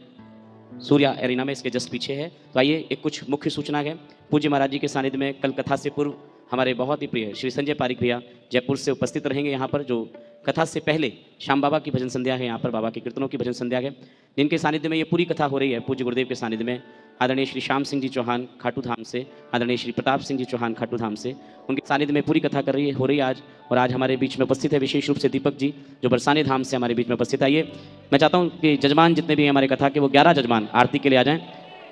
सूर्या एरिना में इसके जस्ट पीछे है। तो आइए एक कुछ मुख्य सूचना है। पूज्य महाराज जी के सानिध्य में कल कथा से पूर्व हमारे बहुत ही प्रिय श्री संजय पारिक भैया जयपुर से उपस्थित रहेंगे यहाँ पर, जो कथा से पहले श्याम बाबा की भजन संध्या है, यहाँ पर बाबा के कीर्तनों की भजन संध्या है, जिनके सानिध्य में ये पूरी कथा हो रही है। पूज्य गुरुदेव के सानिध्य में आदरणीय श्री श्याम सिंह जी चौहान खाटू धाम से, आदरणीय श्री प्रताप सिंह जी चौहान खाटू धाम से, उनके सानिध्य में पूरी कथा हो रही है आज। और आज हमारे बीच में उपस्थित है विशेष रूप से दीपक जी, जो बरसाने धाम से हमारे बीच में उपस्थित। आइए मैं चाहता हूँ कि जजमान जितने भी हैं हमारे कथा के, वो 11 जजमान आरती के लिए आ जाएँ।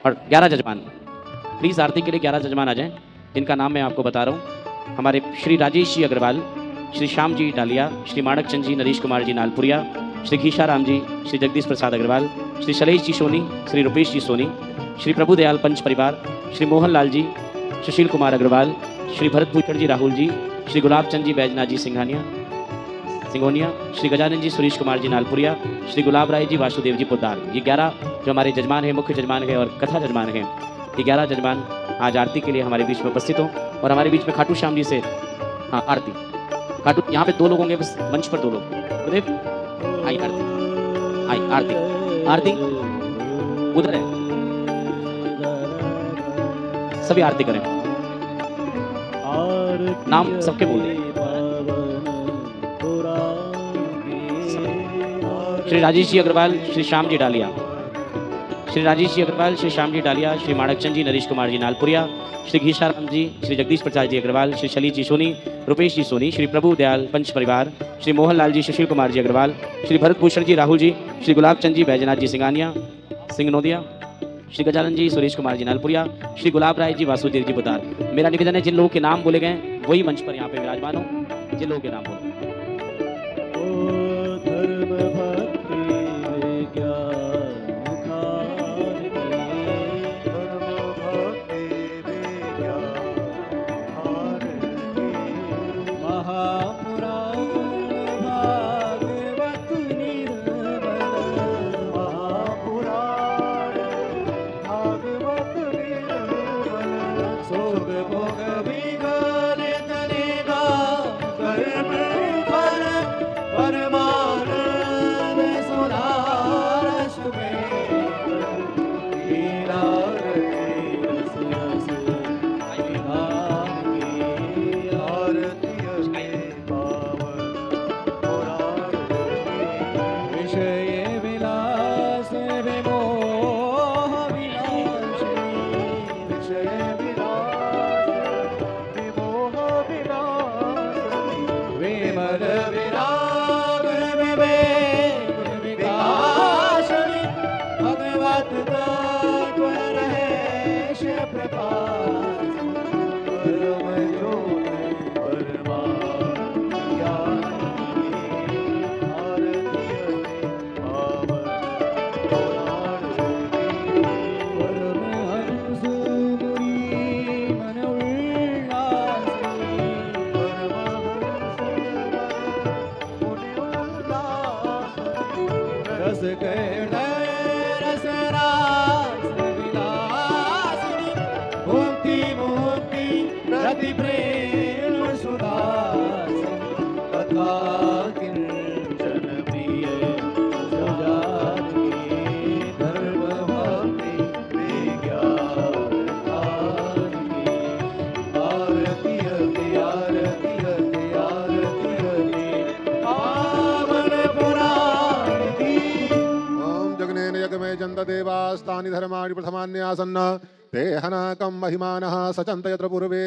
और 11 जजमान प्लीज़ आरती के लिए 11 जजमान आ जाएँ, जिनका नाम मैं आपको बता रहा हूँ। हमारे श्री राजेश जी अग्रवाल, श्री श्याम जी डालिया, श्री माणक चंद जी, नरेश कुमार जी नालपुरिया, श्री घीशाराम जी, श्री जगदीश प्रसाद अग्रवाल, श्री शैलेश जी सोनी, श्री रुपेश जी सोनी, श्री प्रभुदयाल पंच परिवार, श्री मोहन लाल जी, सुशील कुमार अग्रवाल, श्री भरत भूषण जी राहुल जी, श्री गुलाब चंद जी बैजनाथ जी सिंघोनिया, श्री गजानन जी सुरेश कुमार जी नालपुरिया, श्री गुलाब राय जी वासुदेव जी पोद्दार। ये 11 जो हमारे जजमान हैं, मुख्य जजमान हैं और कथा जजमान हैं, ये 11 जजमान आज आरती के लिए हमारे बीच में उपस्थित हो। और हमारे बीच में खाटू श्याम जी से आरती खाटू, यहाँ पे 2 लोग होंगे बस, मंच पर 2 लोग। गुरुदेव आई आरती, आई आरती, आरती उधर है, सभी आरती करें, नाम सबके बोल दें। श्री राजेश जी अग्रवाल, श्री श्याम जी डालिया, श्री राजेश जी अग्रवाल, श्री श्याम जी डालिया, श्री माणक चंद जी, नरेश कुमार जी नालपुरिया, श्री घीशाराम जी, श्री जगदीश प्रसाद जी अग्रवाल, श्री शैलेश जी सोनी, रुपेश जी सोनी, श्री प्रभु दयाल पंच परिवार, श्री मोहन लाल जी, सुशील कुमार जी अग्रवाल, श्री भरत भूषण जी राहुल जी, श्री गुलाब चंद जी बैजनाथ जी सिंघनोदिया, श्री गजानन जी सुरेश कुमार जी नालपुरिया, श्री गुलाब राय जी वासुदेव जी पोद्दार। मेरा निवेदन है जिन लोगों के नाम बोले गए वही मंच पर यहाँ पे विराजमान हो, जिन लोगों के नाम बोले। भोग विघ्न तरेगा कर्म बल विराग विवेक विकासनी भगवत तत्व रहेश प्रकाश परम ज्योति परमात्मा ज्ञान परमहंस मुनि मन उल्लासी रस कहृदय रस रास विलासिनी मुक्ति मुक्ति रति प्रेम सुदासिनी कथा किंचन प्रिय सुजानकी धर्म भक्ति विज्ञान कारकी आरती हति आरती हति आरती हति पावन पुराण की ओम जगनेन यज्ञमे जन्त देवास्तानि धर्माणि प्रथमान्यासन्न ते हनकं महिमानः सचन्त यत्र पूर्वे